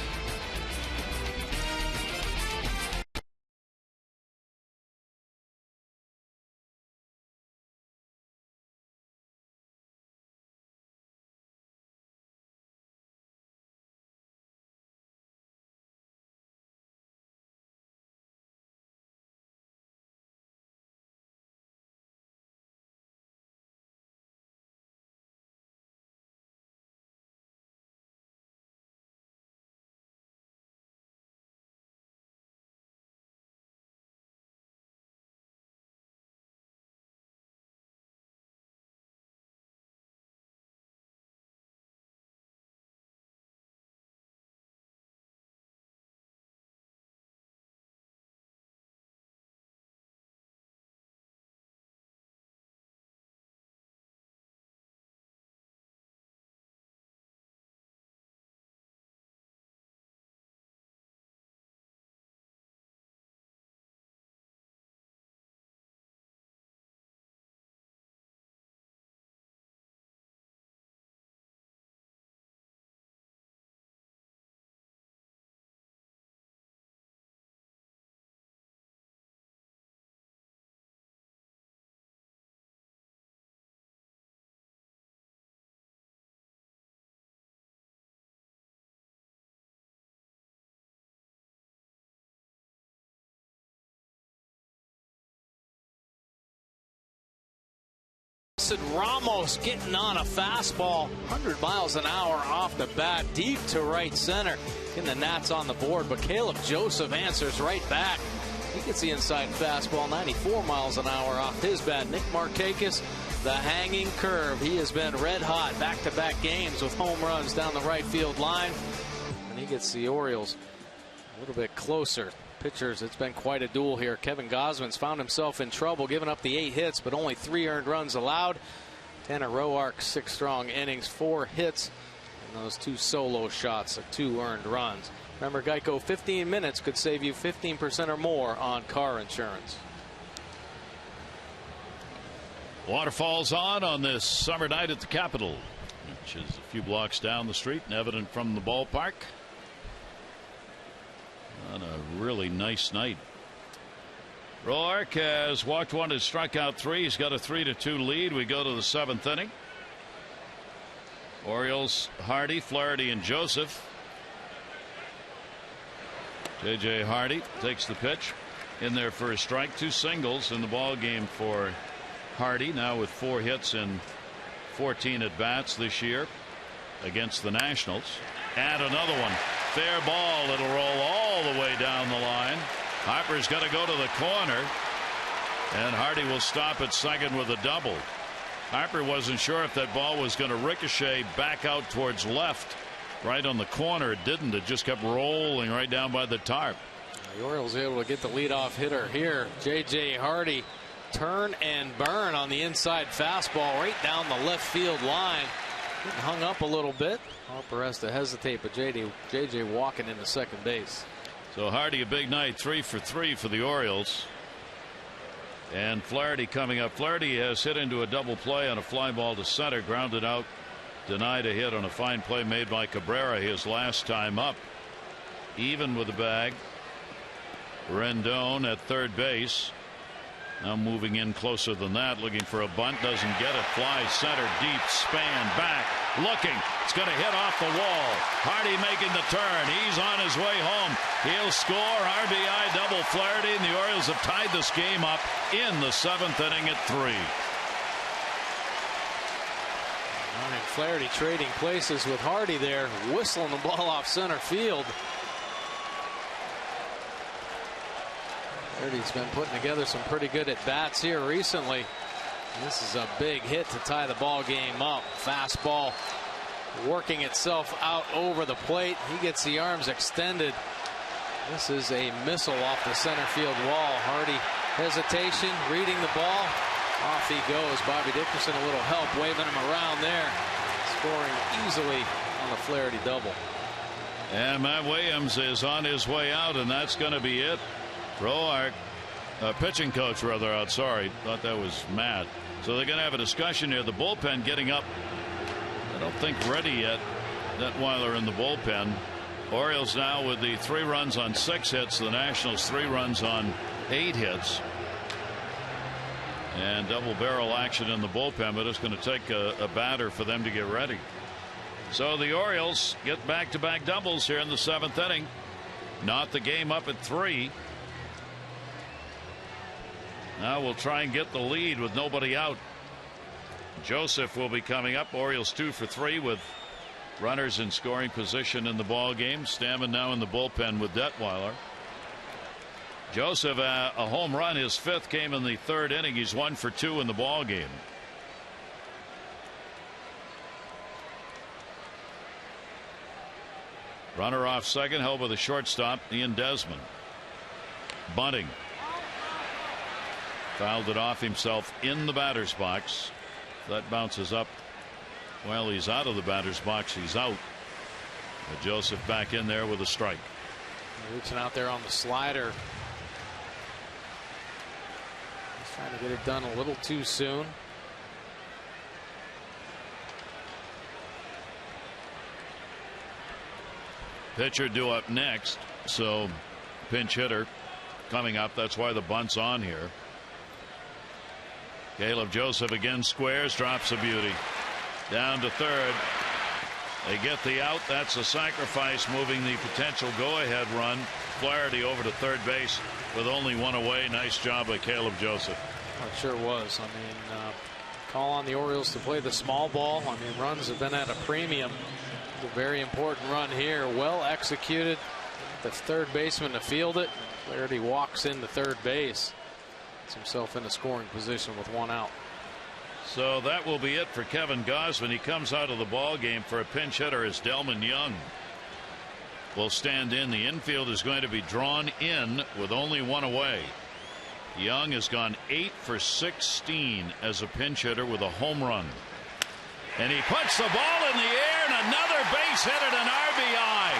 C: Ramos getting on a fastball 100 miles an hour off the bat, deep to right center. Getting the Nats on the board, but Caleb Joseph answers right back. He gets the inside fastball 94 miles an hour off his bat. Nick Markakis, the hanging curve. He has been red hot back-to-back games with home runs down the right field line. And he gets the Orioles a little bit closer. Pitchers, it's been quite a duel here. Kevin Gausman's found himself in trouble, giving up the 8 hits, but only 3 earned runs allowed. Tanner Roark, 6 strong innings, 4 hits, and those 2 solo shots of 2 earned runs. Remember, Geico, 15 minutes could save you 15% or more on car insurance.
A: Waterfalls on this summer night at the Capitol, which is a few blocks down the street and evident from the ballpark. On a really nice night. Roark has walked 1 and struck out 3. He's got a 3-2 lead. We go to the 7th inning. Orioles, Hardy, Flaherty, and Joseph. J.J. Hardy takes the pitch in there for a strike. 2 singles in the ball game for Hardy, now with 4 hits in 14 at bats this year against the Nationals. And another one. Fair ball. It'll roll all the way down the line. Harper's got to go to the corner, and Hardy will stop at second with a double. Harper wasn't sure if that ball was going to ricochet back out towards left, right on the corner. It didn't. It just kept rolling right down by the tarp.
C: The Orioles able to get the leadoff hitter here. J.J. Hardy, turn and burn on the inside fastball right down the left field line. Getting hung up a little bit. Harper has to hesitate, but J.J. walking into second base.
A: So Hardy, a big night, 3 for 3 for the Orioles. And Flaherty coming up. Flaherty has hit into a double play on a fly ball to center, grounded out, denied a hit on a fine play made by Cabrera his last time up. Even with the bag. Rendon at third base. Now moving in closer than that, looking for a bunt, doesn't get it. Flies center deep, span back, looking. It's going to hit off the wall. Hardy making the turn. He's on his way home. He'll score. RBI double Flaherty, and the Orioles have tied this game up in the 7th inning at 3.
C: Flaherty trading places with Hardy there, whistling the ball off center field. Flaherty's been putting together some pretty good at bats here recently. This is a big hit to tie the ball game up. Fastball working itself out over the plate. He gets the arms extended. This is a missile off the center field wall. Hardy hesitation, reading the ball. Off he goes. Bobby Dickerson a little help, waving him around there. Scoring easily on the Flaherty double.
A: And Matt Williams is on his way out, and that's going to be it. Roark, pitching coach rather out. Sorry, thought that was Matt. So they're going to have a discussion here. The bullpen getting up. I don't think ready yet. Detweiler in the bullpen. Orioles now with the 3 runs on 6 hits. The Nationals 3 runs on 8 hits. And double barrel action in the bullpen, but it's going to take a batter for them to get ready. So the Orioles get back-to-back doubles here in the 7th inning. Not the game up at 3. Now we'll try and get the lead with nobody out. Joseph will be coming up. Orioles 2 for 3 with runners in scoring position in the ball game. Stammen now in the bullpen with Detweiler. Joseph, a home run, his 5th came in the 3rd inning. He's 1 for 2 in the ball game. Runner off second, held by the shortstop, Ian Desmond. Bunting. Fouled it off himself in the batter's box. That bounces up. Well, he's out of the batter's box. He's out. But Joseph back in there with a strike.
C: Reaching out there on the slider. He's trying to get it done a little too soon.
A: Pitcher due up next. So pinch hitter coming up. That's why the bunt's on here. Caleb Joseph again squares, drops a beauty. Down to third. They get the out. That's a sacrifice, moving the potential go-ahead run. Flaherty over to third base with only 1 away. Nice job by Caleb Joseph.
C: It sure was. I mean, call on the Orioles to play the small ball. I mean, runs have been at a premium. It's a very important run here. Well executed. The third baseman to field it. Flaherty walks into third base. Gets himself in a scoring position with 1 out.
A: So that will be it for Kevin Gausman. He comes out of the ball game for a pinch hitter as Delman Young will stand in. The infield is going to be drawn in with only 1 away. Young has gone 8 for 16 as a pinch hitter with a home run. And he puts the ball in the air, and another base hit and an RBI.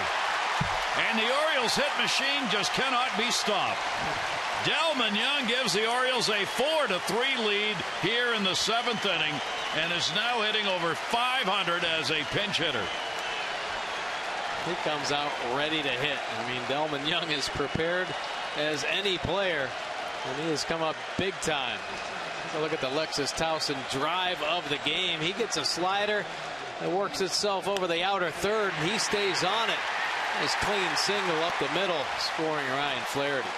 A: And the Orioles hit machine just cannot be stopped. Delman Young gives the Orioles a 4-3 lead here in the 7th inning and is now hitting over .500 as a pinch hitter.
C: He comes out ready to hit. I mean, Delman Young is prepared as any player, and he has come up big time. Take a look at the Lexus Towson drive of the game. He gets a slider that works itself over the outer third, and he stays on it. Nice clean single up the middle, scoring Ryan Flaherty.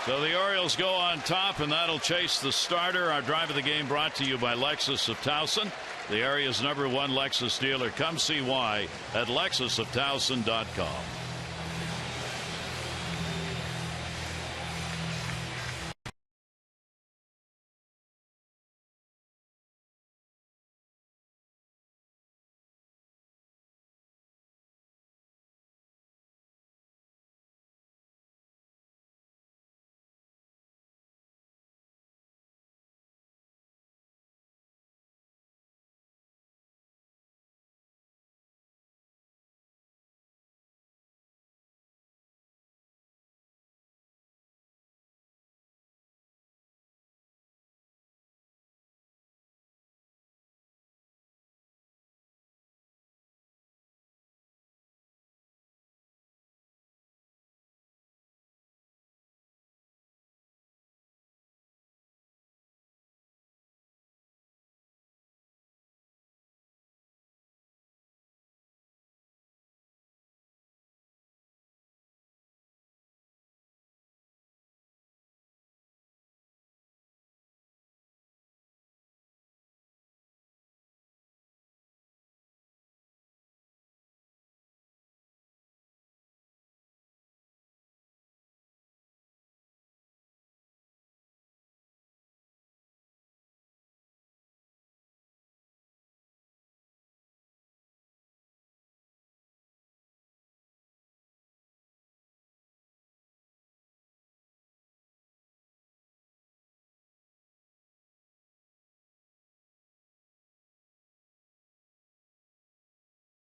A: So the Orioles go on top, and that'll chase the starter. Our drive of the game brought to you by Lexus of Towson, the area's #1 Lexus dealer. Come see why at lexusoftowson.com.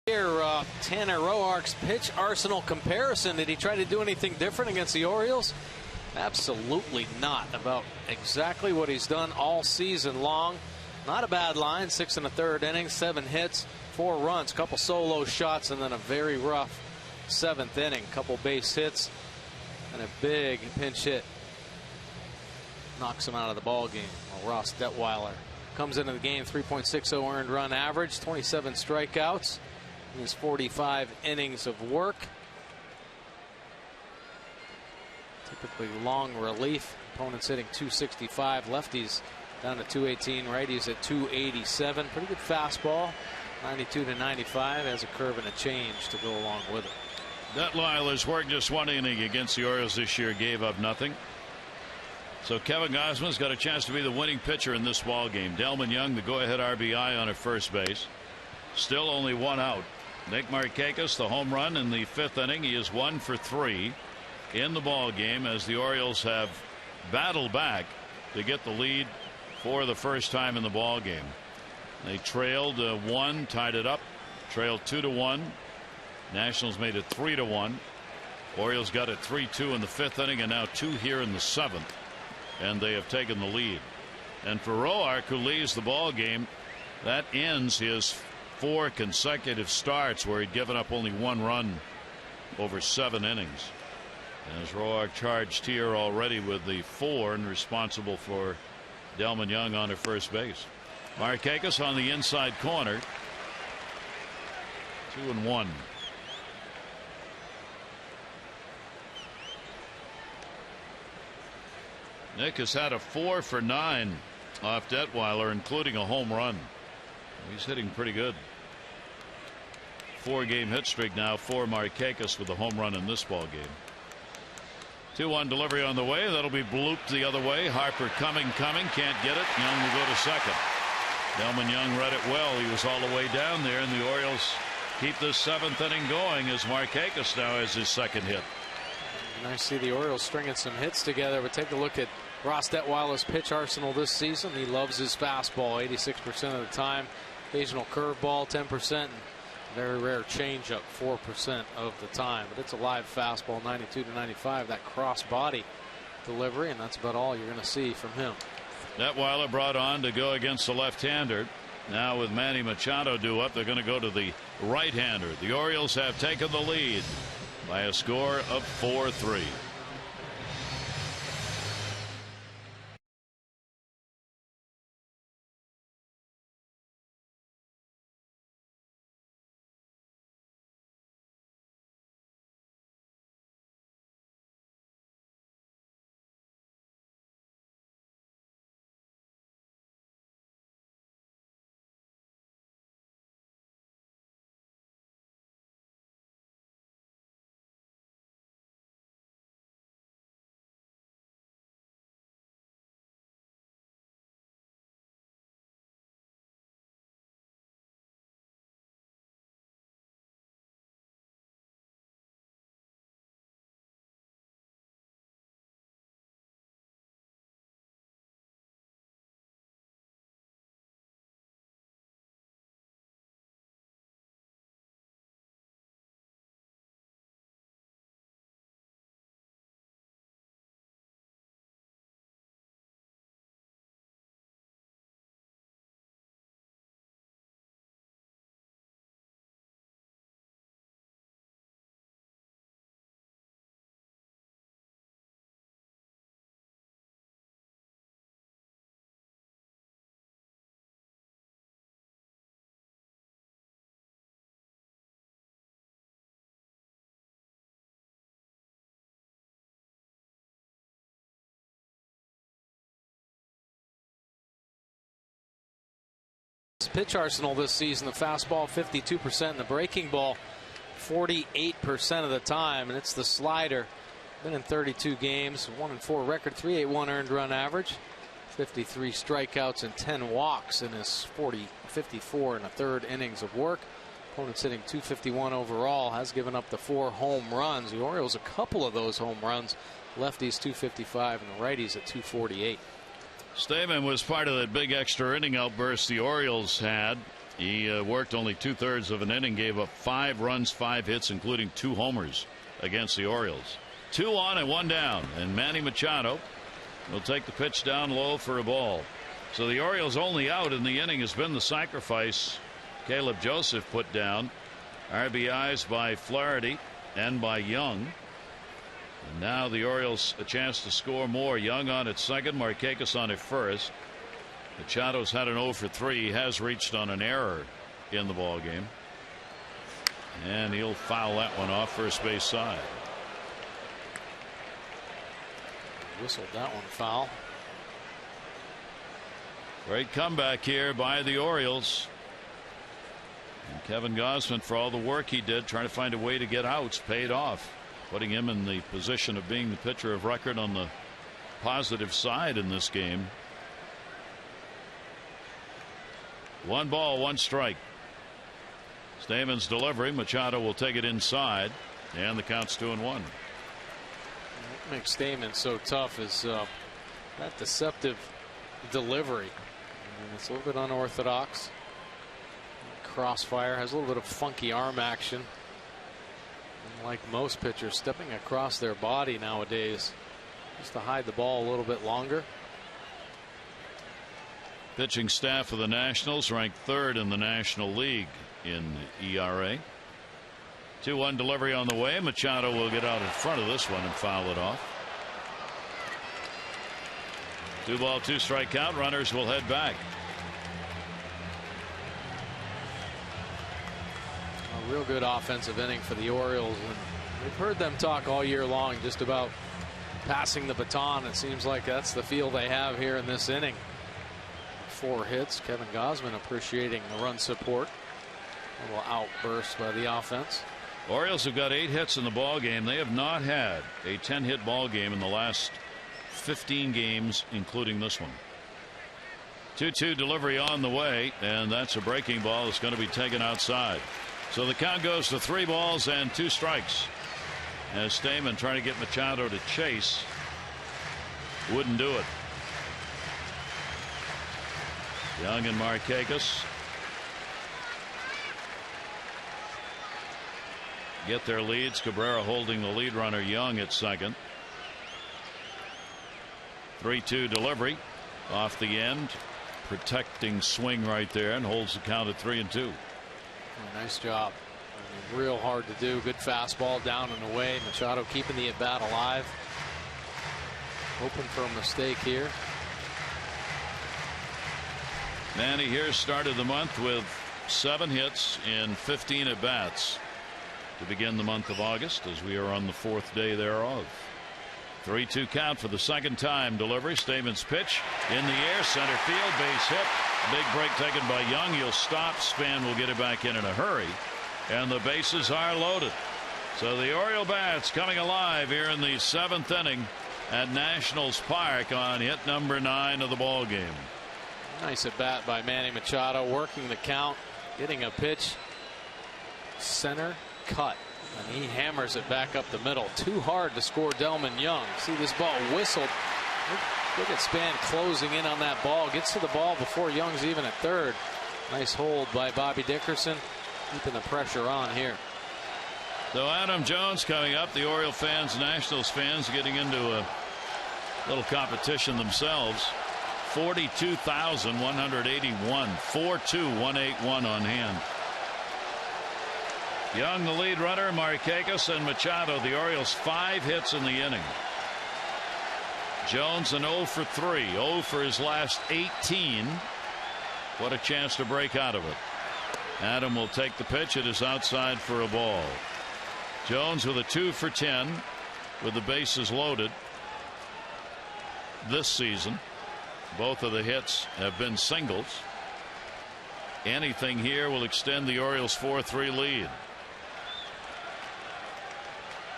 C: Here, Tanner Roark's pitch arsenal comparison. Did he try to do anything different against the Orioles? Absolutely not. About exactly what he's done all season long. Not a bad line. 6 1/3 innings, 7 hits, 4 runs, couple solo shots, and then a very rough 7th inning. Couple base hits and a big pinch hit knocks him out of the ball game. Well, Ross Detweiler comes into the game 3.60 earned run average, 27 strikeouts in his 45 innings of work. Typically long relief. Opponents hitting 265. Lefties down to 218. Righties at 287. Pretty good fastball. 92 to 95. Has a curve and a change to go along with it.
A: Detweiler's worked just 1 inning against the Orioles this year. Gave up nothing. So Kevin Gausman's got a chance to be the winning pitcher in this ball game. Delmon Young, the go-ahead RBI on at first base. Still only 1 out. Nick Markakis, the home run in the 5th inning. He is 1 for 3 in the ball game as the Orioles have battled back to get the lead for the first time in the ball game. They trailed 1, tied it up, trailed 2-1. Nationals made it 3-1. Orioles got it 3-2 in the 5th inning, and now 2 here in the 7th, and they have taken the lead. And for Roark, who leads the ball game, that ends his 4 consecutive starts where he'd given up only 1 run over 7 innings. As Roark charged here already with the 4 and responsible for Delmon Young on at first base. Markakis on the inside corner. 2-1. Nick has had a 4 for 9 off Detweiler, including a home run. He's hitting pretty good. 4-game hit streak now for Markakis with a home run in this ball game. 2-1 delivery on the way. That'll be blooped the other way. Harper coming, can't get it. Young will go to second. Delmon Young read it well. He was all the way down there, and the Orioles keep this 7th inning going as Markakis now has his 2nd hit.
C: Nice to see the Orioles stringing some hits together, but take a look at Ross Detweiler's pitch arsenal this season. He loves his fastball 86% of the time. Occasional curveball 10%. And very rare changeup 4% of the time. But it's a live fastball 92 to 95. That cross body delivery, and that's about all you're going to see from him.
A: Detweiler brought on to go against the left-hander. Now with Manny Machado due up, they're going to go to the right-hander. The Orioles have taken the lead by a score of 4-3.
C: Pitch arsenal this season: the fastball 52%, and the breaking ball 48% of the time, and it's the slider. Been in 32 games, 1-4 record, 3.81 earned run average, 53 strikeouts and 10 walks in his 54 and a third innings of work. Opponent's hitting .251 overall, has given up the 4 home runs. The Orioles, a couple of those home runs. Lefties .255 and the righties at .248.
A: Stamen was part of that big extra inning outburst the Orioles had. He worked only 2/3 of an inning, gave up 5 runs, 5 hits, including 2 homers against the Orioles. 2 on and 1 down, and Manny Machado will take the pitch down low for a ball. So the Orioles' only out in the inning has been the sacrifice Caleb Joseph put down. RBIs by Flaherty and by Young. And now the Orioles a chance to score more. Young on at second, Markakis on at first. Machado's had an 0 for 3. He has reached on an error in the ball game, and he'll foul that one off first base side.
C: Whistled that one foul.
A: Great comeback here by the Orioles. And Kevin Gausman, for all the work he did trying to find a way to get outs, paid off, putting him in the position of being the pitcher of record on the positive side in this game. 1 ball, 1 strike. Stamen's delivery. Machado will take it inside, and the count's 2-1.
C: What makes Stamen so tough is that deceptive delivery. And it's a little bit unorthodox. Crossfire, has a little bit of funky arm action. And like most pitchers, stepping across their body nowadays just to hide the ball a little bit longer.
A: Pitching staff of the Nationals ranked 3rd in the National League in ERA. 2-1 delivery on the way. Machado will get out in front of this one and foul it off. 2 ball, 2 strike count. Runners will head back.
C: A real good offensive inning for the Orioles, and we've heard them talk all year long just about passing the baton. It seems like that's the feel they have here in this inning. 4 hits. Kevin Gausman appreciating the run support. A little outburst by the offense.
A: Orioles have got 8 hits in the ball game. They have not had a 10-hit ball game in the last 15 games, including this one. 2-2 delivery on the way, and that's a breaking ball that's going to be taken outside. So the count goes to 3 balls and 2 strikes. As Stamen trying to get Machado to chase, wouldn't do it. Young and Markakis get their leads. Cabrera holding the lead runner Young at second. 3-2 delivery off the end, protecting swing right there, and holds the count at 3-2.
C: Nice job. I mean, real hard to do. Good fastball down and away. Machado keeping the at bat alive. Hoping for a mistake here.
A: Manny here started the month with 7 hits in 15 at bats to begin the month of August, as we are on the 4th day thereof. 3-2 count for the second time. Delivery. Stamen's pitch in the air, center field, base hit. Big break taken by Young. He'll stop. Span will get it back in a hurry, and the bases are loaded. So the Oriole bats coming alive here in the 7th inning at Nationals Park on hit number 9 of the ball game.
C: Nice at bat by Manny Machado, working the count, getting a pitch center cut, and he hammers it back up the middle. Too hard to score Delman Young. See this ball whistled. Look at Span closing in on that ball. Gets to the ball before Young's even at third. Nice hold by Bobby Dickerson, keeping the pressure on here.
A: So Adam Jones coming up. The Oriole fans, Nationals fans getting into a little competition themselves. 42,181. 4-2-181 on hand. Young the lead runner, Markakis and Machado. The Orioles 5 hits in the inning. Jones an 0 for 3. 0 for his last 18. What a chance to break out of it. Adam will take the pitch. It is outside for a ball. Jones with a 2 for 10 with the bases loaded this season. Both of the hits have been singles. Anything here will extend the Orioles 4-3 lead.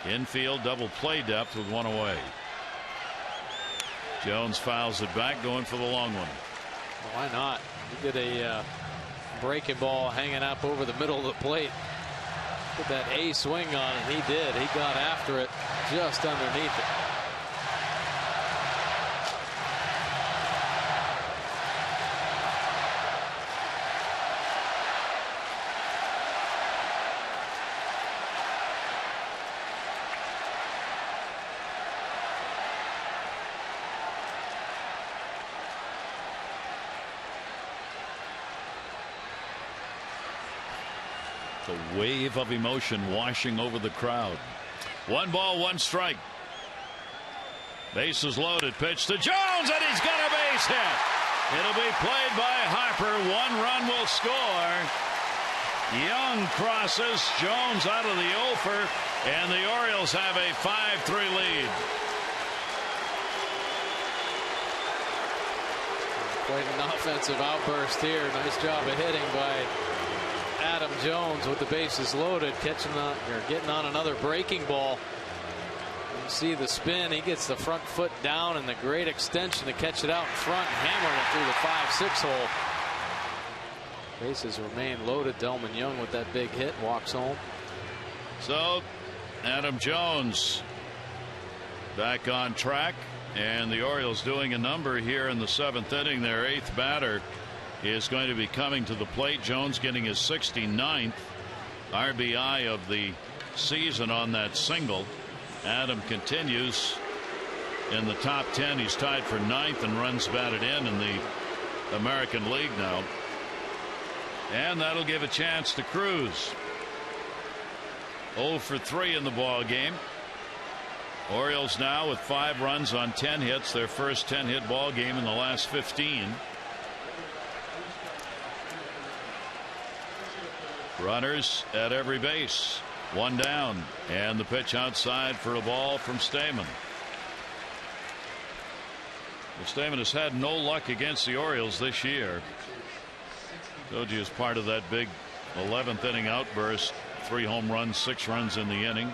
A: Infield double play depth with one away. Jones fouls it back, going for the long one.
C: Why not? He did a breaking ball hanging up over the middle of the plate. Put that A swing on it. He did. He got after it just underneath it.
A: The wave of emotion washing over the crowd. 1 ball, 1 strike. Bases loaded. Pitch to Jones, and he's got a base hit. It'll be played by Harper. 1 run will score. Young crosses. Jones out of the offer, and the Orioles have a 5-3 lead.
C: Quite an offensive outburst here. Nice job of hitting by Adam Jones with the bases loaded, catching on or getting on another breaking ball. You see the spin. He gets the front foot down and the great extension to catch it out in front, hammering it through the 5-6 hole. Bases remain loaded. Delman Young with that big hit walks home.
A: So Adam Jones back on track, and the Orioles doing a number here in the 7th inning. Their 8th batter is going to be coming to the plate. Jones getting his 69th RBI of the season on that single. Adam continues in the top 10. He's tied for 9th in runs batted in the American League now. And that'll give a chance to Cruz. 0 for 3 in the ball game. Orioles now with 5 runs on 10 hits, their first 10-hit ball game in the last 15. Runners at every base. 1 down, and the pitch outside for a ball from Stamen. Well, Stamen has had no luck against the Orioles this year. Told you as part of that big 11th inning outburst. 3 home runs, 6 runs in the inning.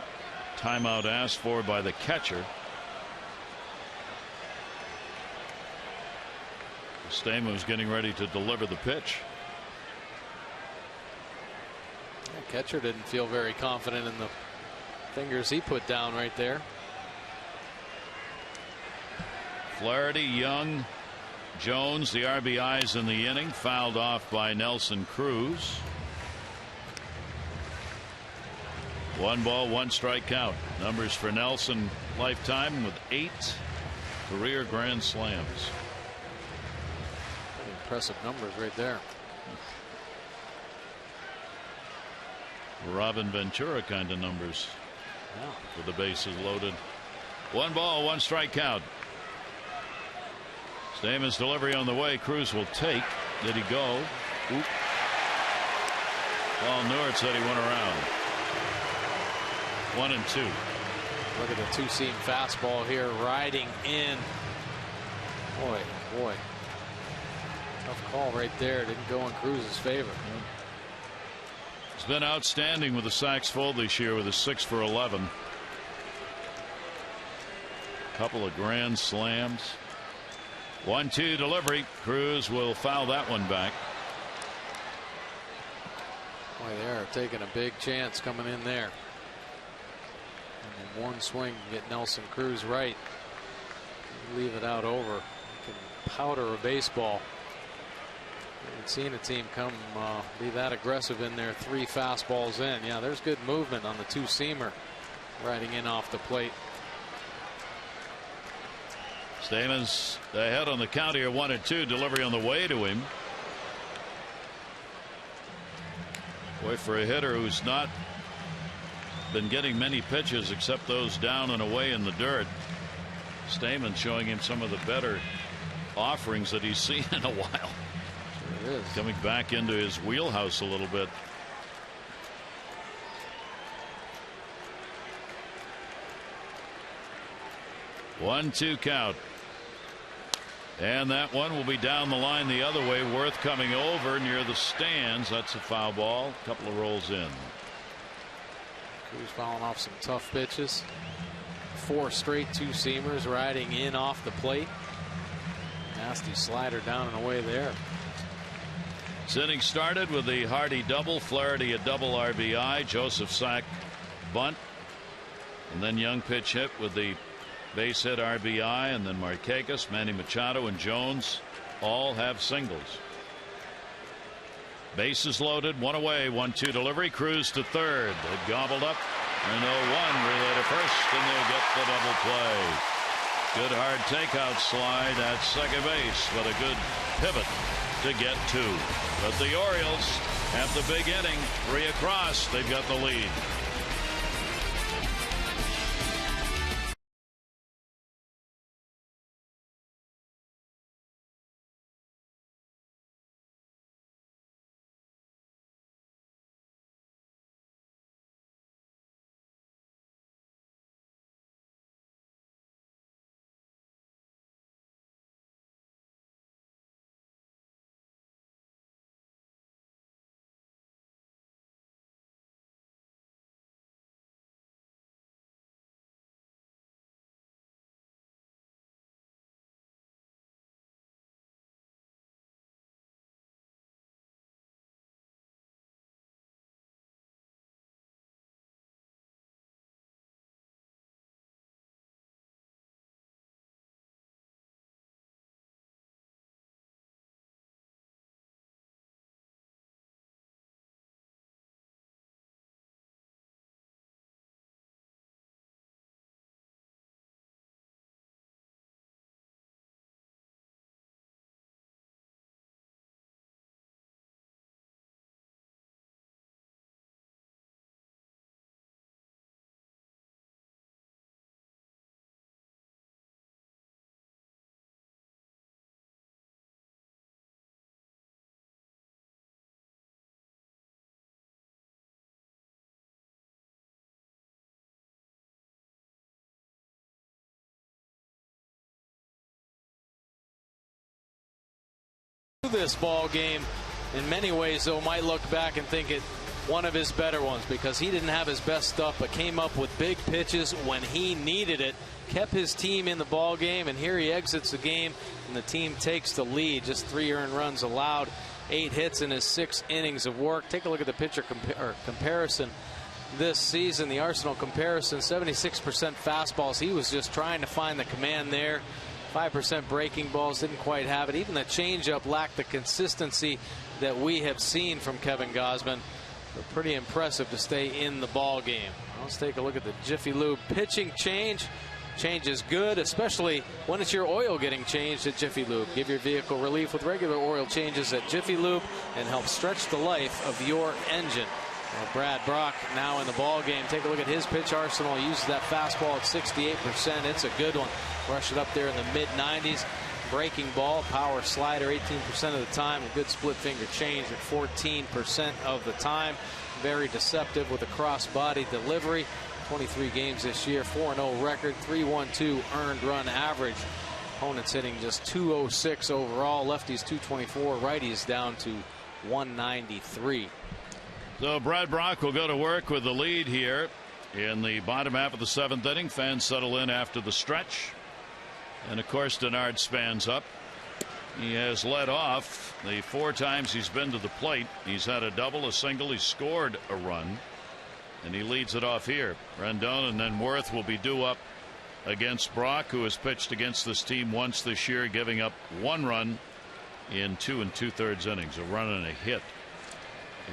A: Timeout asked for by the catcher. Stamen was getting ready to deliver the pitch.
C: The catcher didn't feel very confident in the fingers he put down right there.
A: Flaherty, Young, Jones, the RBIs in the inning, fouled off by Nelson Cruz. 1 ball, 1 strike count. Numbers for Nelson lifetime with 8 career grand slams.
C: Impressive numbers right there.
A: Robin Ventura kind of numbers.
C: Yeah.
A: With the bases loaded. 1 ball, 1 strike count. Stamen's delivery on the way. Cruz will take. Did he go? Oop. Paul Newart said he went around. 1-2.
C: Look at the 2-seam fastball here riding in. Boy. Tough call right there. Didn't go in Cruz's favor.
A: He's been outstanding with the sacks full this year with a 6 for 11. Couple of grand slams. 1-2 delivery. Cruz will foul that one back.
C: Boy, they're taking a big chance coming in there. And in 1 swing, get Nelson Cruz right. Leave it out over. Can powder a baseball. I haven't seen a team come be that aggressive in there. 3 fastballs in. Yeah, there's good movement on the 2-seamer riding in off the plate.
A: Stamen's ahead on the count here. 1-2. Delivery on the way to him. Boy, for a hitter who's not been getting many pitches except those down and away in the dirt, Stamen showing him some of the better offerings that he's seen in a while.
C: Sure is.
A: Coming back into his wheelhouse a little bit. One-two count. And that one will be down the line the other way. Worth coming over near the stands. That's a foul ball. A couple of rolls in.
C: Cruz fouling off some tough pitches. 4 straight two-seamers riding in off the plate. Nasty slider down and away there.
A: This inning started with the Hardy double, Flaherty a double RBI, Joseph sack bunt, and then Young pitch hit with the base hit RBI, and then Markakis, Manny Machado, and Jones all have singles. Bases loaded, 1 away, 1-2 delivery. Cruz to third. They gobbled up, and 0-1 relay to first, and they'll get the double play. Good hard takeout slide at second base, but a good pivot to get 2. But the Orioles have the big inning, 3 across. They've got the lead.
C: This ball game in many ways, though, might look back and think it one of his better ones, because he didn't have his best stuff but came up with big pitches when he needed it, kept his team in the ball game, and here he exits the game and the team takes the lead. Just 3 earned runs allowed, 8 hits in his 6 innings of work. Take a look at the pitcher comparison this season. The Arsenal comparison, 76% fastballs. He was just trying to find the command there. 5% breaking balls, didn't quite have it. Even the changeup lacked the consistency that we have seen from Kevin Gausman. But pretty impressive to stay in the ball game. Let's take a look at the Jiffy Lube pitching change. Change is good, especially when it's your oil getting changed at Jiffy Lube. Give your vehicle relief with regular oil changes at Jiffy Lube and help stretch the life of your engine. Well, Brad Brock now in the ball game. Take a look at his pitch arsenal. He uses that fastball at 68%. It's a good one. Rush it up there in the mid-90s. Breaking ball, power slider 18% of the time. A good split finger change at 14% of the time. Very deceptive with a cross-body delivery. 23 games this year, 4-0 record, 3.12 earned run average. Opponents hitting just 206 overall. Lefties 224, righties down to 193.
A: So Brad Brock will go to work with the lead here in the bottom half of the 7th inning. Fans settle in after the stretch. And of course Denard spans up. He has led off the 4 times he's been to the plate. He's had a double, a single, he's scored a run, and he leads it off here. Rendon and then Worth will be due up against Brock, who has pitched against this team once this year, giving up 1 run in 2 2/3 innings, a run and a hit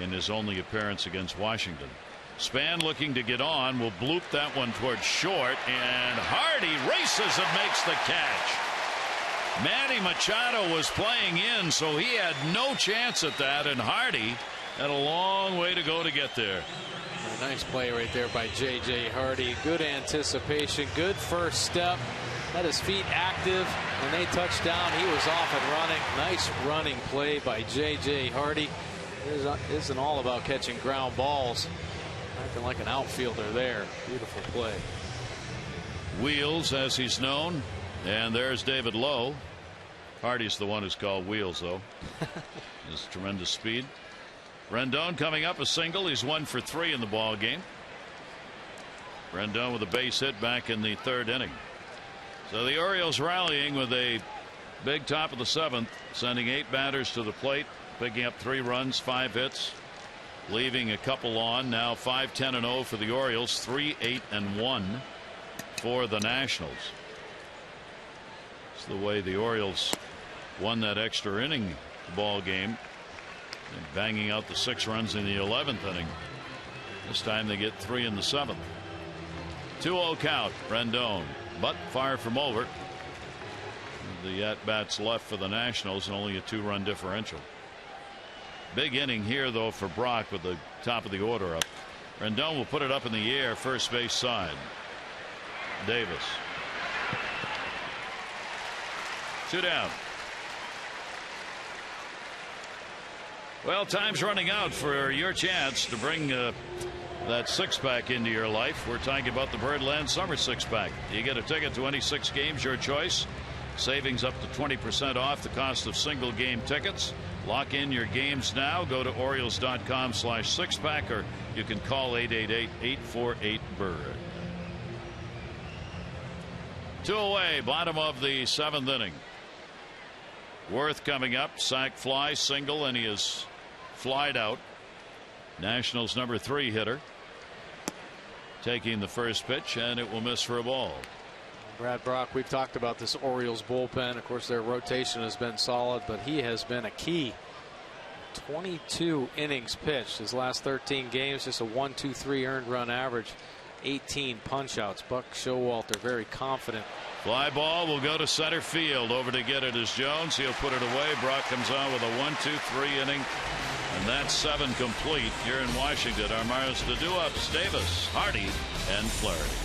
A: in his only appearance against Washington. Span looking to get on, will bloop that one towards short, and Hardy races and makes the catch. Manny Machado was playing in, so he had no chance at that, and Hardy had a long way to go to get there.
C: A nice play right there by J.J. Hardy. Good anticipation, good first step. Had his feet active. When they touched down, he was off and running. Nice running play by J.J. Hardy. It isn't all about catching ground balls. Acting like an outfielder there. Beautiful play.
A: Wheels, as he's known. And there's David Lowe. Hardy's the one who's called Wheels, though. His tremendous speed. Rendon coming up a single. He's 1 for 3 in the ball game. Rendon with a base hit back in the 3rd inning. So the Orioles rallying with a big top of the 7th, sending 8 batters to the plate, picking up 3 runs, 5 hits, leaving a couple on. Now 5-10-0 for the Orioles, 3-8-1 for the Nationals. It's the way the Orioles won that extra inning ball game, banging out the 6 runs in the 11th inning. This time they get 3 in the 7th. 2-0 count. Rendon, but far from over. The at-bats left for the Nationals, and only a 2-run differential. Big inning here, though, for Brock with the top of the order up. Rendon will put it up in the air, first base side. Davis. 2 down. Well, time's running out for your chance to bring that 6-pack into your life. We're talking about the Birdland Summer 6-pack. You get a ticket to any 6 games, your choice. Savings up to 20% off the cost of single game tickets. Lock in your games now. Go to Orioles.com/6-pack, or you can call 888-848-BIRD. 2 away, bottom of the 7th inning. Worth coming up, sac fly, single, and he is flied out. Nationals number 3 hitter taking the first pitch, and it will miss for a ball.
C: Brad Brock, we've talked about this Orioles bullpen. Of course, their rotation has been solid, but he has been a key. 22 innings pitched his last 13 games, just a 1-2-3 earned run average, 18 punch outs. Buck Showalter very confident.
A: Fly ball will go to center field. Over to get it is Jones. He'll put it away. Brock comes on with a 1-2-3 inning, and that's 7 complete. Here in Washington, our Mars the do-ups: Davis, Hardy, and Flaherty.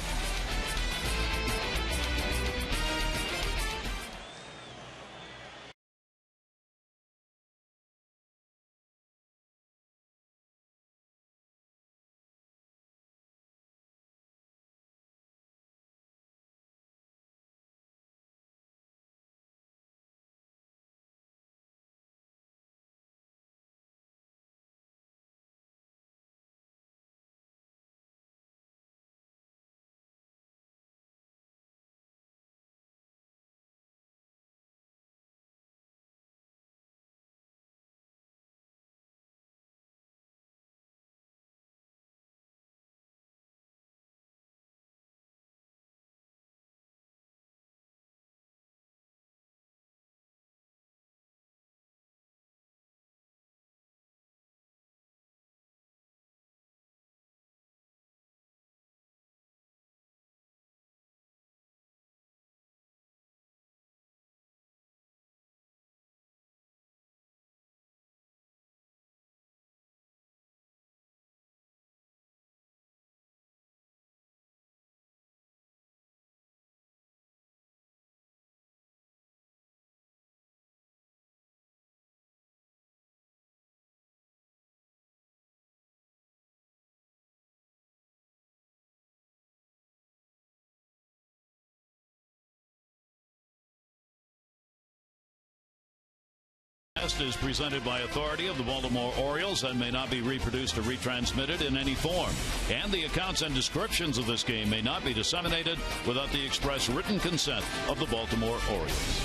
A: Is presented by authority of the Baltimore Orioles and may not be reproduced or retransmitted in any form. And the accounts and descriptions of this game may not be disseminated without the express written consent of the Baltimore Orioles.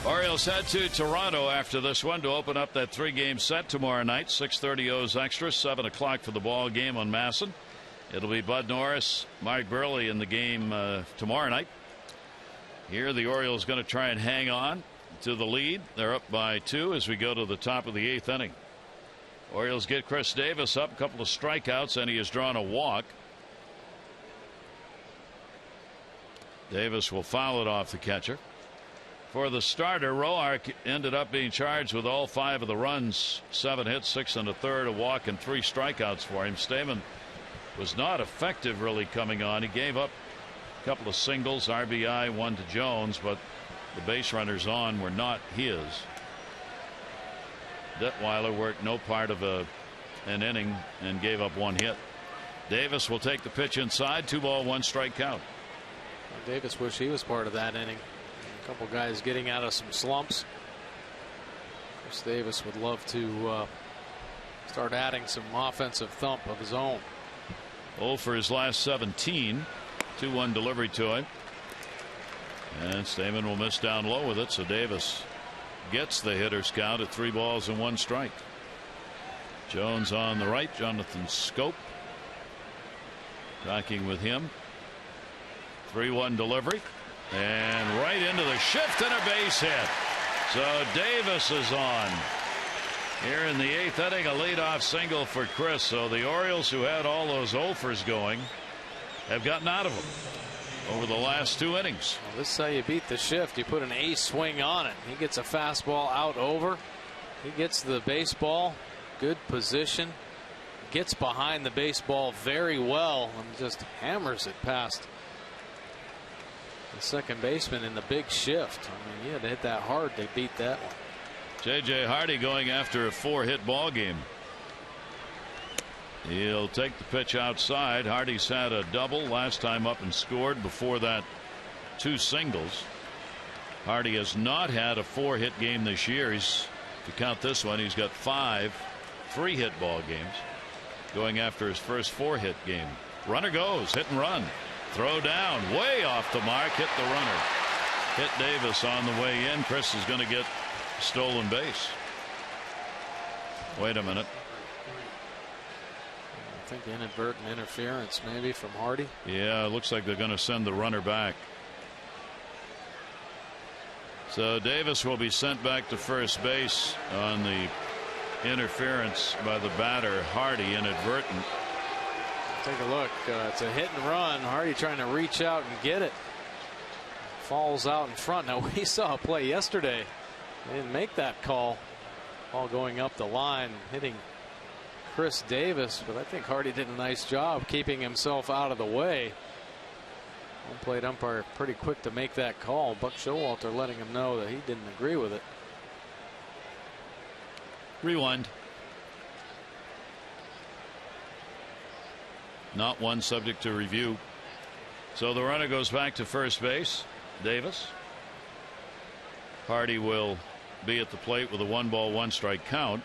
A: Orioles head to Toronto after this one to open up that 3-game set tomorrow night. 6:30 O's extra, 7 o'clock for the ball game on Masson. It'll be Bud Norris, Mike Burley in the game tomorrow night. Here the Orioles going to try and hang on to the lead. They're up by 2 as we go to the top of the 8th inning. Orioles get Chris Davis up, a couple of strikeouts, and he has drawn a walk. Davis will foul it off the catcher. For the starter, Roark ended up being charged with all 5 of the runs. 7 hits, 6 1/3, a walk, and 3 strikeouts for him. Stamen was not effective really coming on. He gave up a couple of singles, RBI, 1 to Jones, but the base runners on were not his. Detweiler worked no part of an inning and gave up 1 hit. Davis will take the pitch inside. 2 ball, 1 strike count.
C: Davis wish he was part of that inning. A couple guys getting out of some slumps. Chris Davis would love to start adding some offensive thump of his own.
A: 0 for his last 17. 2-1 delivery to him. And Stamen will miss down low with it, so Davis gets the hitter's count at 3 balls and 1 strike. Jones on the right. Jonathan Scope talking with him. 3-1 delivery. And right into the shift and a base hit. So Davis is on. Here in the 8th inning, a leadoff single for Chris. So the Orioles, who had all those offers going, have gotten out of them over the last 2 innings.
C: Well, this is how you beat the shift. You put an ace swing on it. He gets a fastball out over. He gets the baseball. Good position. Gets behind the baseball very well and just hammers it past the second baseman in the big shift. I mean, you had to hit that hard to beat that one.
A: J.J. Hardy going after a 4-hit ball game. He'll take the pitch outside. Hardy's had a double last time up and scored. Before that, 2 singles. Hardy has not had a 4-hit game this year. If you count this one, he's got 5 3-hit ball games. Going after his first 4-hit game. Runner goes, hit and run. Throw down, way off the mark, hit the runner. Hit Davis on the way in. Chris is going to get stolen base. Wait a minute.
C: I think inadvertent interference maybe from Hardy.
A: Yeah, it looks like they're going to send the runner back. So Davis will be sent back to first base on the interference by the batter. Hardy, inadvertent.
C: Take a look. It's a hit and run. Hardy trying to reach out and get it. Falls out in front. Now, we saw a play yesterday. They didn't make that call. Ball going up the line, hitting Chris Davis, but I think Hardy did a nice job keeping himself out of the way. Home plate umpire pretty quick to make that call. Buck Showalter letting him know that he didn't agree with it.
A: Rewind. Not one, subject to review. So the runner goes back to first base. Davis. Hardy will be at the plate with a 1-ball 1-strike count.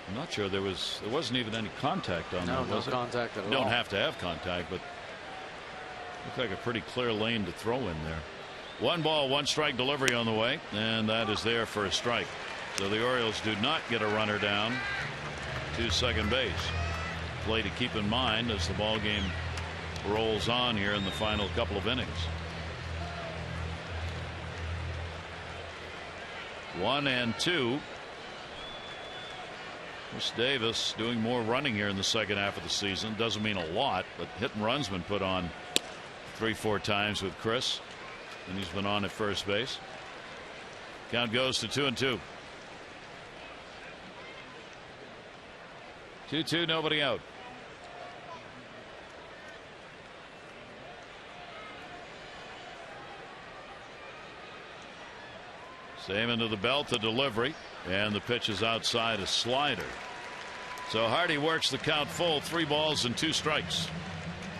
A: I'm not sure there wasn't even any contact on that.
C: No contact at all.
A: You don't have to have contact, but looks like a pretty clear lane to throw in there. 1-ball 1-strike delivery on the way, and that is there for a strike. So the Orioles do not get a runner down to second base. Play to keep in mind as the ball game rolls on here in the final couple of innings. 1-2. Chris Davis doing more running here in the second half of the season. Doesn't mean a lot, but hit and run's been put on 3-4 times with Chris, and he's been on at first base. Count goes to 2-2. 2-2, nobody out. Same into the belt, the delivery, and the pitch is outside, a slider. So Hardy works the count full, 3 balls and 2 strikes.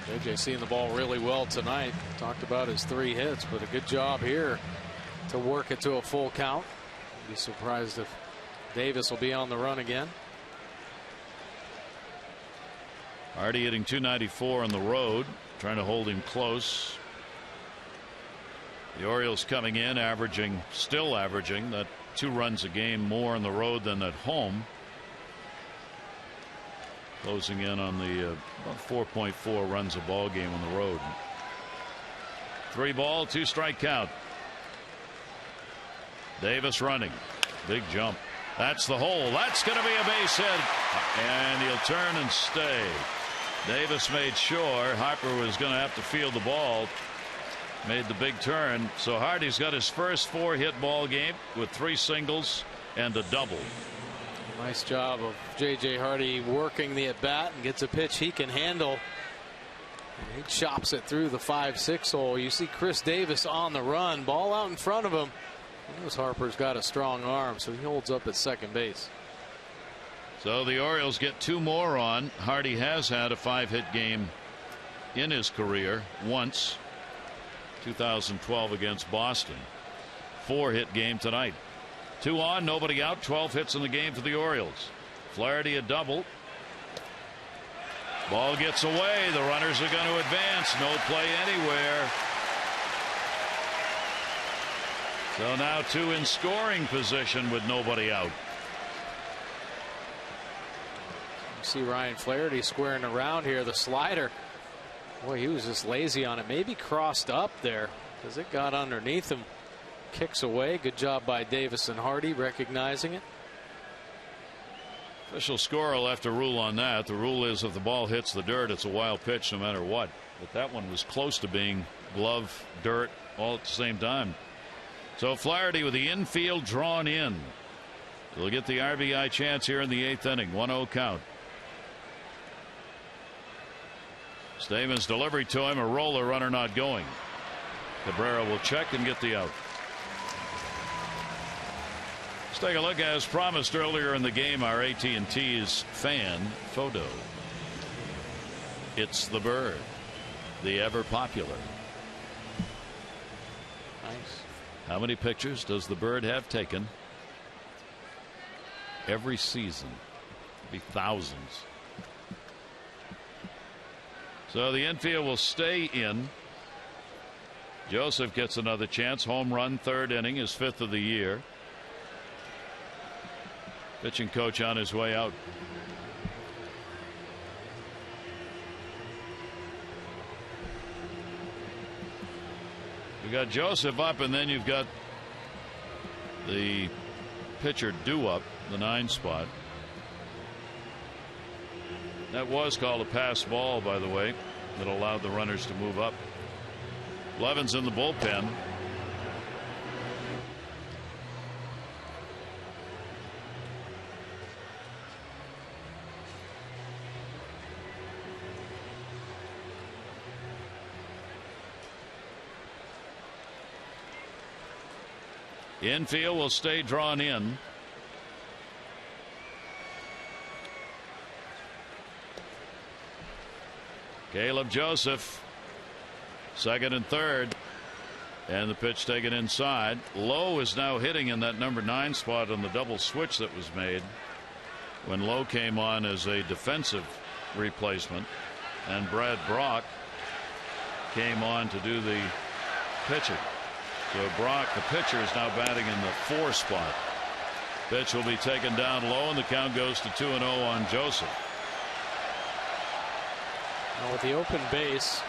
C: JJ seeing the ball really well tonight. Talked about his 3 hits, but a good job here to work it to a full count. I'd be surprised if Davis will be on the run again.
A: Hardy hitting .294 on the road, trying to hold him close. The Orioles coming in, still averaging that 2 runs a game more on the road than at home. Closing in on the about 4.4 runs a ball game on the road. 3-ball 2-strike count. Davis running, big jump. That's the hole. That's going to be a base hit, and he'll turn and stay. Davis made sure Harper was going to have to field the ball. Made the big turn. So Hardy's got his first 4-hit ball game with 3 singles and a double.
C: Nice job of J.J. Hardy working the at bat and gets a pitch he can handle. And he chops it through the 5-6 hole. You see Chris Davis on the run, ball out in front of him. He knows Harper's got a strong arm, so he holds up at second base.
A: So the Orioles get 2 more on. Hardy has had a 5-hit game in his career once. 2012 against Boston. 4-hit game tonight. 2 on, nobody out. 12 hits in the game for the Orioles. Flaherty a double. Ball gets away. The runners are going to advance. No play anywhere. So now 2 in scoring position with nobody out.
C: You see Ryan Flaherty squaring around here. The slider. Boy, he was just lazy on it. Maybe crossed up there because it got underneath him. Kicks away. Good job by Davis and Hardy recognizing it.
A: Official score will have to rule on that. The rule is if the ball hits the dirt, it's a wild pitch no matter what. But that one was close to being glove, dirt, all at the same time. So Flaherty with the infield drawn in. He'll get the RBI chance here in the 8th inning. 1-0 count. Stamens delivery to him. A roller, runner not going. Cabrera will check and get the out. Let's take a look, as promised earlier in the game, our AT&T's fan photo. It's the bird, the ever popular.
C: Nice.
A: How many pictures does the bird have taken every season? It'll be thousands. So the infield will stay in. Joseph gets another chance. Home run, 3rd inning, his 5th of the year. Pitching coach on his way out. You got Joseph up, and then you've got the pitcher due up, the 9 spot. That was called a pass ball, by the way, that allowed the runners to move up. Levin's in the bullpen. Infield will stay drawn in. Caleb Joseph, 2nd and 3rd, and the pitch taken inside. Lowe is now hitting in that number 9 spot on the double switch that was made when Lowe came on as a defensive replacement, and Brad Brock came on to do the pitching. So Brock, the pitcher, is now batting in the 4 spot. Pitch will be taken down low, and the count goes to 2-0 on Joseph.
C: Now with the open base,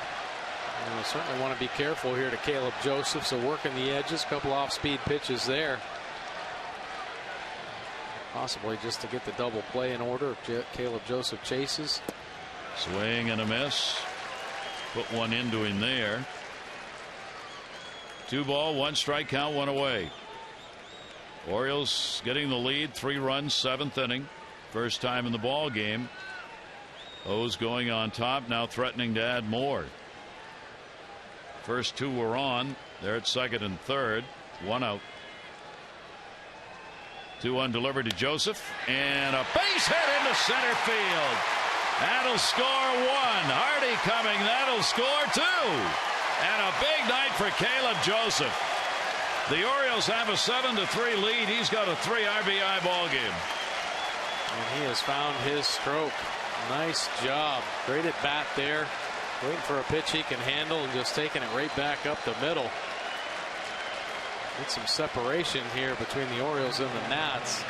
C: you certainly want to be careful here to Caleb Joseph. So working the edges, couple off-speed pitches there. Possibly just to get the double play in order if Caleb Joseph chases.
A: Swing and a miss. Put one into him there. 2 ball, 1 strike count, 1 away. Orioles getting the lead, 3 runs, 7th inning. First time in the ball game. O's going on top, now threatening to add more. First 2 were on. They're at 2nd and 3rd. 1 out. 2-1 delivered to Joseph, and a base hit into center field. That'll score 1. Hardy coming. That'll score 2. And a big night for Caleb Joseph. The Orioles have a 7-3 lead. He's got a 3 RBI ball game.
C: And he has found his stroke. Nice job. Great at bat there. Waiting for a pitch he can handle and just taking it right back up the middle. Get some separation here between the Orioles and the Nats.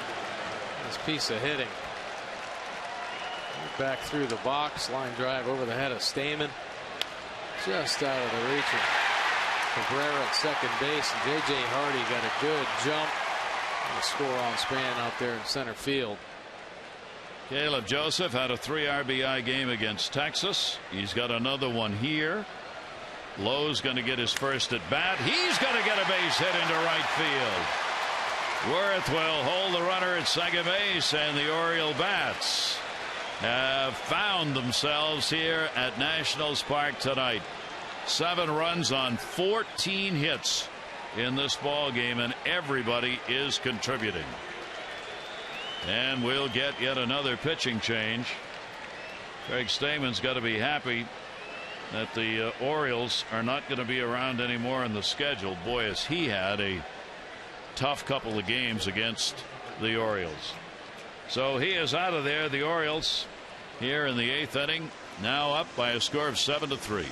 C: This piece of hitting. Back through the box. Line drive over the head of Stamen. Just out of the reach of Cabrera at second base. And J.J. Hardy got a good jump and a score on span out there in center field.
A: Caleb Joseph had a 3 RBI game against Texas. He's got another one here. Lowe's going to get his first at bat. He's going to get a base hit into right field. Worth will hold the runner at second base, and the Oriole bats have found themselves here at Nationals Park tonight. 7 runs on 14 hits in this ball game, and everybody is contributing. And we'll get yet another pitching change. Craig Stamen's got to be happy that the Orioles are not going to be around anymore in the schedule. Boy, has he had a tough couple of games against the Orioles. So he is out of there. The Orioles here in the 8th inning, now up by a score of 7-3.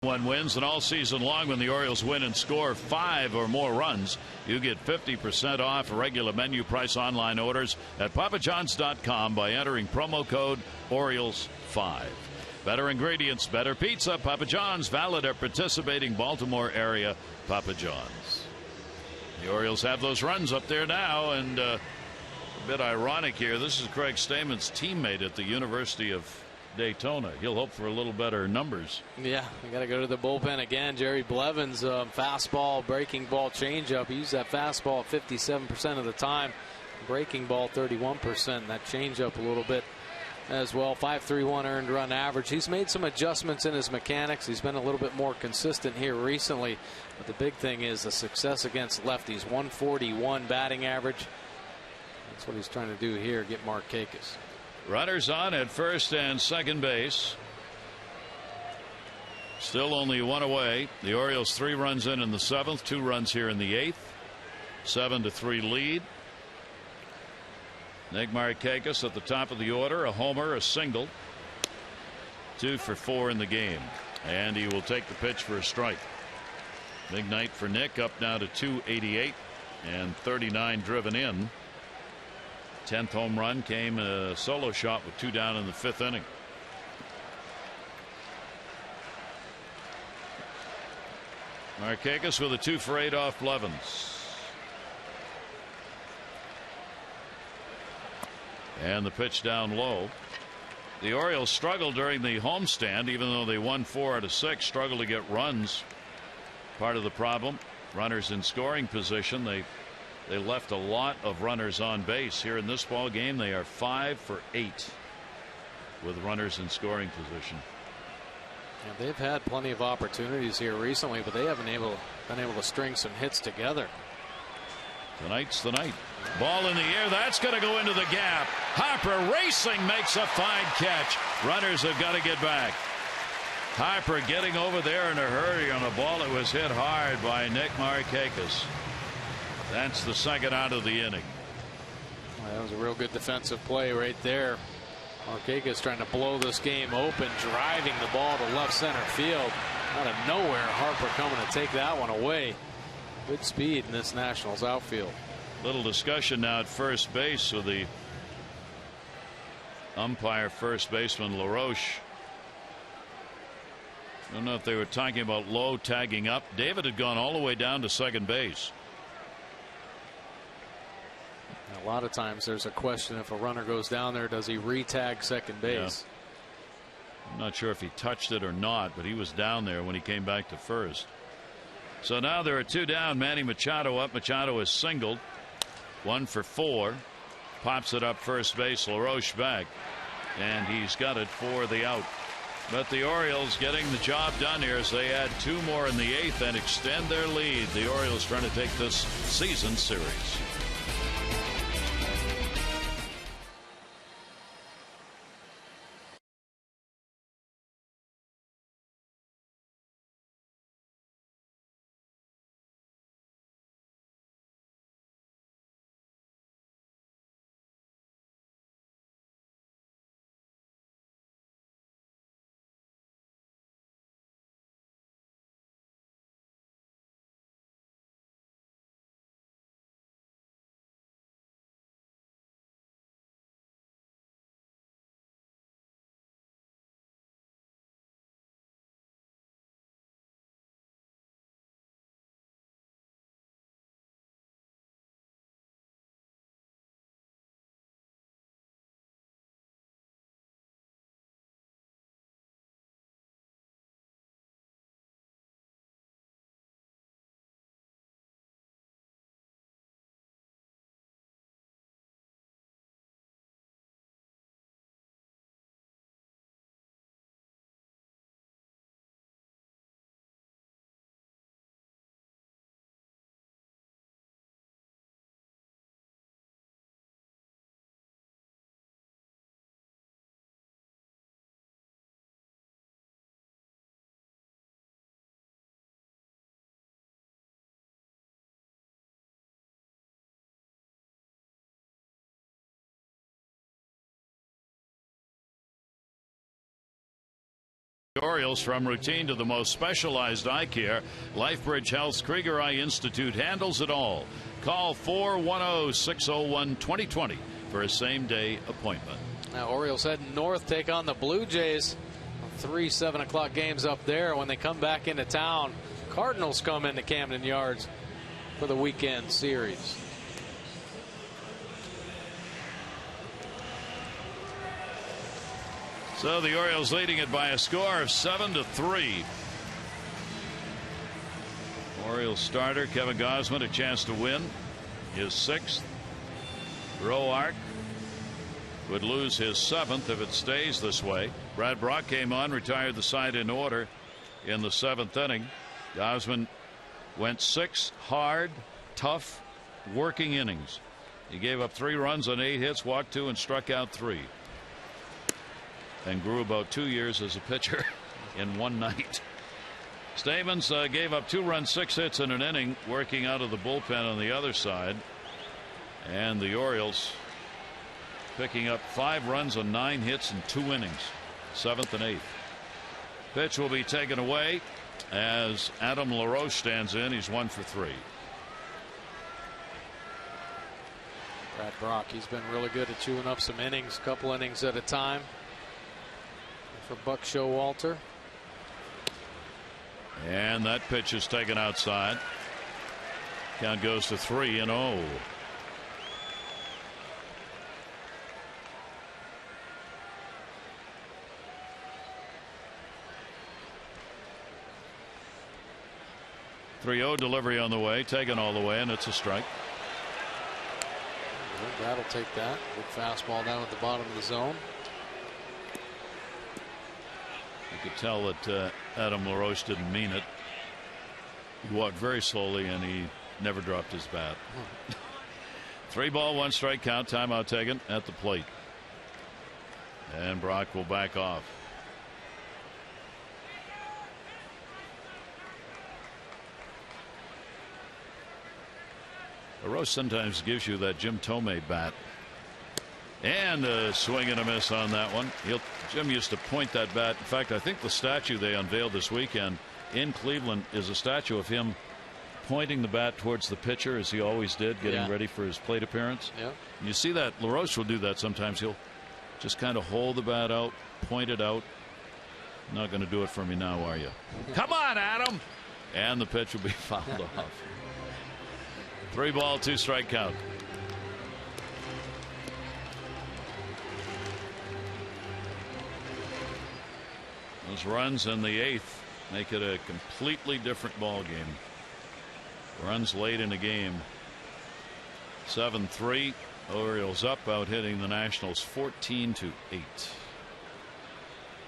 A: One wins, and all season long when the Orioles win and score 5 or more runs, you get 50% off regular menu price online orders at papajohns.com by entering promo code Orioles5. Better ingredients, better pizza. Papa John's, valid at participating Baltimore area Papa John's. The Orioles have those runs up there now, and a bit ironic here. This is Craig Stamon's teammate at the University of Daytona. He'll hope for a little better numbers.
C: Yeah, we got to go to the bullpen again. Jerry Blevins, fastball, breaking ball, changeup. He used that fastball 57% of the time, breaking ball 31%. That changeup a little bit as well. 5.31 earned run average. He's made some adjustments in his mechanics. He's been a little bit more consistent here recently. But the big thing is the success against lefties. 141 batting average. That's what he's trying to do here. Get Markakis.
A: Runners on at first and second base. Still only one away. The Orioles 3 runs in the 7th, 2 runs here in the 8th. 7-3 lead. Nick Markakis at the top of the order. A homer, a single. 2 for 4 in the game. And he will take the pitch for a strike. Big night for Nick, up now to 288 and 39 driven in. 10th home run came a solo shot with 2 down in the 5th inning. Markakis with a 2 for 8 off Blevins. And the pitch down low. The Orioles struggled during the homestand, even though they won 4 out of 6, struggled to get runs. Part of the problem, runners in scoring position. They left a lot of runners on base. Here in this ball game, they are 5 for 8 with runners in scoring position.
C: Yeah, they've had plenty of opportunities here recently, but they haven't been able to string some hits together.
A: Tonight's the night. Ball in the air. That's going to go into the gap. Harper racing, makes a fine catch. Runners have got to get back. Harper getting over there in a hurry on a ball that was hit hard by Nick Markakis. That's the second out of the inning.
C: Well, that was a real good defensive play right there. Markakis trying to blow this game open, driving the ball to left center field. Out of nowhere, Harper coming to take that one away. Good speed in this Nationals outfield.
A: Little discussion now at first base with the umpire, first baseman LaRoche. I don't know if they were talking about Lowe tagging up. David had gone all the way down to second base.
C: A lot of times there's a question, if a runner goes down there, does he re-tag second base?
A: Yeah. I'm not sure if he touched it or not, but he was down there when he came back to first. So now there are 2 down. Manny Machado up. Machado is singled. 1 for 4. Pops it up first base. LaRoche back, and he's got it for the out. But the Orioles getting the job done here as they add 2 more in the 8th and extend their lead. The Orioles trying to take this season series. Orioles from routine to the most specialized eye care. LifeBridge Health's Krieger Eye Institute handles it all. Call 410-601-2020 for a same-day appointment.
C: Now Orioles heading north, take on the Blue Jays. 3 7 o'clock games up there. When they come back into town, Cardinals come into Camden Yards for the weekend series.
A: So the Orioles leading it by a score of 7-3. Orioles starter Kevin Gausman a chance to win his 6th. Roark would lose his 7th if it stays this way. Brad Brock came on, retired the side in order in the 7th inning. Gausman went 6 hard, tough, working innings. He gave up 3 runs on 8 hits, walked 2, and struck out 3. And grew about 2 years as a pitcher in one night. Stamens gave up 2 runs, 6 hits in an inning, working out of the bullpen on the other side. And the Orioles picking up 5 runs on 9 hits in 2 innings, 7th and 8th. Pitch will be taken away as Adam LaRoche stands in. He's 1 for 3.
C: Brad Brock, he's been really good at chewing up some innings, a couple innings at a time. For Buck Showalter.
A: And that pitch is taken outside. Count goes to 3-0. Delivery on the way, taken all the way, and it's a strike.
C: That'll take that. Good fastball down at the bottom of the zone.
A: You could tell that Adam LaRoche didn't mean it. He walked very slowly and he never dropped his bat. 3 ball, 1 strike count. Timeout taken at the plate. And Brock will back off. LaRoche sometimes gives you that Jim Tomei bat. And a swing and a miss on that one. Jim used to point that bat. In fact, I think the statue they unveiled this weekend in Cleveland is a statue of him pointing the bat towards the pitcher, as he always did, getting ready for his plate appearance.
C: Yeah.
A: And you see that LaRoche will do that sometimes. He'll just kind of hold the bat out, point it out. Not going to do it for me now, are you? Come on, Adam! And the pitch will be fouled off. 3 ball, 2 strike count. Those runs in the 8th make it a completely different ball game. Runs late in the game 7-3. Orioles up, out hitting the Nationals 14-8.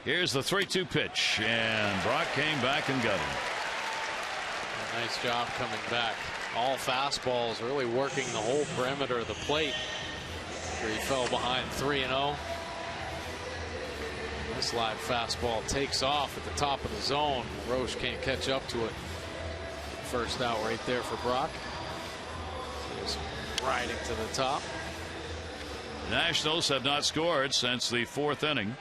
A: Here's the 3-2 pitch, and Brock came back and got him.
C: A nice job coming back. All fastballs, really working the whole perimeter of the plate. After he fell behind 3-0. This live fastball takes off at the top of the zone. Roche can't catch up to it. First out right there for Brock. He's riding to the top.
A: The Nationals have not scored since the 4th inning.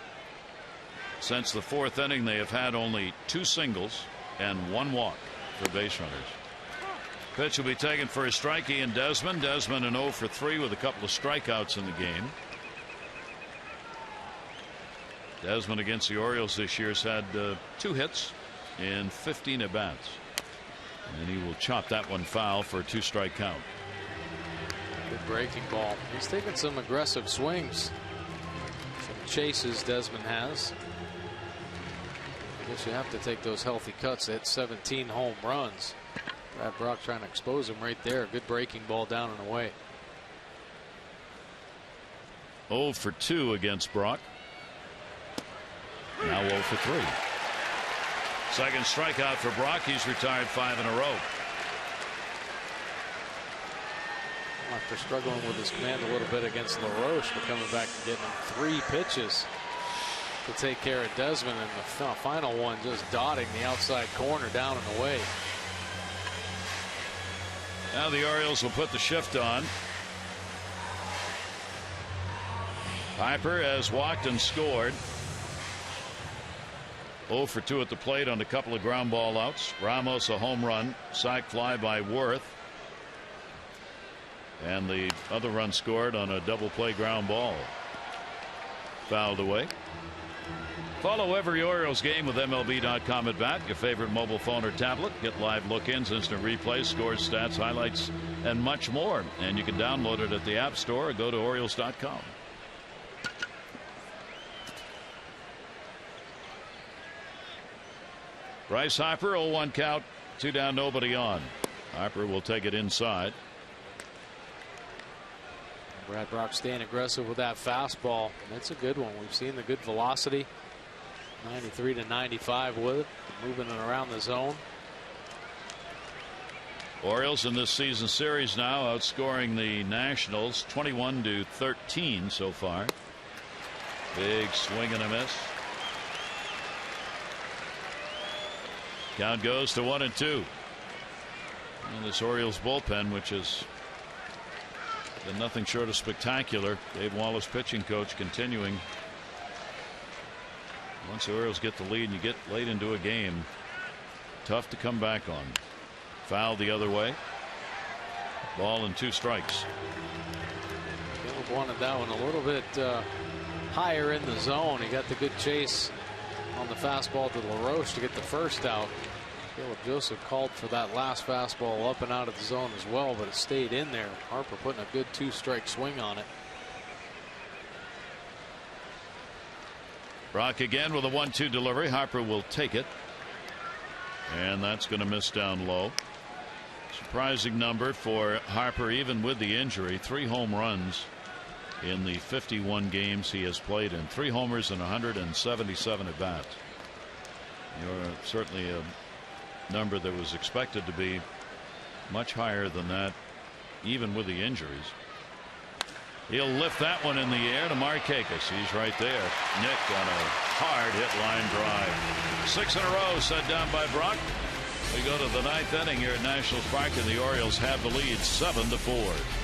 A: Since the 4th inning, they have had only 2 singles and 1 walk for base runners. Pitch will be taken for a strike. Ian Desmond. Desmond an 0 for 3 with a couple of strikeouts in the game. Desmond against the Orioles this year has had 2 hits in 15 at bats. And he will chop that one foul for a 2-strike count.
C: Good breaking ball. He's taking some aggressive swings. Some chases Desmond has. I guess you have to take those healthy cuts. At 17 home runs. Brad Brock trying to expose him right there. Good breaking ball down and away.
A: 0 for 2 against Brock. Now 0 for 3. Second strikeout for Brock. He's retired 5 in a row.
C: After struggling with his command a little bit against LaRoche, but coming back and getting him 3 pitches to take care of Desmond, and the final one just dotting the outside corner down and away.
A: Now the Orioles will put the shift on. Piper has walked and scored. 0 for 2 at the plate on a couple of ground ball outs. Ramos a home run. Sac fly by Worth. And the other run scored on a double play ground ball. Fouled away. Follow every Orioles game with MLB.com at bat. Your favorite mobile phone or tablet. Get live look-ins, instant replays, scores, stats, highlights, and much more. And you can download it at the App Store or go to Orioles.com. Bryce Harper, 0-1 count, 2 down, nobody on. Harper will take it inside.
C: Brad Brock staying aggressive with that fastball. That's a good one. We've seen the good velocity. 93 to 95 with it. Moving it around the zone.
A: Orioles in this season series now outscoring the Nationals 21-13 so far. Big swing and a miss. Count goes to 1-2. And this Orioles bullpen, which has been nothing short of spectacular. Dave Wallace, pitching coach, continuing. Once the Orioles get the lead and you get late into a game, tough to come back on. Foul the other way. Ball and 2 strikes.
C: Caleb wanted that one a little bit higher in the zone. He got the good chase on the fastball to LaRoche to get the first out. Caleb Joseph called for that last fastball up and out of the zone as well, but it stayed in there. Harper putting a good 2-strike swing on it.
A: Brock again with a 1-2 delivery. Harper will take it. And that's going to miss down low. Surprising number for Harper, even with the injury. 3 home runs in the 51 games he has played in. 3 homers and 177 at bats. You're certainly a number that was expected to be much higher than that, even with the injuries. He'll lift that one in the air to Markakis. He's right there. Nick on a hard hit line drive. 6 in a row set down by Brock. We go to the 9th inning here at Nationals Park, and the Orioles have the lead 7-4.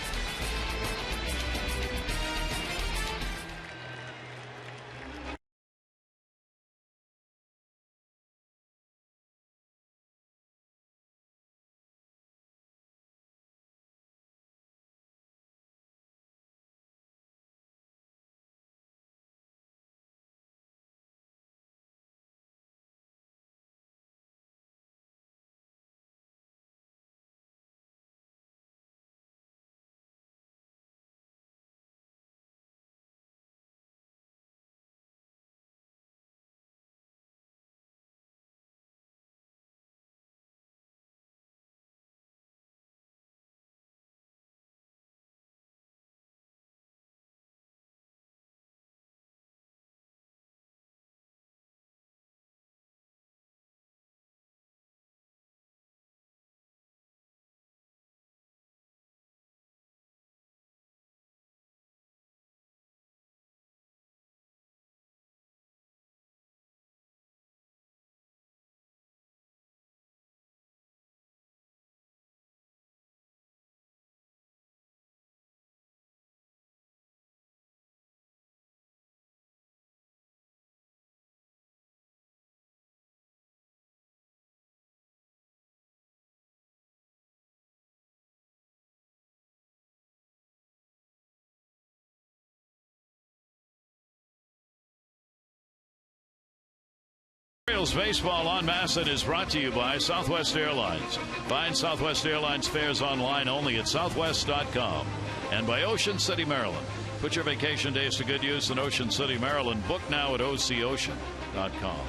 A: Orioles baseball on Masson is brought to you by Southwest Airlines. Find Southwest Airlines fares online only at southwest.com. And by Ocean City, Maryland. Put your vacation days to good use in Ocean City, Maryland. Book now at ococean.com.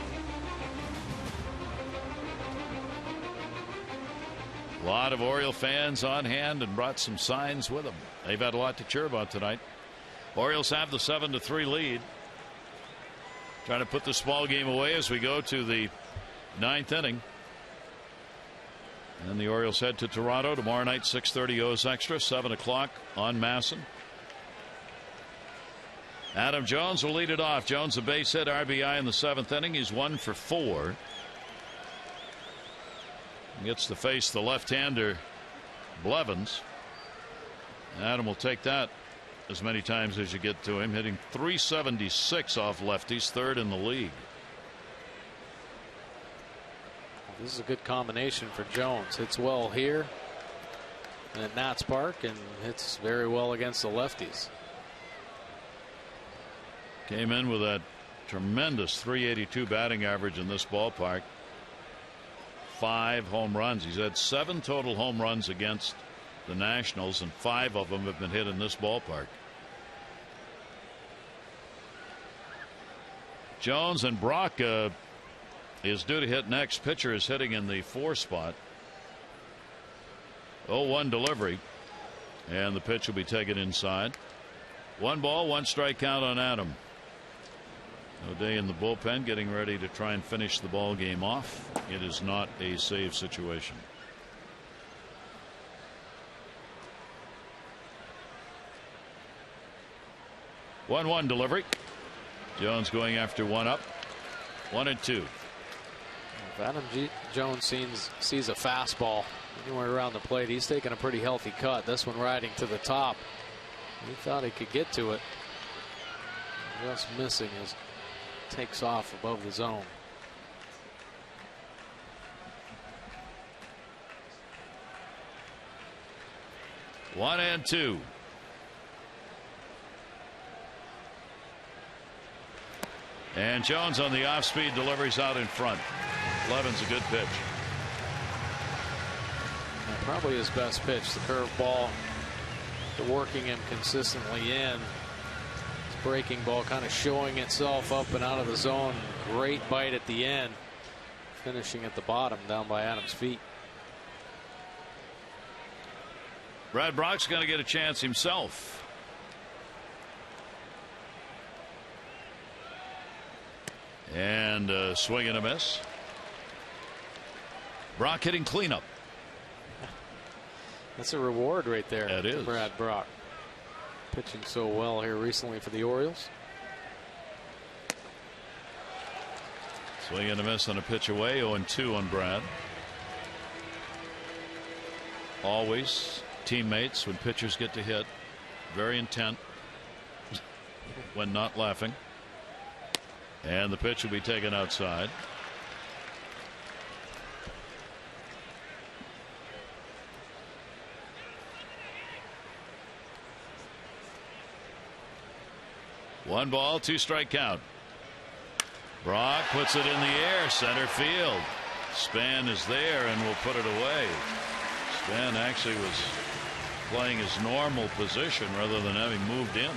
A: A lot of Oriole fans on hand and brought some signs with them. They've had a lot to cheer about tonight. Orioles have the 7-3 lead. Trying to put this ball game away as we go to the 9th inning. And the Orioles head to Toronto tomorrow night, 6:30 O's Extra, 7 o'clock on Masson. Adam Jones will lead it off. Jones a base hit, RBI in the 7th inning. He's 1 for 4. He gets to face the left-hander Blevins. Adam will take that as many times as you get to him, hitting .376 off lefties, 3rd in the league.
C: This is a good combination for Jones. Hits well here and at Nats Park, and hits very well against the lefties.
A: Came in with that tremendous .382 batting average in this ballpark. 5 home runs. He's had 7 total home runs against the Nationals, and 5 of them have been hit in this ballpark. Jones and Brock is due to hit next. Pitcher is hitting in the 4 spot. 0-1 delivery, and the pitch will be taken inside. 1 ball, 1 strike count on Adam. O'Day in the bullpen getting ready to try and finish the ball game off. It is not a save situation. One delivery. Jones going after 1 up. 1-2.
C: If Adam Jones sees a fastball anywhere around the plate, he's taking a pretty healthy cut. This one riding to the top. He thought he could get to it. Just missing as takes off above the zone.
A: One and 2. And Jones on the off speed delivers out in front. Levin's a good pitch.
C: And probably his best pitch, the curveball, working him consistently in. His breaking ball kind of showing itself up and out of the zone. Great bite at the end, finishing at the bottom down by Adams' feet.
A: Brad Brock's going to get a chance himself. And a swing and a miss. Brock hitting cleanup.
C: That's a reward right there.
A: That is.
C: Brad Brock pitching so well here recently for the Orioles.
A: Swing and a miss on a pitch away. 0-2 on Brad. Always teammates when pitchers get to hit. Very intent when not laughing. And the pitch will be taken outside. One ball, 2 strike count. Brock puts it in the air, center field. Span is there and will put it away. Span actually was playing his normal position rather than having moved in.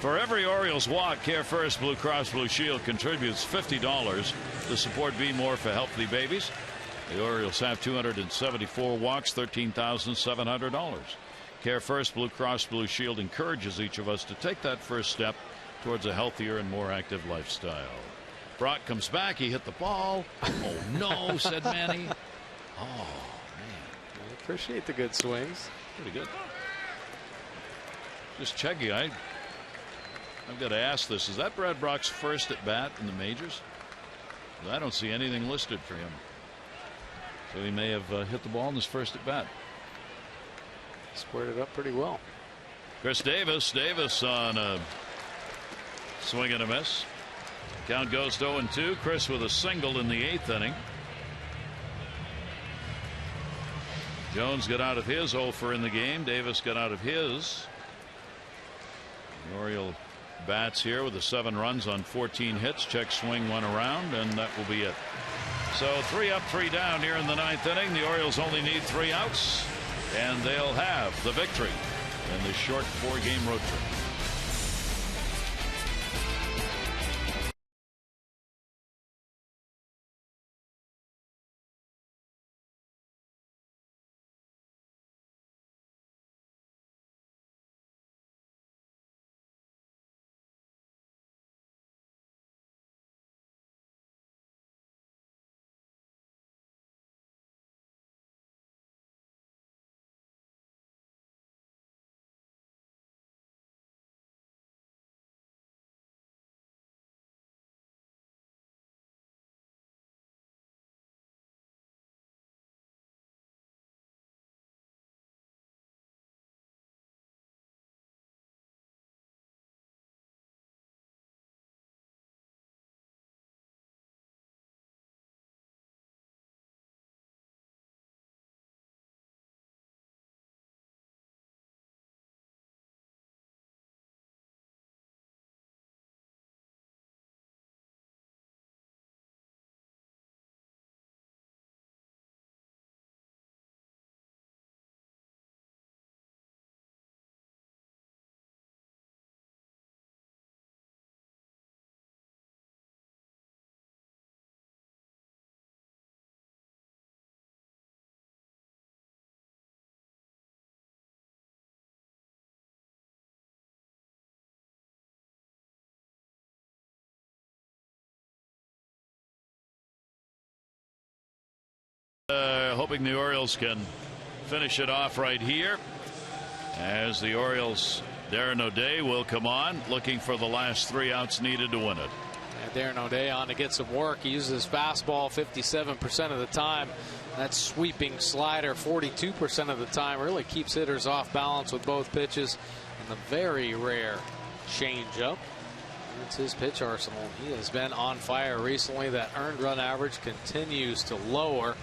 A: For every Orioles walk, Care First Blue Cross Blue Shield contributes $50 to support Be More for Healthy Babies. The Orioles have 274 walks, $13,700. Care First Blue Cross Blue Shield encourages each of us to take that first step towards a healthier and more active lifestyle. Brock comes back. He hit the ball. Oh, no, said Manny. Oh, man.
C: I appreciate the good swings.
A: Pretty good. Just checking. I've got to ask this. Is that Brad Brock's first at bat in the majors? I don't see anything listed for him. So he may have hit the ball in his first at bat.
C: Squared it up pretty well.
A: Chris Davis. Davis on a swing and a miss. Count goes to 0-2. Chris with a single in the 8th inning. Jones got out of his 0 for in the game. Davis got out of his. The Oriole bats here with the 7 runs on 14 hits. Check swing, 1 around, and that will be it. So 3 up, 3 down here in the 9th inning. The Orioles only need 3 outs, and they'll have the victory in this short 4-game road trip. Hoping the Orioles can finish it off right here, as the Orioles, Darren O'Day will come on looking for the last 3 outs needed to win it.
C: And Darren O'Day on to get some work. He uses his fastball 57% of the time. That sweeping slider 42% of the time. Really keeps hitters off balance with both pitches, and the very rare changeup. It's his pitch arsenal. He has been on fire recently. That earned run average continues to lower,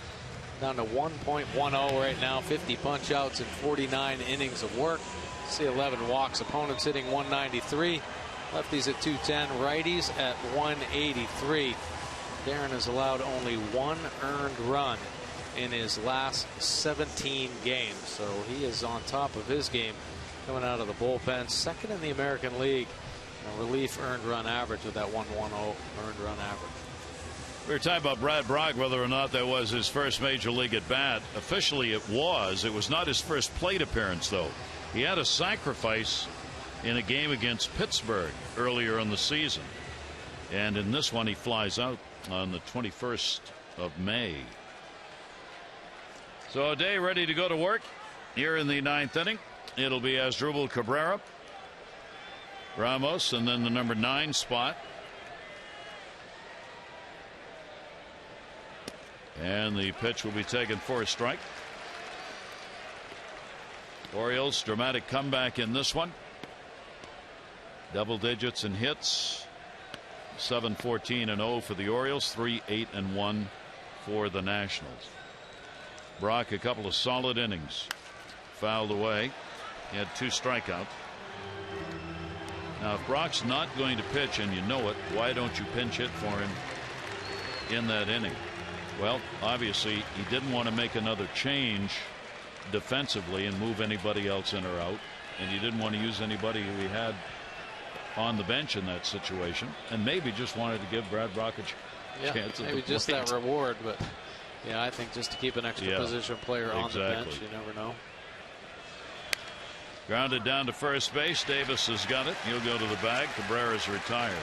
C: down to 1.10 right now. 50 punch outs in 49 innings of work. See 11 walks. Opponents hitting 193. Lefties at 210. Righties at 183. Darren has allowed only 1 earned run in his last 17 games. So he is on top of his game coming out of the bullpen. Second in the American League. A relief earned run average with that 110 earned run average.
A: We were talking about Brad Brach, whether or not that was his first major league at bat. Officially it was. It was not his first plate appearance, though. He had a sacrifice in a game against Pittsburgh earlier in the season. And in this one he flies out on the 21st of May. So O'Day ready to go to work here in the 9th inning. It'll be Asdrubal Cabrera, Ramos, and then the number 9 spot. And the pitch will be taken for a strike. Orioles dramatic comeback in this one. Double digits in hits. 7-14-0 for the Orioles. 3-8-1 for the Nationals. Brach a couple of solid innings. Fouled away. He had 2 strikeouts. Now if Brock's not going to pitch and you know it, why don't you pinch hit for him in that inning? Well, obviously he didn't want to make another change defensively and move anybody else in or out, and he didn't want to use anybody who he had on the bench in that situation, and maybe just wanted to give Brad Brach a chance at
C: maybe just that reward. But yeah, I think just to keep an extra position player on the bench, you never know.
A: Grounded down to first base. Davis has got it. He'll go to the bag. Cabrera's retired.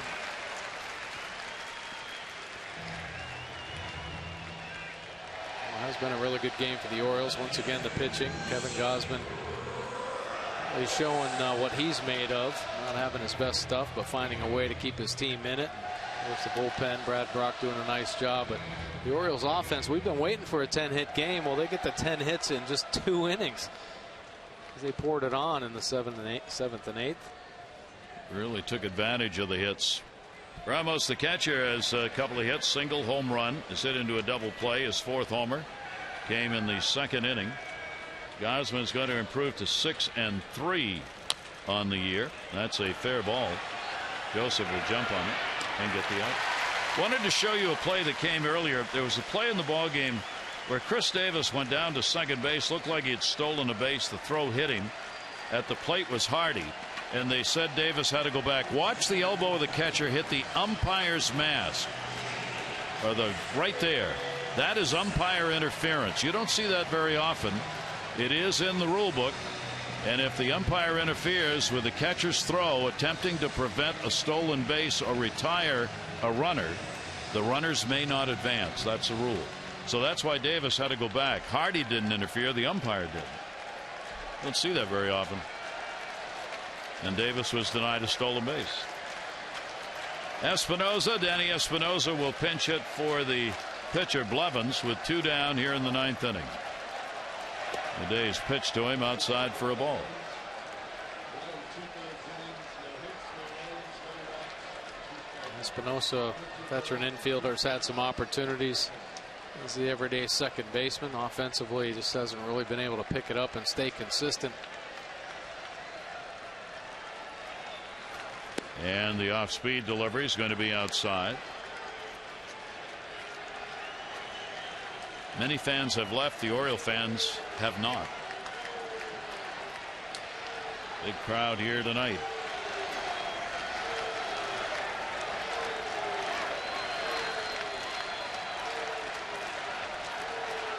C: Well, has been a really good game for the Orioles. Once again, the pitching. Kevin Gausman is showing what he's made of. Not having his best stuff, but finding a way to keep his team in it. There's the bullpen. Brad Brach doing a nice job. But the Orioles offense, we've been waiting for a 10-hit game. Well, they get the 10 hits in just 2 innings. They poured it on in the 7th and 8th.
A: Really took advantage of the hits. Ramos, the catcher, has a couple of hits. Single, home run. Is hit into a double play. His 4th homer came in the 2nd inning. Gausman is going to improve to 6-3 on the year. That's a fair ball. Joseph will jump on it and get the out. Wanted to show you a play that came earlier. There was a play in the ball game where Chris Davis went down to second base, looked like he had stolen a base. The throw hit him. At the plate was Hardy, and they said Davis had to go back. Watch the elbow of the catcher hit the umpire's mask, or right there. That is umpire interference. You don't see that very often. It is in the rule book, and if the umpire interferes with the catcher's throw attempting to prevent a stolen base or retire a runner, the runners may not advance. That's the rule. So that's why Davis had to go back. Hardy didn't interfere. The umpire did. Don't see that very often. And Davis was denied a stolen base. Espinosa, Danny Espinosa will pinch hit for the pitcher Blevins with 2 down here in the 9th inning. The Days pitch to him outside for a ball.
C: Espinosa, veteran infielder, has had some opportunities as the everyday second baseman. Offensively, he just hasn't really been able to pick it up and stay consistent.
A: And the off-speed delivery is going to be outside. Many fans have left. The Oriole fans have not. Big crowd here tonight.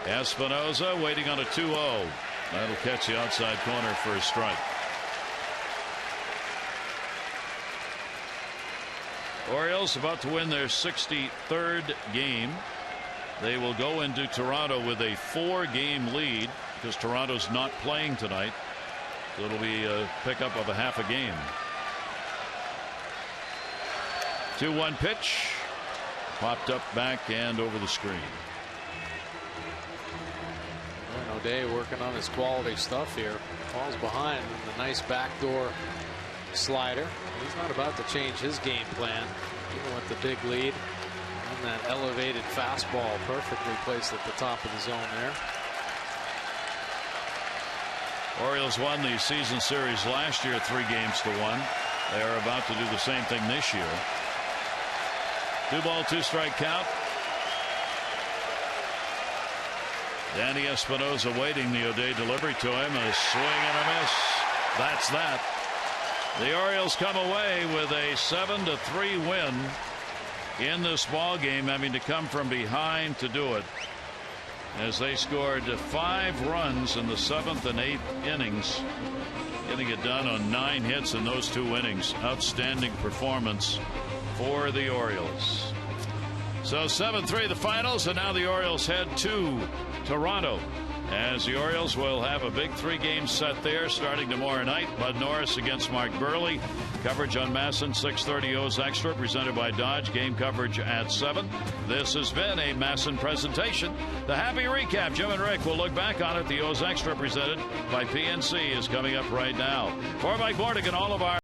A: Espinosa waiting on a 2-0. That'll catch the outside corner for a strike. Orioles about to win their 63rd game. They will go into Toronto with a 4-game lead because Toronto's not playing tonight. So it'll be a pickup of a half a game. 2-1 pitch. Popped up back and over the screen.
C: O'Day working on his quality stuff here. Falls behind the nice backdoor slider. He's not about to change his game plan even with the big lead. And that elevated fastball perfectly placed at the top of the zone there.
A: Orioles won the season series last year 3-1. They are about to do the same thing this year. 2-ball 2-strike count. Danny Espinosa waiting the O'Day delivery to him. A swing and a miss. That's that. The Orioles come away with a 7-3 win in this ball game, having to come from behind to do it, as they scored 5 runs in the 7th and 8th innings, getting it done on 9 hits in those 2 innings. Outstanding performance for the Orioles. So 7-3 the finals, and now the Orioles head to Toronto, as the Orioles will have a big 3-game set there starting tomorrow night. Bud Norris against Mark Burley. Coverage on MASN 6:30 O's Extra, presented by Dodge. Game coverage at 7. This has been a MASN presentation. The Happy Recap. Jim and Rick will look back on it. The O's Extra, presented by PNC, is coming up right now. For Mike Bordick and all of our